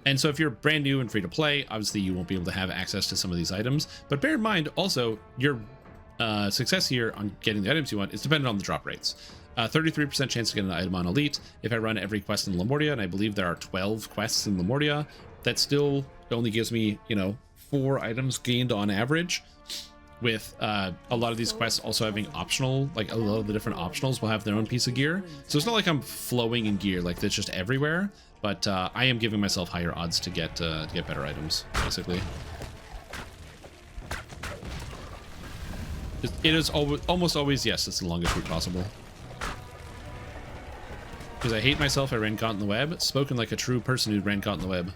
[SPEAKER 1] And so if you're brand new and free to play, obviously you won't be able to have access to some of these items. But bear in mind also your success here on getting the items you want is dependent on the drop rates. 33% chance to get an item on Elite. If I run every quest in Lamordia, and I believe there are 12 quests in Lamordia, that still only gives me, 4 items gained on average. With a lot of these quests also having optional, like a lot of the different optionals will have their own piece of gear. So it's not like I'm flowing in gear, like that's just everywhere. But I am giving myself higher odds to get better items, basically. It is almost always, yes, it's the longest route possible. Because I hate myself, I ran caught in the web. Spoken like a true person who ran caught in the web.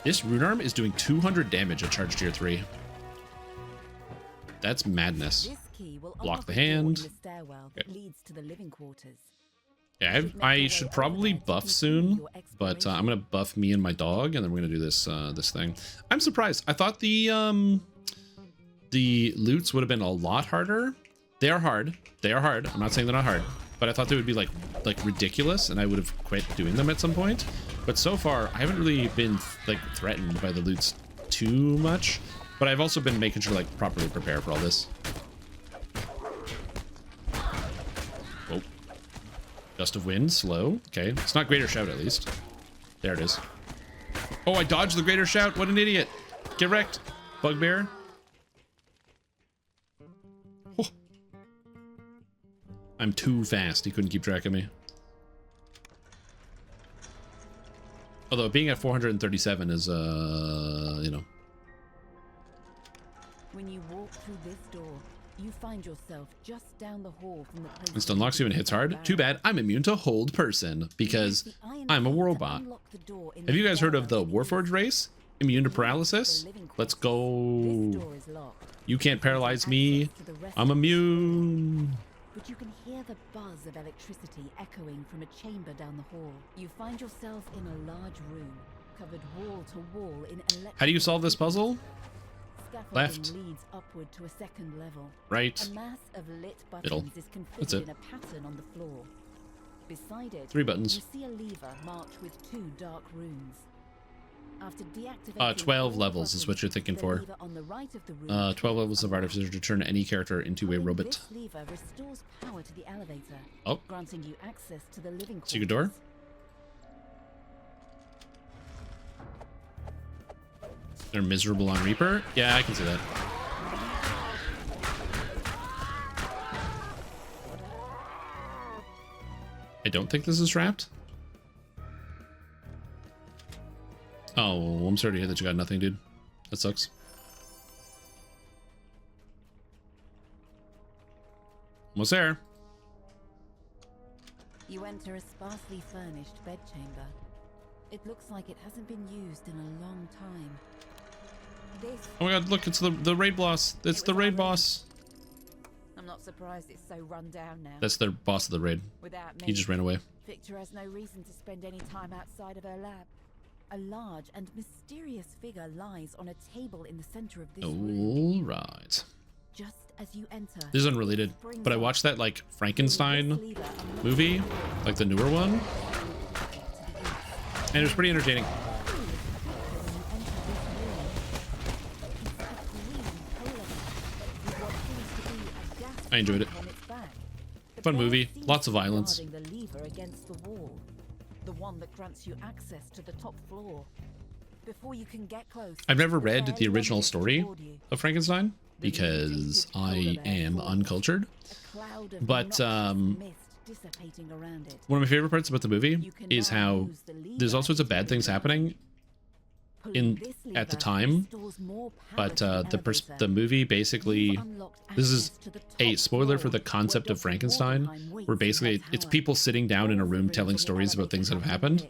[SPEAKER 1] This rune arm is doing 200 damage at charge tier 3. That's madness. Block the hand. Okay. Yeah, I should probably buff soon, but I'm gonna buff me and my dog, and then we're gonna do this this thing. I'm surprised. I thought the loots would have been a lot harder. They are hard. They are hard. I'm not saying they're not hard, but I thought they would be like ridiculous, and I would have quit doing them at some point. But so far, I haven't really been like threatened by the loots too much. But I've also been making sure like properly prepare for all this. Oh. Gust of wind, slow. Okay, it's not greater shout at least. There it is. Oh, I dodged the greater shout. What an idiot. Get wrecked, bugbear. Oh. I'm too fast. He couldn't keep track of me. Although being at 437 is,
[SPEAKER 7] When you walk through this door, you find yourself just down the hall from the place.
[SPEAKER 1] This unlocks you and hits hard. Too bad I'm immune to hold person because I'm a warlbot. Have you guys heard of the Warforged race? Immune to paralysis? Let's go. You can't paralyze me. I'm immune.
[SPEAKER 7] But you can hear the buzz of electricity echoing from a chamber down the hall. You find yourself in a large room, covered wall to wall in electric.
[SPEAKER 1] How do you solve this puzzle?
[SPEAKER 7] Left. Leads upward to a second level.
[SPEAKER 1] Right.
[SPEAKER 7] A mass of lit
[SPEAKER 1] Middle.
[SPEAKER 7] buttons is
[SPEAKER 1] That's
[SPEAKER 7] configured
[SPEAKER 1] it.
[SPEAKER 7] in a pattern on the floor. Beside it,
[SPEAKER 1] 3 buttons.
[SPEAKER 7] you see a lever marked with 2 dark runes. After deactivating
[SPEAKER 1] 12
[SPEAKER 7] all
[SPEAKER 1] levels is what you're thinking
[SPEAKER 7] the
[SPEAKER 1] for.
[SPEAKER 7] lever on the right of the room
[SPEAKER 1] 12 levels of Artificer to turn any character into a robot.
[SPEAKER 7] This lever restores power to the elevator,
[SPEAKER 1] Oh.
[SPEAKER 7] granting you access to the living
[SPEAKER 1] Secret door.
[SPEAKER 7] quarters.
[SPEAKER 1] They're miserable on Reaper. Yeah, I can see that. I don't think this is trapped. Oh, I'm sorry to hear that you got nothing, dude. That sucks. Almost there.
[SPEAKER 7] You enter a sparsely furnished bedchamber. It looks like it hasn't been used in a long time. This
[SPEAKER 1] Oh my god, look, it's the raid boss. It's the raid boss.
[SPEAKER 7] I'm not surprised it's so run down now.
[SPEAKER 1] That's the boss of the raid.
[SPEAKER 7] Without me,
[SPEAKER 1] He just ran away.
[SPEAKER 7] Victor has no reason to spend any time outside of her lab. A large and mysterious figure lies on a table in the center of this room.
[SPEAKER 1] Alright.
[SPEAKER 7] Just as you enter,
[SPEAKER 1] This is unrelated, but I watched that like Frankenstein movie, like the newer one, and it was pretty entertaining. I enjoyed it. Fun movie, lots of violence.
[SPEAKER 7] The lever against the wall, the one that grants you access to the top floor. Before you can get close,
[SPEAKER 1] I've never read the original story of Frankenstein because I am uncultured. But one of my favorite parts about the movie is how there's all sorts of bad things happening at the time, but the movie basically, this is a spoiler for the concept of Frankenstein, where basically it's people sitting down in a room telling stories about things that have happened.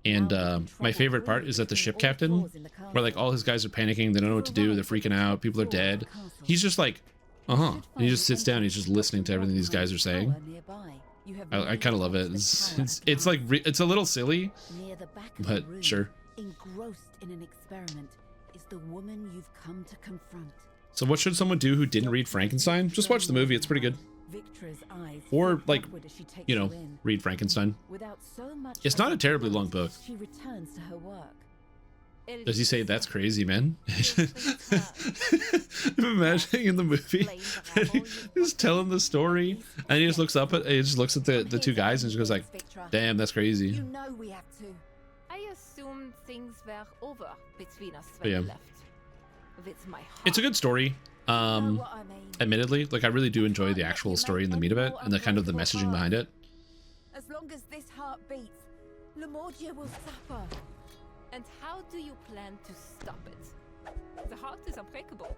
[SPEAKER 1] And my favorite part is that the ship captain, where like all his guys are panicking, they don't know what to do, they're freaking out, people are dead, he's just like, and he just sits down, he's just listening to everything these guys are saying. I kind of love it. It's like it's a little silly, but sure.
[SPEAKER 7] Engrossed in an experiment is the woman you've come to confront.
[SPEAKER 1] So what should someone do who didn't read Frankenstein? Just watch the movie. It's pretty good.
[SPEAKER 7] Victra's eyes
[SPEAKER 1] Or, like,
[SPEAKER 7] upward as she takes
[SPEAKER 1] you know,
[SPEAKER 7] in.
[SPEAKER 1] read Frankenstein.
[SPEAKER 7] Without so much
[SPEAKER 1] It's not a
[SPEAKER 7] as
[SPEAKER 1] terribly long book.
[SPEAKER 7] she returns to her work.
[SPEAKER 1] Does he say that's crazy, man? I'm imagining in the movie, just telling the story, and he just looks up at, he just looks at the two guys and just goes like, "Damn, that's crazy."
[SPEAKER 7] You know we have to.
[SPEAKER 6] I assumed things were over between us
[SPEAKER 1] But yeah.
[SPEAKER 6] when you left. With my heart.
[SPEAKER 1] It's a good story.
[SPEAKER 7] You know what I mean.
[SPEAKER 1] Admittedly, like I really do enjoy the actual story and the meat of it, and the kind of the messaging behind it.
[SPEAKER 7] As long as this heart beats, Lamordia will suffer.
[SPEAKER 6] And how do you plan to stop it? The heart is unbreakable.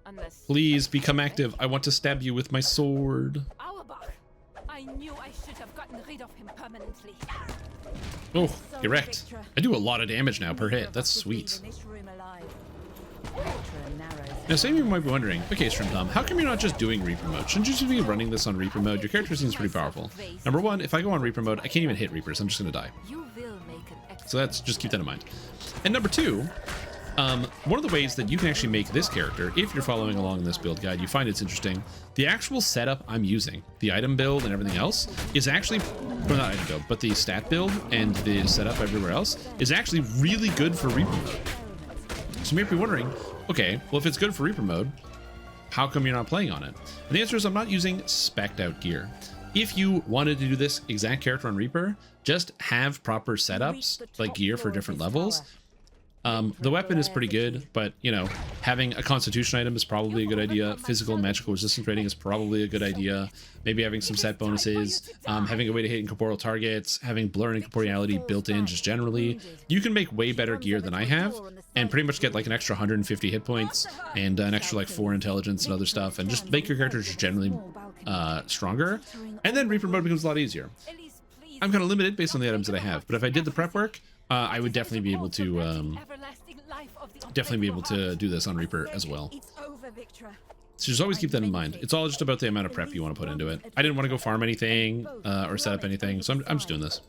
[SPEAKER 6] Unless
[SPEAKER 1] Please become active. I want to stab you with my sword.
[SPEAKER 6] Auerbach. I knew I should have gotten rid of him permanently.
[SPEAKER 1] Oh, get wrecked. I do a lot of damage now per hit. That's sweet. Now, some of you might be wondering, okay, Strimtom, how come you're not just doing Reaper mode? Shouldn't you just be running this on Reaper mode? Your character seems pretty powerful. Number one, if I go on Reaper mode, I can't even hit Reapers. I'm just going to die.
[SPEAKER 6] You will make an excellent.
[SPEAKER 1] So that's, just keep that in mind. And number two, one of the ways that you can actually make this character, if you're following along in this build guide, you find it's interesting, the actual setup I'm using, the item build and everything else, is actually, well, not item build, but the stat build and the setup everywhere else is actually really good for Reaper mode. So you may be wondering, okay, well, if it's good for Reaper mode, how come you're not playing on it? And the answer is I'm not using spec'd out gear. If you wanted to do this exact character on Reaper, just have proper setups, like gear for different levels. The weapon is pretty good, but, you know, having a constitution item is probably a good idea. Physical and magical resistance rating is probably a good idea. Maybe having some set bonuses, having a way to hit incorporeal targets, having blur and incorporeality built in just generally. You can make way better gear than I have, and pretty much get like an extra 150 hit points, and an extra like 4 intelligence and other stuff, and just make your character just generally stronger. And then Reaper mode becomes a lot easier. I'm kind of limited based on the items that I have, but if I did the prep work, I would definitely be able to do this on Reaper as well. So just always keep that in mind. It's all just about the amount of prep you want to put into it. I didn't want to go farm anything or set up anything, so I'm just doing this.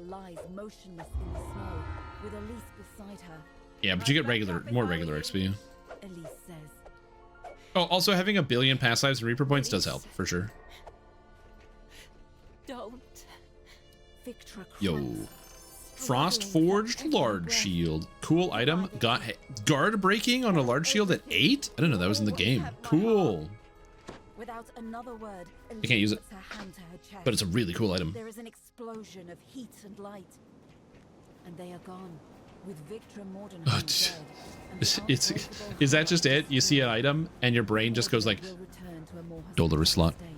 [SPEAKER 7] Lies motionless in the snow, with Elise beside her.
[SPEAKER 1] Yeah, but you get more regular XP.
[SPEAKER 7] Elise says.
[SPEAKER 1] Oh, also having 1 billion pass lives and Reaper points does help for sure.
[SPEAKER 6] Don't.
[SPEAKER 7] Victra
[SPEAKER 1] Yo.
[SPEAKER 7] cries.
[SPEAKER 1] Frost Forged Large Shield. Cool item. Got guard breaking on a large shield at 8? I didn't know that was in the game. Cool.
[SPEAKER 7] Without another word,
[SPEAKER 1] I can't use it,
[SPEAKER 7] puts her hand to her chest.
[SPEAKER 1] but it's a really cool item.
[SPEAKER 7] There is an explosion of heat and light, and they are gone. With Victra Mordenheim dead, and
[SPEAKER 1] It's is that just it? You see an item and your brain just goes like,
[SPEAKER 7] will return to a more
[SPEAKER 1] Dolorous slot.
[SPEAKER 7] state.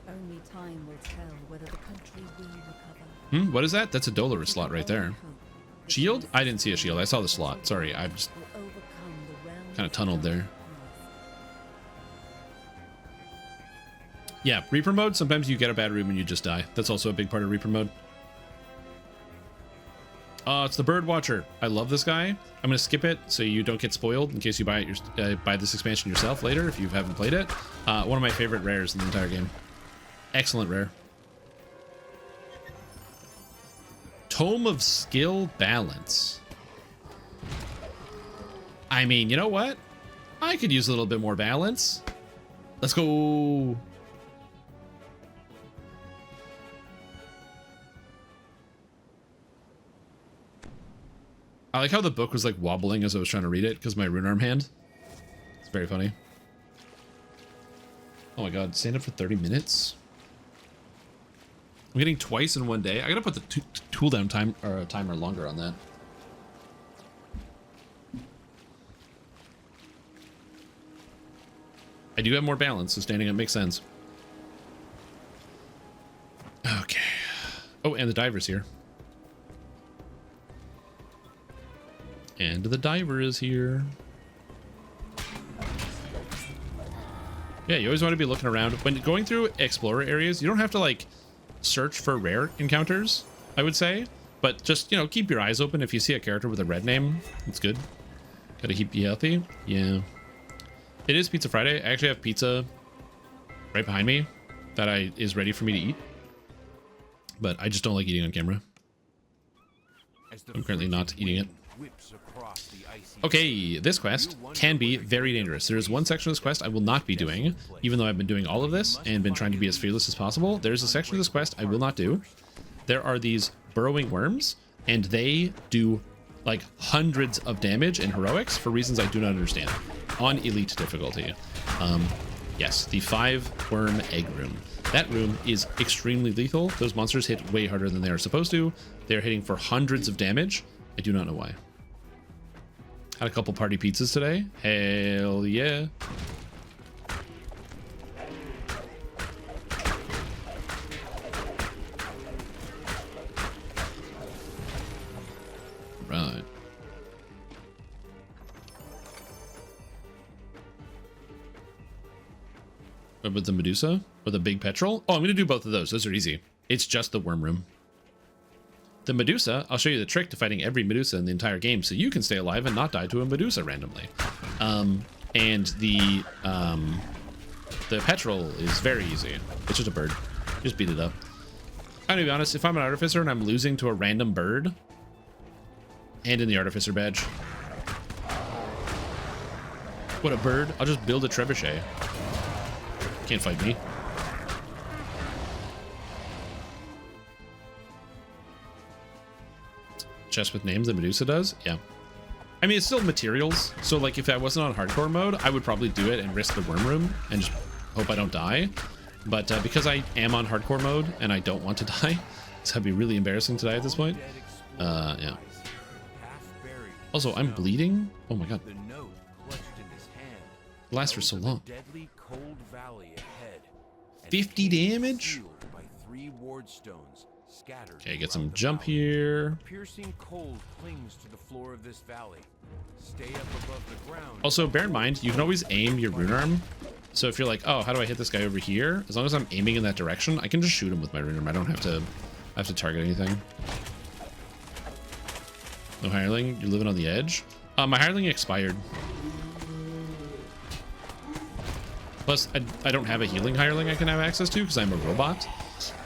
[SPEAKER 7] Only time will tell whether the country will recover.
[SPEAKER 1] What is that? That's a Dolorous slot right there. Shield? I didn't see a shield. I saw the slot. Sorry, I just kind of tunneled there. Yeah, Reaper mode, sometimes you get a bad room and you just die. That's also a big part of Reaper mode. It's the Bird Watcher. I love this guy. I'm going to skip it so you don't get spoiled in case you buy it buy this expansion yourself later if you haven't played it. One of my favorite rares in the entire game. Excellent rare. Tome of Skill Balance. I mean, you know what? I could use a little bit more balance. Let's go. I like how the book was like wobbling as I was trying to read it because my rune arm hand. It's very funny. Oh my god, stand up for 30 minutes? I'm getting twice in one day. I gotta put the cooldown time or timer longer on that. I do have more balance, so standing up makes sense. Okay. Oh, and the diver's here. And the diver is here. Yeah, you always want to be looking around. When going through explorer areas, you don't have to like search for rare encounters, I would say. But just, you know, keep your eyes open. If you see a character with a red name, it's good. Gotta keep you healthy. Yeah. It is Pizza Friday. I actually have pizza right behind me that is ready for me to eat. But I just don't like eating on camera. I'm currently not eating it.
[SPEAKER 3] whips across the icy.
[SPEAKER 1] Okay, this quest can be very dangerous. There is one section of this quest I will not be doing, even though I've been doing all of this and been trying to be as fearless as possible. There's a section of this quest I will not do. There are these burrowing worms, and they do like hundreds of damage in heroics for reasons I do not understand on elite difficulty. Yes, the 5 worm egg room. That room is extremely lethal. Those monsters hit way harder than they are supposed to. They're hitting for hundreds of damage. I do not know why. Had a couple party pizzas today. Hell yeah. Right. What about the Medusa or the big petrol? Oh, I'm going to do both of those. Those are easy. It's just the worm room. The Medusa, I'll show you the trick to fighting every Medusa in the entire game so you can stay alive and not die to a Medusa randomly. And the petrol is very easy. It's just a bird. Just beat it up. I'm gonna be honest, if I'm an Artificer and I'm losing to a random bird, and in the Artificer badge, what a bird, I'll just build a trebuchet. Can't fight me. Chest with names that Medusa does? Yeah. I mean, it's still materials. So, like, if I wasn't on hardcore mode, I would probably do it and risk the worm room and just hope I don't die. But because I am on hardcore mode and I don't want to die, so that'd be really embarrassing to die at this point. Yeah. Also, I'm bleeding. Oh my god.
[SPEAKER 3] The note clutched in his hand.
[SPEAKER 1] It lasts for so long.
[SPEAKER 3] Deadly cold valley ahead.
[SPEAKER 1] 50 damage?
[SPEAKER 3] By 3 ward stones scattered.
[SPEAKER 1] Okay, get some
[SPEAKER 3] throughout the
[SPEAKER 1] jump
[SPEAKER 3] valley.
[SPEAKER 1] here.
[SPEAKER 3] Piercing cold clings to the floor of this valley. Stay up above the ground.
[SPEAKER 1] Also, bear in mind, you can always aim your rune arm. So if you're like, oh, how do I hit this guy over here? As long as I'm aiming in that direction, I can just shoot him with my rune arm. I don't have to target anything. No hireling, you're living on the edge. My hireling expired. Plus, I don't have a healing hireling I can have access to because I'm a robot.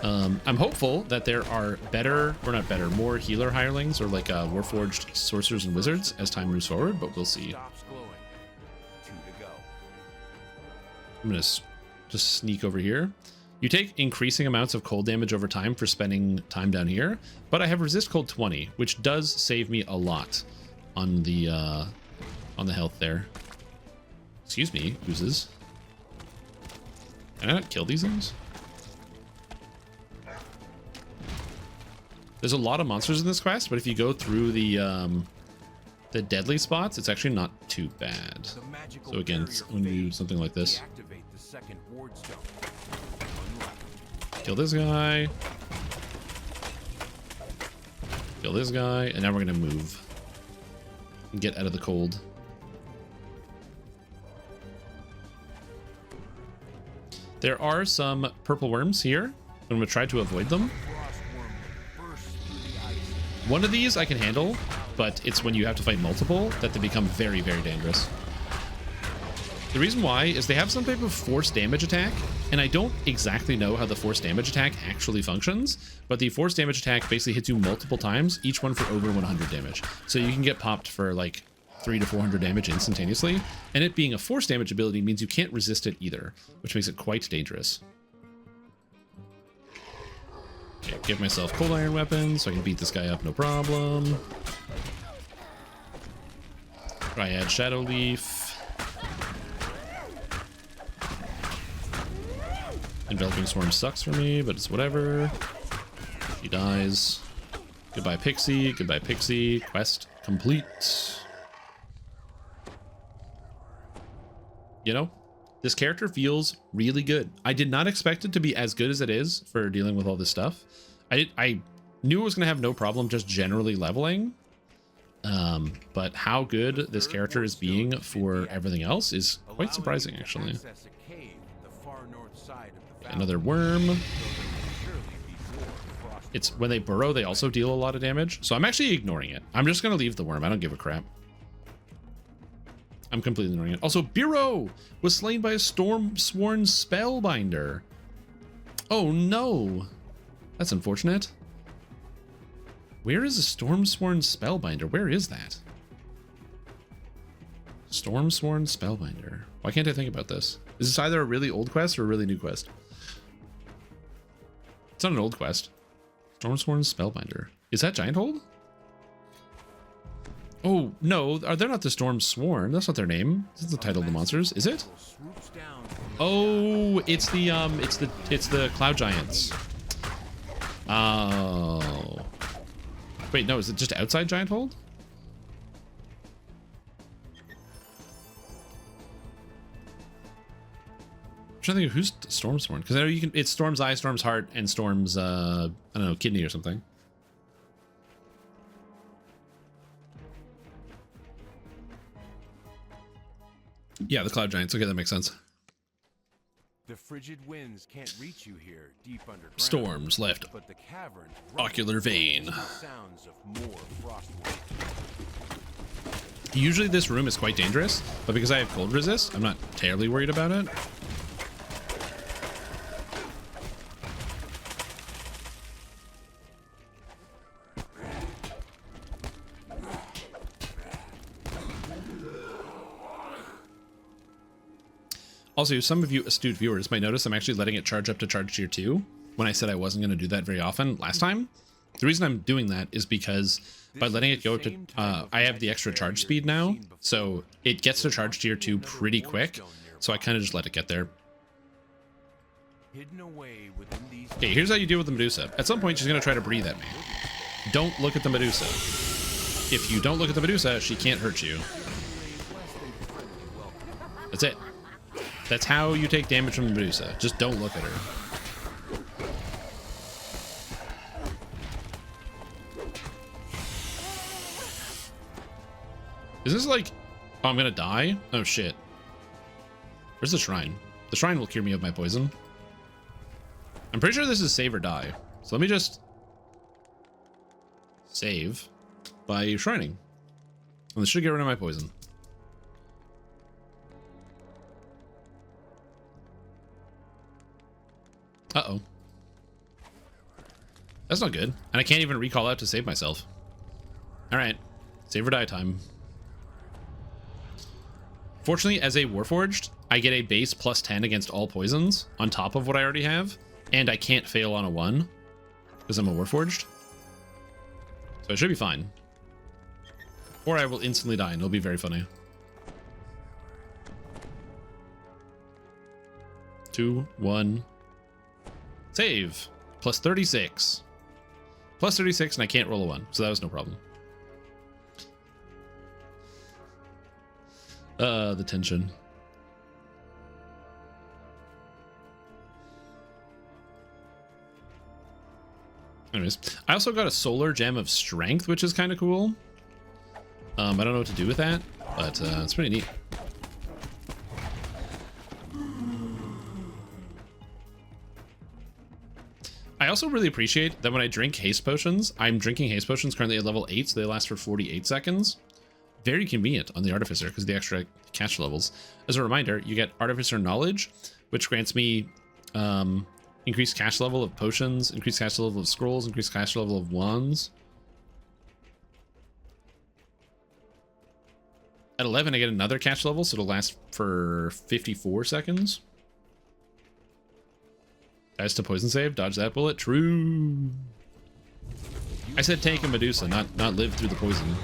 [SPEAKER 1] I'm hopeful that there are better, or not better, more healer hirelings or like Warforged sorcerers and wizards as time moves forward, but we'll see.
[SPEAKER 3] Stops glowing. 2 to go.
[SPEAKER 1] I'm gonna just sneak over here. You take increasing amounts of cold damage over time for spending time down here, but I have resist cold 20, which does save me a lot on the health there. Excuse me, oozes. Can I not kill these things? There's a lot of monsters in this quest, but if you go through the deadly spots, it's actually not too bad. So again, when you do something like this,
[SPEAKER 3] Deactivate the second ward stone.
[SPEAKER 1] kill this guy, kill this guy, and now we're gonna move and get out of the cold. There are some purple worms here. I'm gonna try to avoid them. One of these I can handle, but it's when you have to fight multiple that they become very, very dangerous. The reason why is they have some type of force damage attack, and I don't exactly know how the force damage attack actually functions, but the force damage attack basically hits you multiple times, each one for over 100 damage. So you can get popped for like 300 to 400 damage instantaneously, and it being a force damage ability means you can't resist it either, which makes it quite dangerous. Okay, give myself cold iron weapons so I can beat this guy up no problem. Dryad Shadow Leaf. Enveloping Swarm sucks for me, but it's whatever. He dies. Goodbye Pixie, goodbye Pixie. Quest complete. You know, this character feels really good. I did not expect it to be as good as it is for dealing with all this stuff. I knew it was going to have no problem just generally leveling. But how good this character is being for everything else is quite surprising, actually. Another worm. It's when they burrow, they also deal a lot of damage. So I'm actually ignoring it. I'm just going to leave the worm. I don't give a crap. I'm completely ignoring it. Also, Biro was slain by a storm-sworn spellbinder. Oh no. That's unfortunate. Where is a Stormsworn Spellbinder? Where is that? Stormsworn Spellbinder. Why can't I think about this? Is this either a really old quest or a really new quest? It's not an old quest. Stormsworn Spellbinder. Is that Giant Hold? Oh, no. Are they not the Stormsworn? That's not their name. This is the title of the monsters. Is it? Oh, it's the Cloud Giants. Oh. Wait, no, is it just outside Giant Hold? I'm trying to think of who's Stormsworn, because I know you can. It's Storm's Eye, Storm's Heart, and Storm's I don't know, kidney or something. Yeah, the Cloud Giants. Okay, that makes sense.
[SPEAKER 3] The frigid winds can't reach you here, deep underground.
[SPEAKER 1] Storms left.
[SPEAKER 3] But the caverns
[SPEAKER 1] Ocular vein.
[SPEAKER 3] Sounds of more frost wind.
[SPEAKER 1] Usually this room is quite dangerous, but because I have cold resist, I'm not terribly worried about it. Also, some of you astute viewers might notice I'm actually letting it charge up to charge tier 2 when I said I wasn't going to do that very often last time. The reason I'm doing that is because by letting it go to, I have the extra charge speed now, so it gets to charge tier 2 pretty quick, so I kind of just let it get there. Okay, here's how you deal with the Medusa. At some point, she's going to try to breathe at me. Don't look at the Medusa. If you don't look at the Medusa, she can't hurt you. That's it. That's how you take damage from the Medusa. Just don't look at her. Is this like... Oh, I'm gonna die? Oh, shit. Where's the shrine? The shrine will cure me of my poison. I'm pretty sure this is save or die. So let me just... save by shrining. And this should get rid of my poison. Uh-oh. That's not good. And I can't even recall out to save myself. Alright. Save or die time. Fortunately, as a Warforged, I get a base plus 10 against all poisons on top of what I already have. And I can't fail on a 1 because I'm a Warforged. So it should be fine. Or I will instantly die and it'll be very funny. 2, 1... Save. Plus 36. Plus 36, and I can't roll a 1, so that was no problem. The tension. Anyways, I also got a solar gem of strength, which is kind of cool. I don't know what to do with that, but it's pretty neat. I also really appreciate that when I drink haste potions, I'm drinking haste potions currently at level 8, so they last for 48 seconds. Very convenient on the Artificer because of the extra catch levels. As a reminder, you get Artificer Knowledge, which grants me increased cash level of potions, increased cash level of scrolls, increased cash level of wands. At 11, I get another catch level, so it'll last for 54 seconds. Dies to poison save, dodge that bullet. True. I said tank a Medusa, not live through the poison.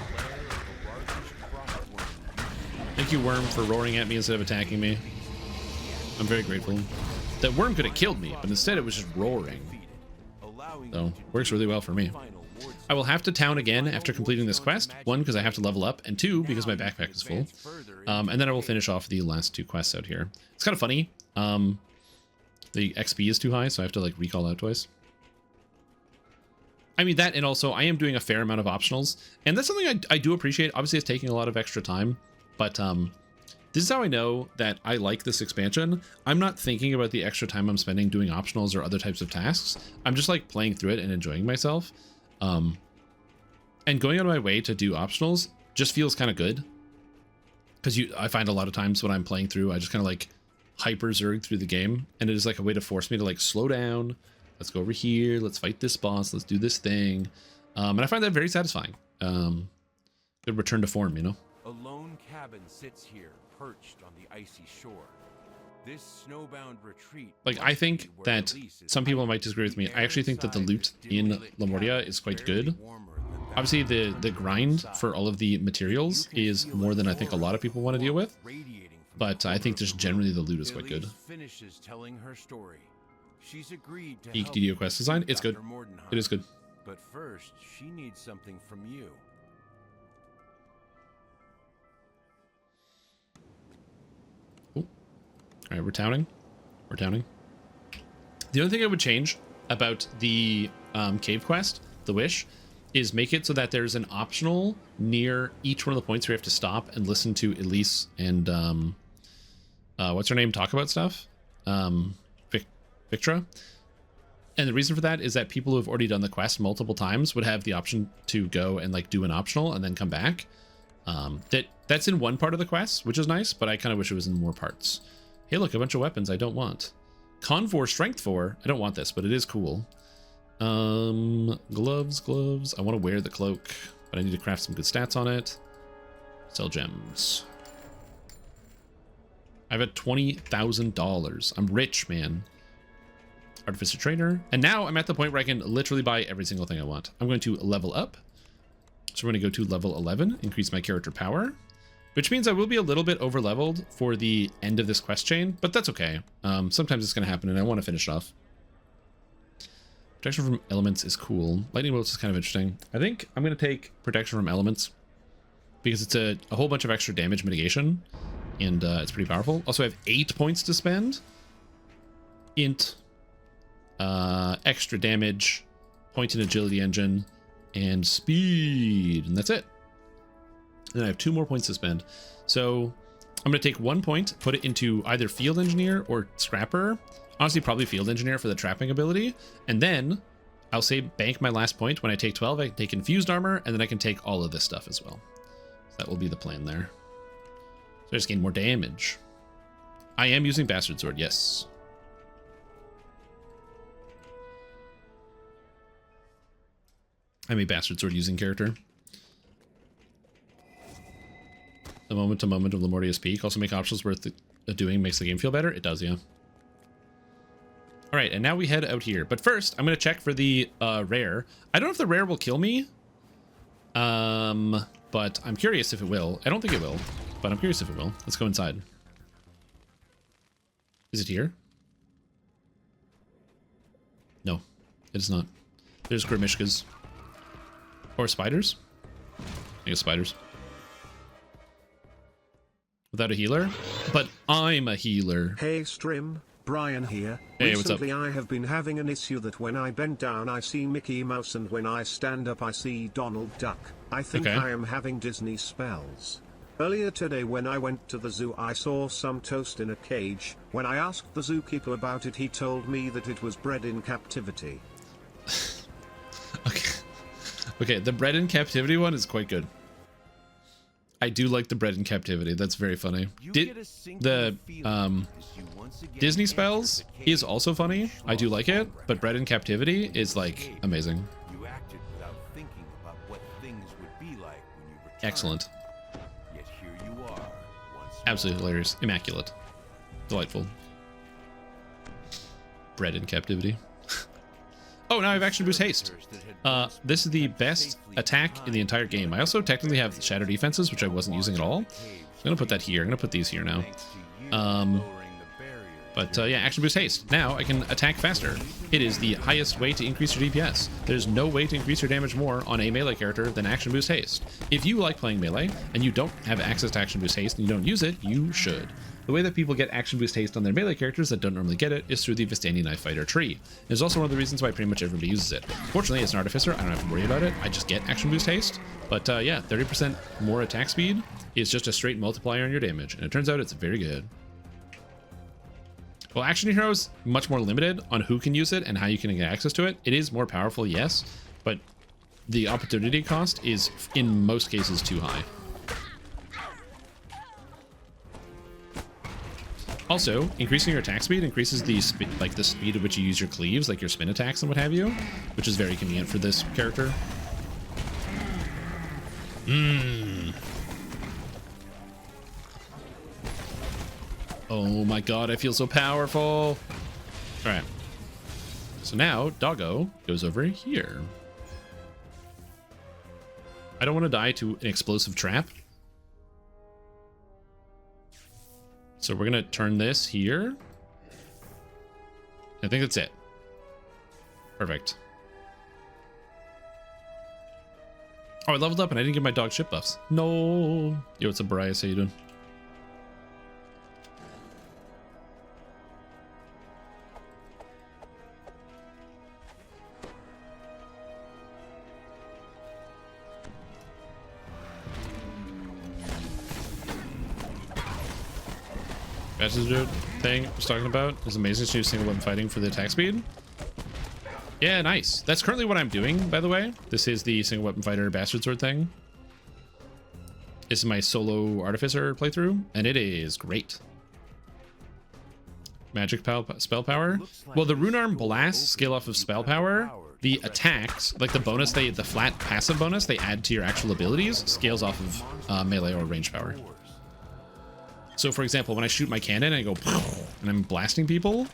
[SPEAKER 1] Thank you, Worm, for roaring at me instead of attacking me. I'm very grateful. That worm could have killed me, but instead it was just roaring. So, works really well for me. I will have to town again after completing this quest. 1, because I have to level up, and 2, because my backpack is full. And then I will finish off the last 2 quests out here. It's kind of funny. The XP is too high, so I have to like recall out twice. I mean that, and also I am doing a fair amount of optionals, and that's something I do appreciate. Obviously, it's taking a lot of extra time, but this is how I know that I like this expansion. I'm not thinking about the extra time I'm spending doing optionals or other types of tasks. I'm just like playing through it and enjoying myself. And going out of my way to do optionals just feels kind of good, because I find a lot of times when I'm playing through, I just kind of like hyper zerg through the game, and it is like a way to force me to like slow down. Let's go over here, let's fight this boss, let's do this thing. And I find that very satisfying. Good return to form, you know?
[SPEAKER 3] A lone cabin sits here, perched on the icy shore. This snowbound retreat.
[SPEAKER 1] Like, I think that some people might disagree with me. I actually think that the loot in Lamordia is quite good. Obviously, the grind for all of the materials is more than I think a lot of people want to deal with. But I think just generally the loot is quite good.
[SPEAKER 3] Finishes telling her story. She's agreed to
[SPEAKER 1] Eek
[SPEAKER 3] help
[SPEAKER 1] DDO quest design. It's good.
[SPEAKER 3] Dr. Mordenheim.
[SPEAKER 1] It is good.
[SPEAKER 3] But first, she needs something from you.
[SPEAKER 1] All right, we're towning. We're towning. The only thing I would change about the cave quest, the wish, is make it so that there's an optional near each one of the points where you have to stop and listen to Elise and what's her name talk about stuff, Victra. And the reason for that is that people who have already done the quest multiple times would have the option to go and like do an optional and then come back. That's in one part of the quest, which is nice, but I kind of wish it was in more parts. Hey, look, a bunch of weapons I don't want. Con 4, Strength 4. I don't want this, but it is cool. Gloves. I want to wear the cloak, but I need to craft some good stats on it. Sell gems. I've at $20,000. I'm rich, man. Artificer Trainer. And now I'm at the point where I can literally buy every single thing I want. I'm going to level up. So we're going to go to level 11, increase my character power, which means I will be a little bit over leveled for the end of this quest chain, but that's okay. Sometimes it's going to happen and I want to finish it off. Protection from elements is cool. Lightning bolts is kind of interesting. I think I'm going to take protection from elements because it's a whole bunch of extra damage mitigation and it's pretty powerful. Also, I have 8 points to spend. Int, extra damage, point and agility engine, and speed, and that's it. And I have 2 more points to spend. So I'm going to take 1 point, put it into either Field Engineer or Scrapper. Honestly, probably Field Engineer for the trapping ability. And then I'll say bank my last point. When I take 12, I can take Infused Armor, and then I can take all of this stuff as well. So that will be the plan there. So I just gain more damage. I am using Bastard Sword, yes. I'm a Bastard Sword using character. The moment to moment of Lamordia's Peak. Also make options worth doing makes the game feel better. It does, yeah. All right, and now we head out here. But first, I'm going to check for the rare. I don't know if the rare will kill me. But I'm curious if it will. I don't think it will, but I'm curious if it will. Let's go inside. Is it here? No, it is not. There's Grimishkas. Or spiders? I guess spiders. Without a healer? But I'm a healer.
[SPEAKER 5] Hey Strim, Brian here.
[SPEAKER 1] Hey, what's up?
[SPEAKER 5] Recently I have been having an issue that when I bend down I see Mickey Mouse and when I stand up I see Donald Duck. I think
[SPEAKER 1] Okay.
[SPEAKER 5] I am having Disney spells. Earlier today when I went to the zoo I saw some toast in a cage. When I asked the zookeeper about it he told me that it was bred in captivity.
[SPEAKER 1] Okay. Okay, the bred in captivity one is quite good. I do like the bred in captivity. That's very funny. The Disney spells is also funny. I do like it, but bred in captivity is like amazing.
[SPEAKER 3] You acted without thinking about what things would be like when you returned.
[SPEAKER 1] Excellent.
[SPEAKER 3] Yet here you are, once
[SPEAKER 1] Absolutely hilarious. Immaculate. Delightful. Bred in captivity. Oh, now I have action boost haste. This is the best attack in the entire game. I also technically have shadow defenses, which I wasn't using at all. I'm gonna put that here. I'm gonna put these here now. Yeah, action boost haste. Now I can attack faster. It is the highest way to increase your DPS. There's no way to increase your damage more on a melee character than action boost haste. If you like playing melee and you don't have access to action boost haste and you don't use it, you should. The way that people get action boost haste on their melee characters that don't normally get it is through the Vistani Knife Fighter tree. It's also one of the reasons why pretty much everybody uses it. Fortunately, as an artificer, I don't have to worry about it. I just get action boost haste. But yeah, 30% more attack speed is just a straight multiplier on your damage, and it turns out it's very good. Well, Action Heroes much more limited on who can use it and how you can get access to it. It is more powerful, yes, but the opportunity cost is in most cases too high. Also, increasing your attack speed increases the speed at which you use your cleaves, like your spin attacks and what have you, which is very convenient for this character. Oh my god, I feel so powerful. All right. So now Doggo goes over here. I don't want to die to an explosive trap. So we're going to turn this here. I think that's it. Perfect. Oh, I leveled up and I didn't get my dog ship buffs. No. Yo, what's up, Bryce? How you doing? Passenger thing I was talking about is amazing to use single weapon fighting for the attack speed. Yeah, nice. That's currently what I'm doing, by the way. This is the single weapon fighter bastard sword thing. This is my solo artificer playthrough, and it is great. Magic spell power. Well, the rune arm blasts scale off of spell power. The attacks, like the bonus, the flat passive bonus they add to your actual abilities, scales off of melee or range power. So, for example, when I shoot my cannon and I go and I'm blasting people,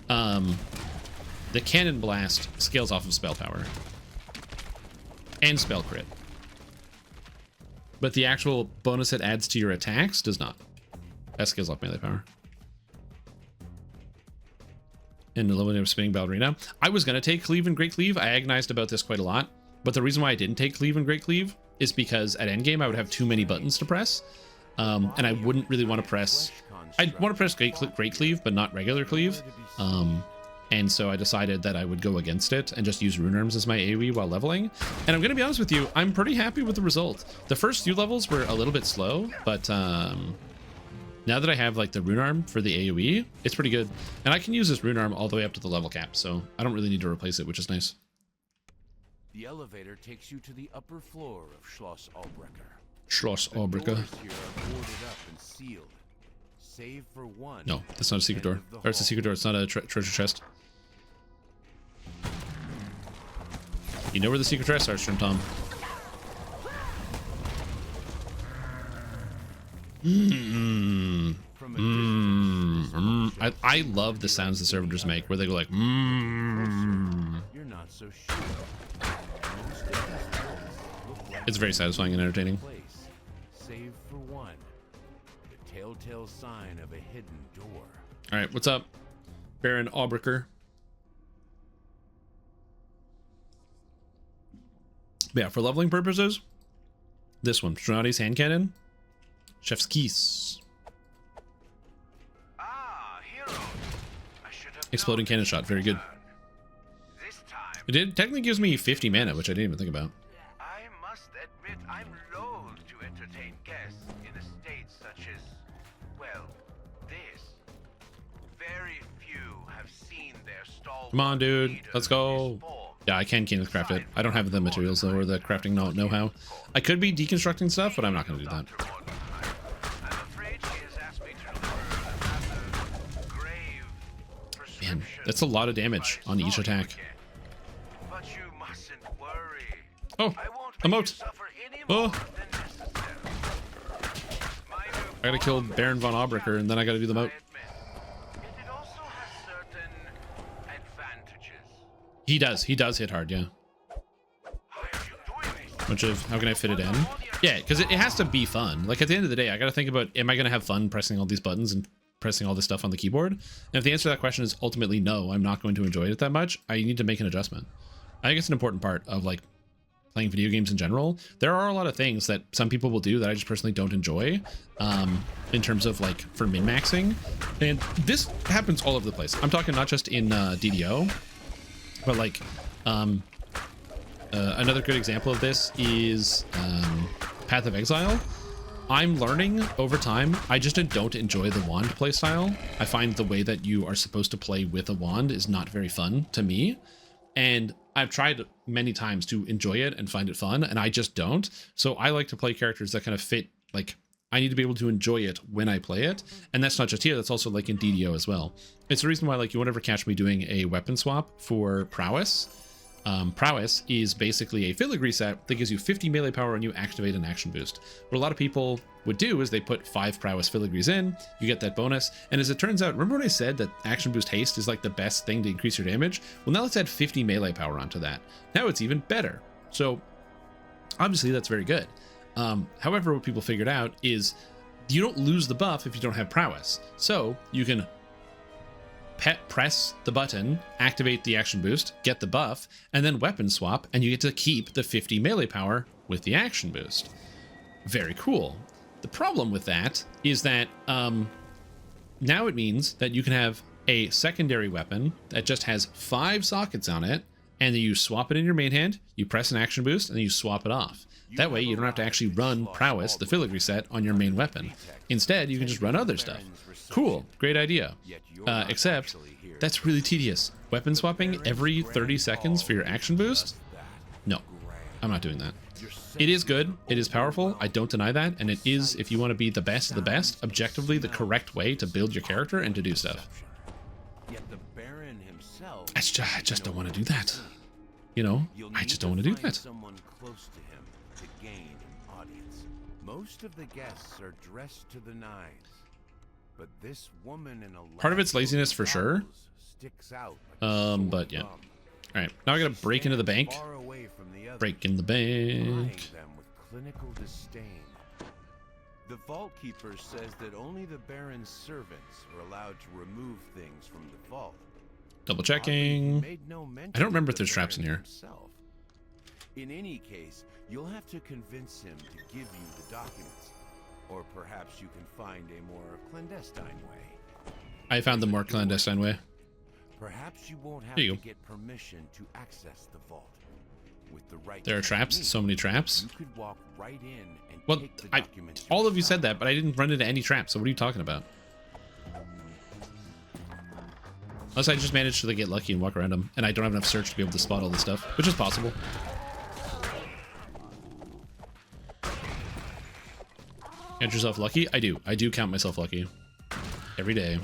[SPEAKER 1] the cannon blast scales off of spell power and spell crit. But the actual bonus it adds to your attacks does not. That scales off melee power. And the little bit of spinning ballerina. I was going to take Cleave and Great Cleave. I agonized about this quite a lot. But the reason why I didn't take Cleave and Great Cleave is because at endgame I would have too many buttons to press. And I wouldn't really want to press... I'd want to press Great Cleave, but not regular Cleave. And so I decided that I would go against it and just use rune arms as my AoE while leveling. And I'm going to be honest with you, I'm pretty happy with the result. The first few levels were a little bit slow, but now that I have like the rune arm for the AoE, it's pretty good. And I can use this rune arm all the way up to the level cap, so I don't really need to replace it, which is nice.
[SPEAKER 3] The elevator takes you to the upper floor of Schloss Albrecher.
[SPEAKER 1] Schloss
[SPEAKER 3] The
[SPEAKER 1] Albrecher.
[SPEAKER 3] doors here are boarded up and sealed. Save for one.
[SPEAKER 1] No, that's not a secret door. Or it's a secret door, it's not a treasure chest. You know where the secret chests are, Strimtom. I love the sounds the servitors make, where they go like,
[SPEAKER 3] You're not so sure.
[SPEAKER 1] It's very satisfying and entertaining.
[SPEAKER 3] Save for one. The telltale sign of a hidden door.
[SPEAKER 1] All right, what's up, Baron Albrecher? But yeah, for leveling purposes, this one, Stronati's hand cannon, Chef's Kiss, exploding cannon shot, very good. It technically gives me 50 mana, which I didn't even think about.
[SPEAKER 8] I must admit I'm loath to entertain guests in a state such as, well, this. Very few have seen their stalwart
[SPEAKER 1] Come on, dude,
[SPEAKER 8] leader
[SPEAKER 1] let's go.
[SPEAKER 8] in his form.
[SPEAKER 1] Yeah, I can King's craft it. I don't have the materials though, or the crafting know-how. I could be deconstructing stuff, but I'm not going to do that.
[SPEAKER 8] I'm afraid she has asked me to learn a grave
[SPEAKER 1] Man, that's a lot of damage on each attack.
[SPEAKER 8] But you mustn't worry.
[SPEAKER 1] Oh,
[SPEAKER 8] I won't make you
[SPEAKER 1] emote.
[SPEAKER 8] suffer any more
[SPEAKER 1] Oh,
[SPEAKER 8] than necessary. My new
[SPEAKER 1] I gotta kill Baron von Albrecher, and then I gotta do the moat.
[SPEAKER 8] It also has certain advantages.
[SPEAKER 1] He does hit hard, yeah. Which of, how can I fit it in? Yeah, because it has to be fun. Like at the end of the day, I gotta think about, am I gonna have fun pressing all these buttons and pressing all this stuff on the keyboard? And if the answer to that question is ultimately no, I'm not going to enjoy it that much, I need to make an adjustment. I think it's an important part of like playing video games in general. There are a lot of things that some people will do that I just personally don't enjoy in terms of like for min-maxing. And this happens all over the place. I'm talking not just in DDO, but like another good example of this is Path of Exile. I'm learning over time. I just don't enjoy the wand playstyle. I find the way that you are supposed to play with a wand is not very fun to me. And I've tried many times to enjoy it and find it fun, and I just don't. So I like to play characters that kind of fit, like, I need to be able to enjoy it when I play it. And that's not just here, that's also like in DDO as well. It's the reason why, like, you won't ever catch me doing a weapon swap for prowess. prowess is basically a filigree set that gives you 50 melee power when you activate an action boost. What a lot of people would do is they put 5 prowess filigrees in, you get that bonus, and as it turns out, remember when I said that action boost haste is like the best thing to increase your damage? Well, now let's add 50 melee power onto that. Now it's even better. So obviously that's very good. However, what people figured out is you don't lose the buff if you don't have prowess. So you can press the button, activate the action boost, get the buff, and then weapon swap, and you get to keep the 50 melee power with the action boost. Very cool. The problem with that is that now it means that you can have a secondary weapon that just has 5 sockets on it, and then you swap it in your main hand, you press an action boost, and then you swap it off. That way you don't have to actually run prowess, the filigree set, on your main weapon. Instead, you can just run other stuff. Cool, great idea. Except, that's really tedious. Weapon swapping every 30 seconds for your action boost? No, I'm not doing that. It is good, it is powerful, I don't deny that, and it is, if you want to be the best of the best, objectively the correct way to build your character and to do stuff. I just don't want to do that. You know, I just don't want to do that.
[SPEAKER 3] Most of the guests are dressed to the nines, but this woman in a
[SPEAKER 1] part of it's laziness for sure.
[SPEAKER 3] Sticks out
[SPEAKER 1] But yeah. All right, now I gotta break into the bank. Break in the bank.
[SPEAKER 3] Them with clinical disdain. The Vault Keeper says that only the Baron's servants are allowed to remove things from the vault.
[SPEAKER 1] Double checking. I don't remember if there's traps in here.
[SPEAKER 3] Himself. In any case, you'll have to convince him to give you the documents, or perhaps you can find a more clandestine way.
[SPEAKER 1] I found the more clandestine way.
[SPEAKER 3] Perhaps you won't have
[SPEAKER 1] Here you
[SPEAKER 3] to
[SPEAKER 1] go.
[SPEAKER 3] get permission to access the vault. With the right
[SPEAKER 1] There are traps, so many traps.
[SPEAKER 3] You could walk right in and
[SPEAKER 1] Well,
[SPEAKER 3] take the documents
[SPEAKER 1] all of you
[SPEAKER 3] yourself.
[SPEAKER 1] said that, but I didn't run into any traps, so what are you talking about? Unless I just managed to get lucky and walk around them, and I don't have enough search to be able to spot all this stuff, which is possible. Count yourself lucky? I do. I do count myself lucky. Every day.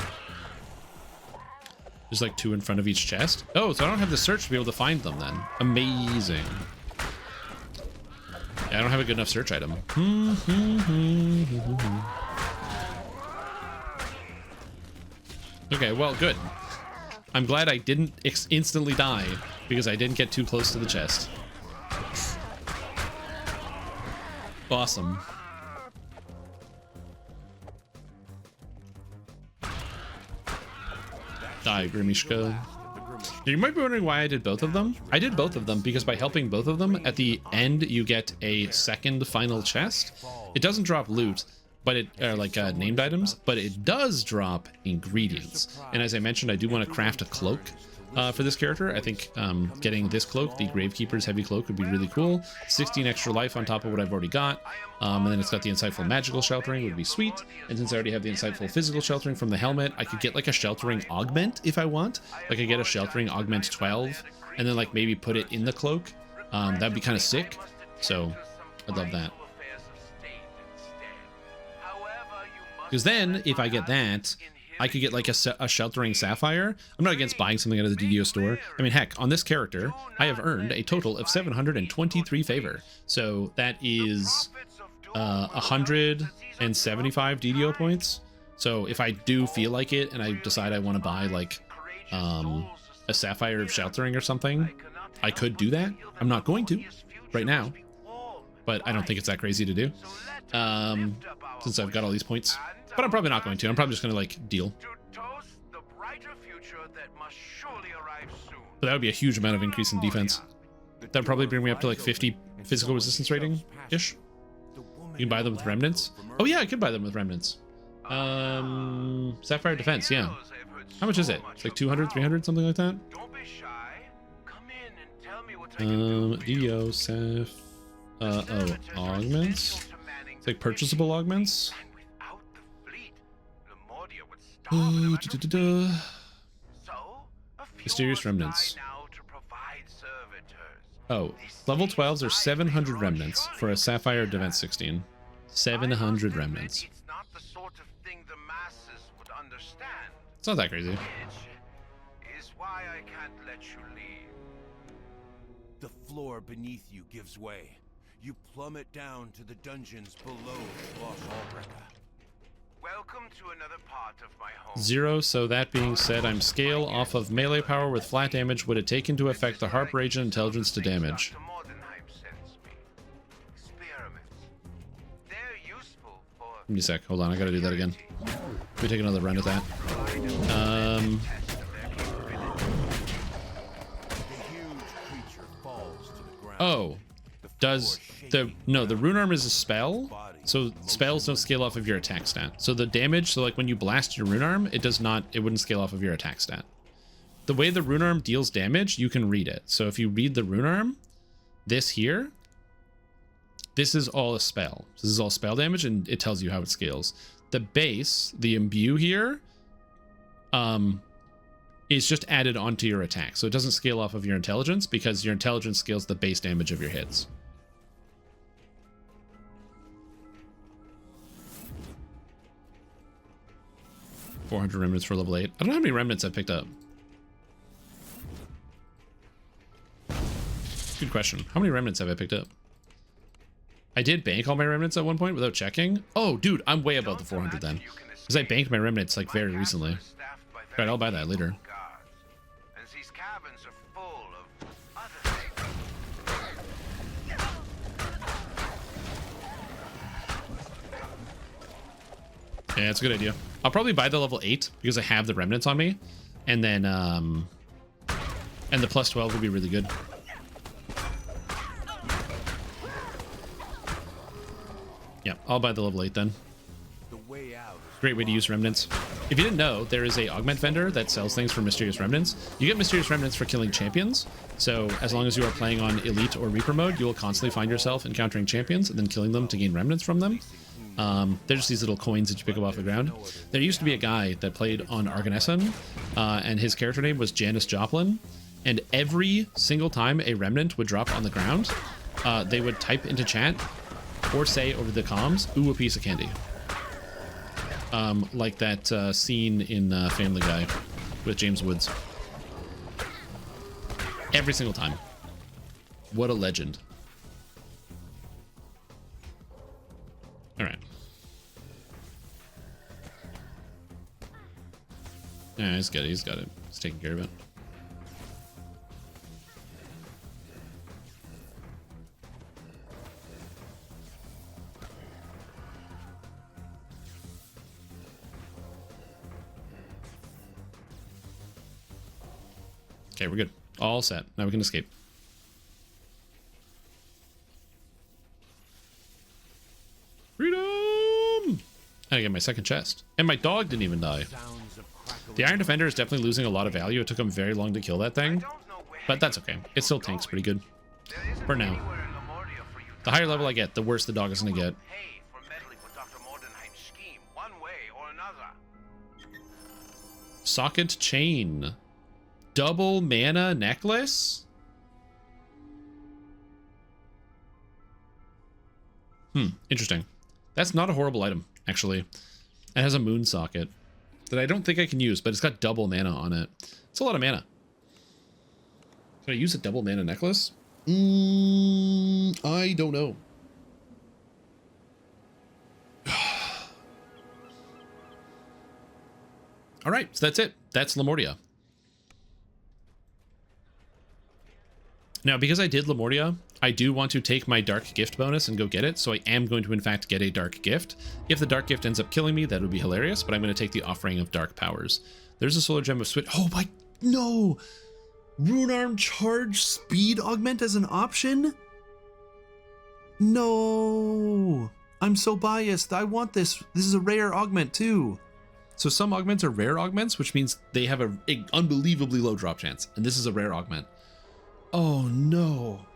[SPEAKER 1] There's like 2 in front of each chest. Oh, so I don't have the search to be able to find them then. Amazing. Yeah, I don't have a good enough search item. Okay, well, good. I'm glad I didn't instantly die because I didn't get too close to the chest. Awesome. Die, Grimishka. You might be wondering why I did both of them. I did both of them because by helping both of them, at the end you get a second final chest. It doesn't drop loot, but it named items, but it does drop ingredients. And as I mentioned, I do want to craft a cloak for this character. I think getting this cloak, the Gravekeeper's heavy cloak, would be really cool. 16 extra life on top of what I've already got. And then it's got the insightful magical sheltering, would be sweet. And since I already have the insightful physical sheltering from the helmet, I could get like a sheltering augment if I want. Like I get a sheltering augment 12 and then like maybe put it in the cloak. That'd be kind of sick. So I'd love that. Because then if I get that, I could get like a sheltering sapphire. I'm not against buying something out of the DDO store. I mean, heck, on this character, I have earned a total of 723 favor. So that is 175 DDO points. So if I do feel like it and I decide I want to buy like a sapphire of sheltering or something, I could do that. I'm not going to right now, but I don't think it's that crazy to do since I've got all these points. But I'm probably not going to. I'm probably just going to like deal. But that would be a huge amount of increase in defense. That would probably bring me up to like 50 physical resistance rating-ish. You can buy them with remnants. Oh yeah, I could buy them with remnants. Sapphire defense, yeah. How much is it? It's like 200, 300, something like that? DDO, Saph... augments? It's like purchasable augments? Mysterious remnants. Oh, level 12s are 700 remnants for a Sapphire Defense 16. 700 remnants.
[SPEAKER 3] It's
[SPEAKER 1] not that crazy.
[SPEAKER 3] The floor beneath you gives way. You plummet down to the dungeons below Schloss Albrecht.
[SPEAKER 8] Welcome to another part of my home.
[SPEAKER 1] 0, so that being said, I'm scale off of melee power with flat damage. Would it take into effect the harp rage and intelligence to damage?
[SPEAKER 8] Dr. Mordenheim sends me. Experiments. They're useful for
[SPEAKER 1] Give me a sec. Hold on, I gotta do that again. Let me take another run at that. Oh, does the the rune arm is a spell, so spells don't scale off of your attack stat. So the damage, so like when you blast your rune arm, it wouldn't scale off of your attack stat. The way the rune arm deals damage, you can read it. So if you read the rune arm, this here, this is all a spell. This is all spell damage, and it tells you how it scales. The base, the imbue here, is just added onto your attack. So it doesn't scale off of your intelligence because your intelligence scales the base damage of your hits. $400 remnants for level 8. I don't know how many remnants I've picked up. Good question. How many remnants have I picked up? I did bank all my remnants at one point without checking. Oh, dude, I'm way above the 400 then. Because I banked my remnants like very recently. Right, I'll buy that later.
[SPEAKER 8] And these cabins are full of other things.
[SPEAKER 1] Yeah, it's a good idea. I'll probably buy the level 8 because I have the remnants on me. And then, and the plus 12 will be really good. Yeah, I'll buy the level 8 then. Great way to use remnants. If you didn't know, there is a augment vendor that sells things for mysterious remnants. You get mysterious remnants for killing champions. So as long as you are playing on elite or reaper mode, you will constantly find yourself encountering champions and then killing them to gain remnants from them. They're just these little coins that you pick up off the ground. There used to be a guy that played on Argonessen, and his character name was Janis Joplin. And every single time a remnant would drop on the ground, they would type into chat or say over the comms, "Ooh, a piece of candy." Like that scene in Family Guy with James Woods. Every single time. What a legend. All right. Yeah, he's got it. He's got it. He's taking care of it. Okay, we're good. All set. Now we can escape. Freedom! I get my second chest. And my dog didn't even die. The Iron Defender is definitely losing a lot of value. It took him very long to kill that thing. But that's okay. It still tanks pretty good. For now. The higher level I get, the worse the dog is going to get. Socket chain. Double mana necklace? Interesting. That's not a horrible item, actually. It has a moon socket that I don't think I can use, but it's got double mana on it. It's a lot of mana. Can I use a double mana necklace? I don't know. All right, so that's it. That's Lamordia. Now, because I did Lamordia, I do want to take my Dark Gift bonus and go get it, so I am going to, in fact, get a Dark Gift. If the Dark Gift ends up killing me, that would be hilarious, but I'm going to take the Offering of Dark Powers. There's a Solar Gem of Switch. Oh my... No! Rune Arm Charge Speed Augment as an option? No! I'm so biased. I want this. This is a rare augment, too. So some augments are rare augments, which means they have an unbelievably low drop chance, and this is a rare augment. Oh no.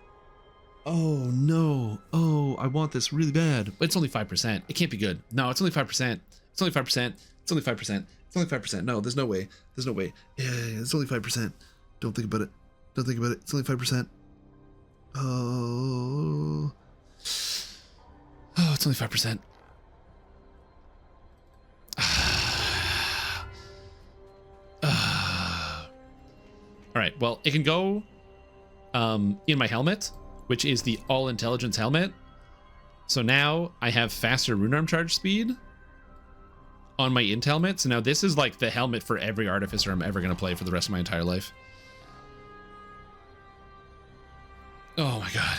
[SPEAKER 1] Oh no. Oh, I want this really bad. But it's only 5%. It can't be good. No, it's only 5%. It's only 5%. It's only 5%. It's only 5%. No, there's no way. There's no way. Yeah, it's only 5%. Don't think about it. Don't think about it. It's only 5%. Oh. Oh, it's only 5%. All right. Well, it can go in my helmet, which is the all intelligence helmet. So now I have faster rune arm charge speed on my int helmet. So now this is like the helmet for every artificer I'm ever going to play for the rest of my entire life. Oh my god.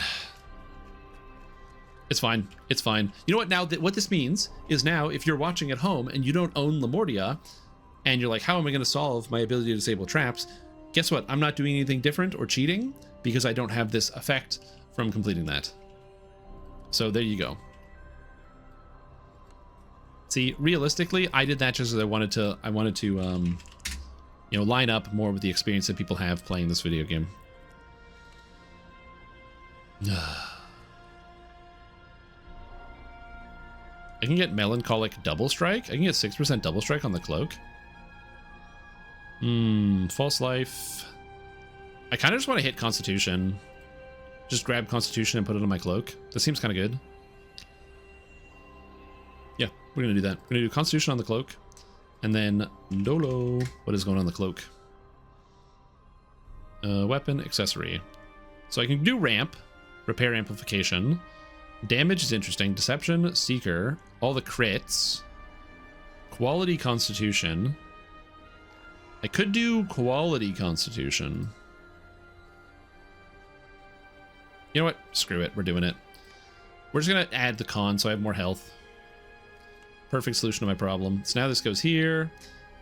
[SPEAKER 1] It's fine. It's fine. You know what? Now what this means is now if you're watching at home and you don't own Lamordia and you're like, how am I going to solve my ability to disable traps? Guess what? I'm not doing anything different or cheating because I don't have this effect from completing that. So there you go. See, realistically, I did that just because I wanted to, you know, line up more with the experience that people have playing this video game. I can get melancholic double strike. I can get 6% double strike on the cloak. False life. I kind of just want to hit Constitution. Just grab Constitution and put it on my cloak. That seems kind of good. Yeah, we're going to do that. We're going to do Constitution on the cloak. And then Dolo. What is going on the cloak? Weapon, accessory. So I can do ramp, repair amplification. Damage is interesting. Deception, Seeker, all the crits. Quality Constitution. I could do quality Constitution. You know what? Screw it. We're doing it. We're just going to add the con so I have more health. Perfect solution to my problem. So now this goes here.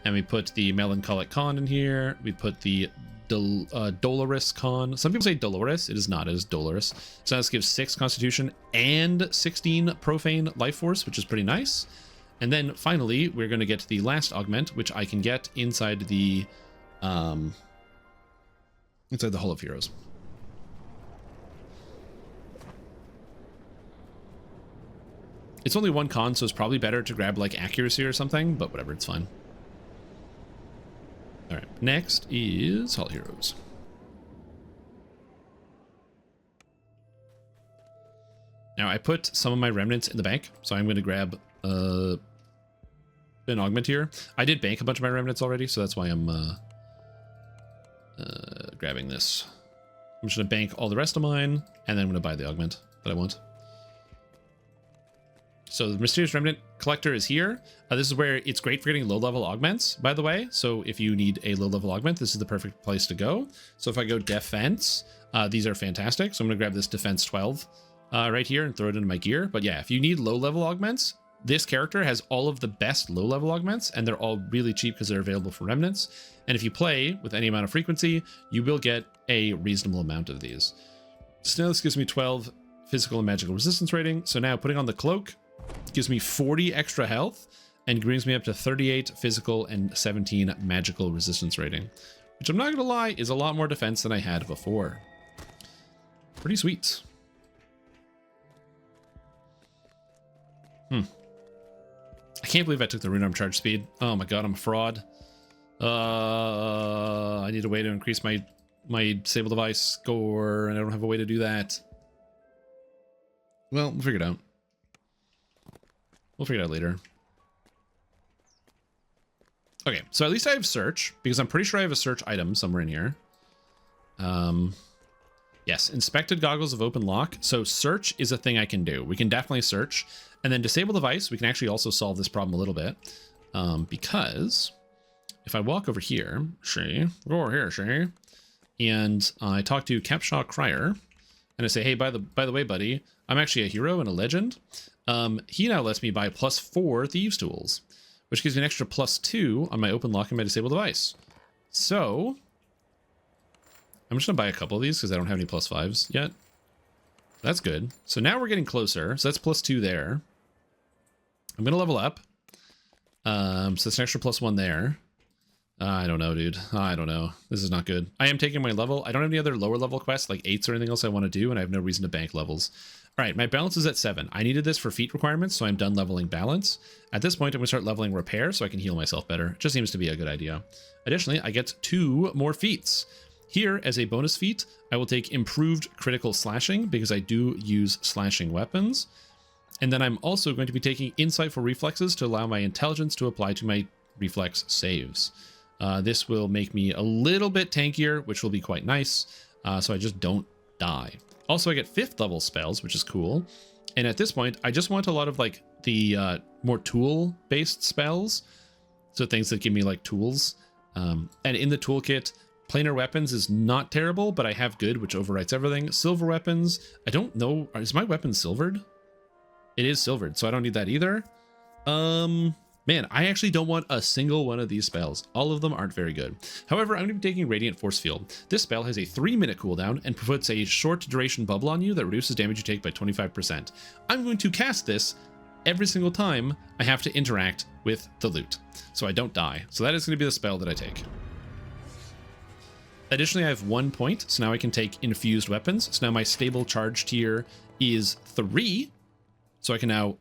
[SPEAKER 1] And we put the melancholic con in here. We put the Dolorous con. Some people say Dolorous. It is not. It is Dolorous. So now this gives 6 Constitution and 16 Profane Life Force, which is pretty nice. And then finally, we're going to get the last augment, which I can get inside the Hall of Heroes. It's only one con, so it's probably better to grab like accuracy or something, but whatever, it's fine. All right, next is Hall of Heroes. Now I put some of my remnants in the bank, so I'm going to grab an augment here. I did bank a bunch of my remnants already, so that's why I'm grabbing this. I'm just going to bank all the rest of mine, and then I'm going to buy the augment that I want. So the Mysterious Remnant Collector is here. This is where it's great for getting low-level augments, by the way. So if you need a low-level augment, this is the perfect place to go. So if I go Defense, these are fantastic. So I'm going to grab this Defense 12 right here and throw it into my gear. But yeah, if you need low-level augments, this character has all of the best low-level augments, and they're all really cheap because they're available for remnants. And if you play with any amount of frequency, you will get a reasonable amount of these. So now this gives me 12 physical and magical resistance rating. So now putting on the cloak gives me 40 extra health and brings me up to 38 physical and 17 magical resistance rating, which I'm not going to lie is a lot more defense than I had before. Pretty sweet. I can't believe I took the rune arm charge speed. Oh my god, I'm a fraud. I need a way to increase my disable device score, and I don't have a way to do that. Well, we'll figure it out. We'll figure it out later. Okay, so at least I have search, because I'm pretty sure I have a search item somewhere in here. Yes, inspected goggles of open lock. So search is a thing I can do. We can definitely search. And then disable device, we can actually also solve this problem a little bit. Because if I walk over here, and I talk to Capshaw Crier, and I say, hey, by the way, buddy, I'm actually a hero and a legend. He now lets me buy +4 Thieves Tools, which gives me an extra +2 on my open lock and my disable device. So I'm just gonna buy a couple of these because I don't have any +5s yet. That's good. So now we're getting closer. So that's +2 there. I'm gonna level up. So that's an extra +1 there. I don't know, dude. I don't know. This is not good. I am taking my level. I don't have any other lower level quests like 8s or anything else I want to do, and I have no reason to bank levels. All right, my balance is at 7. I needed this for feat requirements, so I'm done leveling balance. At this point, I'm going to start leveling repair so I can heal myself better. It just seems to be a good idea. Additionally, I get 2 more feats. Here, as a bonus feat, I will take improved critical slashing because I do use slashing weapons. And then I'm also going to be taking insightful reflexes to allow my intelligence to apply to my reflex saves. This will make me a little bit tankier, which will be quite nice. so I just don't die. Also, I get 5th level spells, which is cool. And at this point, I just want a lot of like the more tool-based spells. So things that give me like tools. And in the toolkit, planar weapons is not terrible, but I have good, which overwrites everything. Silver weapons, I don't know. Is my weapon silvered? It is silvered, so I don't need that either. Man, I actually don't want a single one of these spells. All of them aren't very good. However, I'm going to be taking Radiant Force Field. This spell has a 3-minute cooldown and puts a short duration bubble on you that reduces damage you take by 25%. I'm going to cast this every single time I have to interact with the loot, so I don't die. So that is going to be the spell that I take. Additionally, I have 1 point, so now I can take infused weapons. So now my stable charge tier is 3, so I can now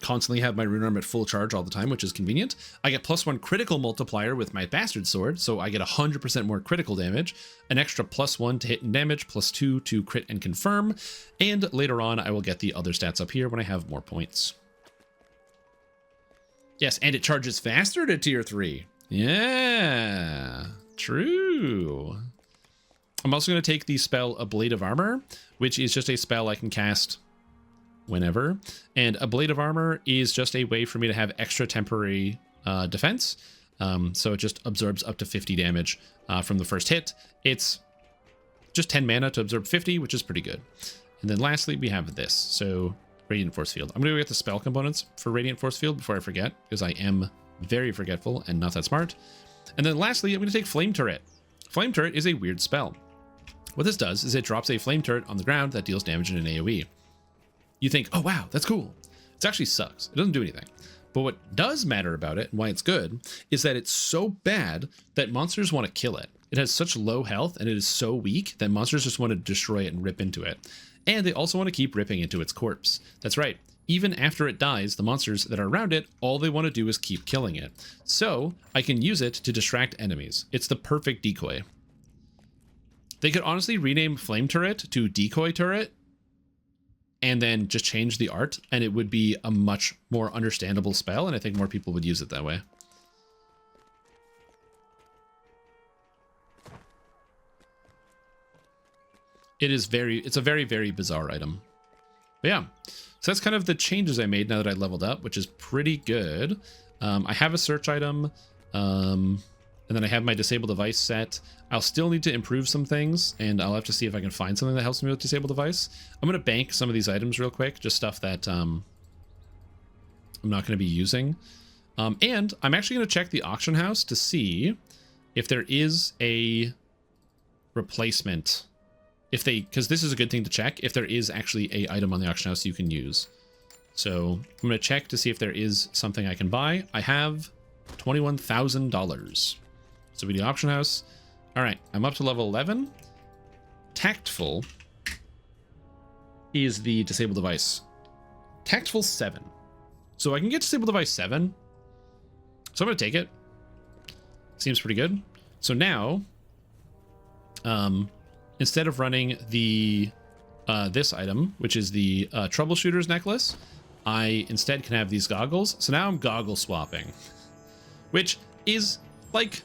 [SPEAKER 1] constantly have my rune arm at full charge all the time, which is convenient. I get +1 critical multiplier with my bastard sword, so I get 100% more critical damage, an extra +1 to hit and damage, +2 to crit and confirm, and later on I will get the other stats up here when I have more points. Yes, and it charges faster to tier 3. Yeah, true. I'm also going to take the spell A Blade of Armor, which is just a spell I can cast whenever, and A Blade of Armor is just a way for me to have extra temporary defense, so it just absorbs up to 50 damage from the first hit. It's just 10 mana to absorb 50, which is pretty good. And then lastly we have this, so Radiant Force Field. I'm gonna go get the spell components for Radiant Force Field before I forget, because I am very forgetful and not that smart. And then lastly, I'm gonna take Flame Turret. Flame Turret is a weird spell. What this does is it drops a flame turret on the ground that deals damage in an AoE. You think, oh wow, that's cool. It actually sucks. It doesn't do anything. But what does matter about it and why it's good is that it's so bad that monsters want to kill it. It has such low health and it is so weak that monsters just want to destroy it and rip into it. And they also want to keep ripping into its corpse. That's right. Even after it dies, the monsters that are around it, all they want to do is keep killing it. So I can use it to distract enemies. It's the perfect decoy. They could honestly rename Flame Turret to Decoy Turret and then just change the art, and it would be a much more understandable spell, and I think more people would use it that way. It's a very, very bizarre item. But yeah, so that's kind of the changes I made now that I leveled up, which is pretty good. I have a search item, and then I have my disable device set. I'll still need to improve some things, and I'll have to see if I can find something that helps me with disable device. I'm going to bank some of these items real quick, just stuff that I'm not going to be using. And I'm actually going to check the auction house to see if there is a replacement. Because this is a good thing to check, if there is actually a item on the auction house you can use. So I'm going to check to see if there is something I can buy. I have $21,000. So we do auction house. All right, I'm up to level 11. Tactful is the disable device. Tactful 7. So I can get disable device 7. So I'm going to take it. Seems pretty good. So now, instead of running the this item, which is the troubleshooter's necklace, I instead can have these goggles. So now I'm goggle swapping, which is like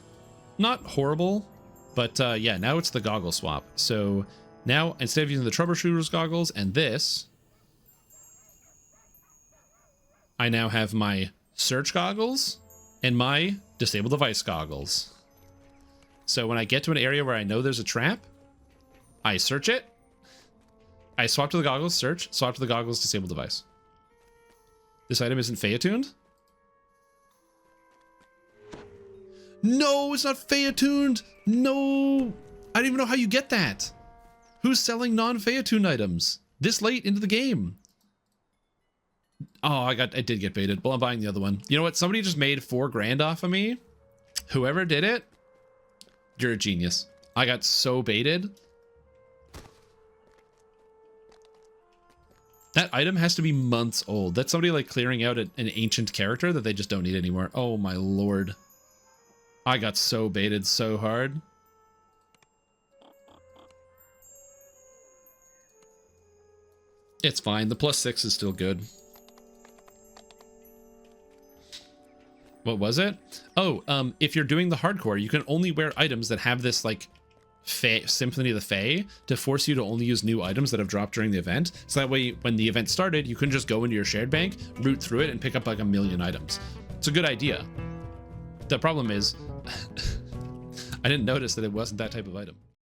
[SPEAKER 1] not horrible, but yeah, now it's the goggle swap. So now instead of using the troubleshooter's goggles and this, I now have my search goggles and my disable device goggles. So when I get to an area where I know there's a trap, I search it, I swap to the goggles, search, swap to the goggles, disable device. This item isn't Fey attuned? No, it's not Fey attuned. No, I don't even know how you get that. Who's selling non-Fey attuned items this late into the game? Oh, I did get baited. Well, I'm buying the other one. You know what? Somebody just made $4 grand off of me. Whoever did it, you're a genius. I got so baited. That item has to be months old. That's somebody like clearing out an ancient character that they just don't need anymore. Oh my lord. I got so baited so hard. It's fine. The +6 is still good. What was it? Oh, if you're doing the hardcore, you can only wear items that have this like Symphony of the Fae to force you to only use new items that have dropped during the event. So that way, when the event started, you couldn't just go into your shared bank, root through it, and pick up like 1,000,000 items. It's a good idea. The problem is, I didn't notice that it wasn't that type of item.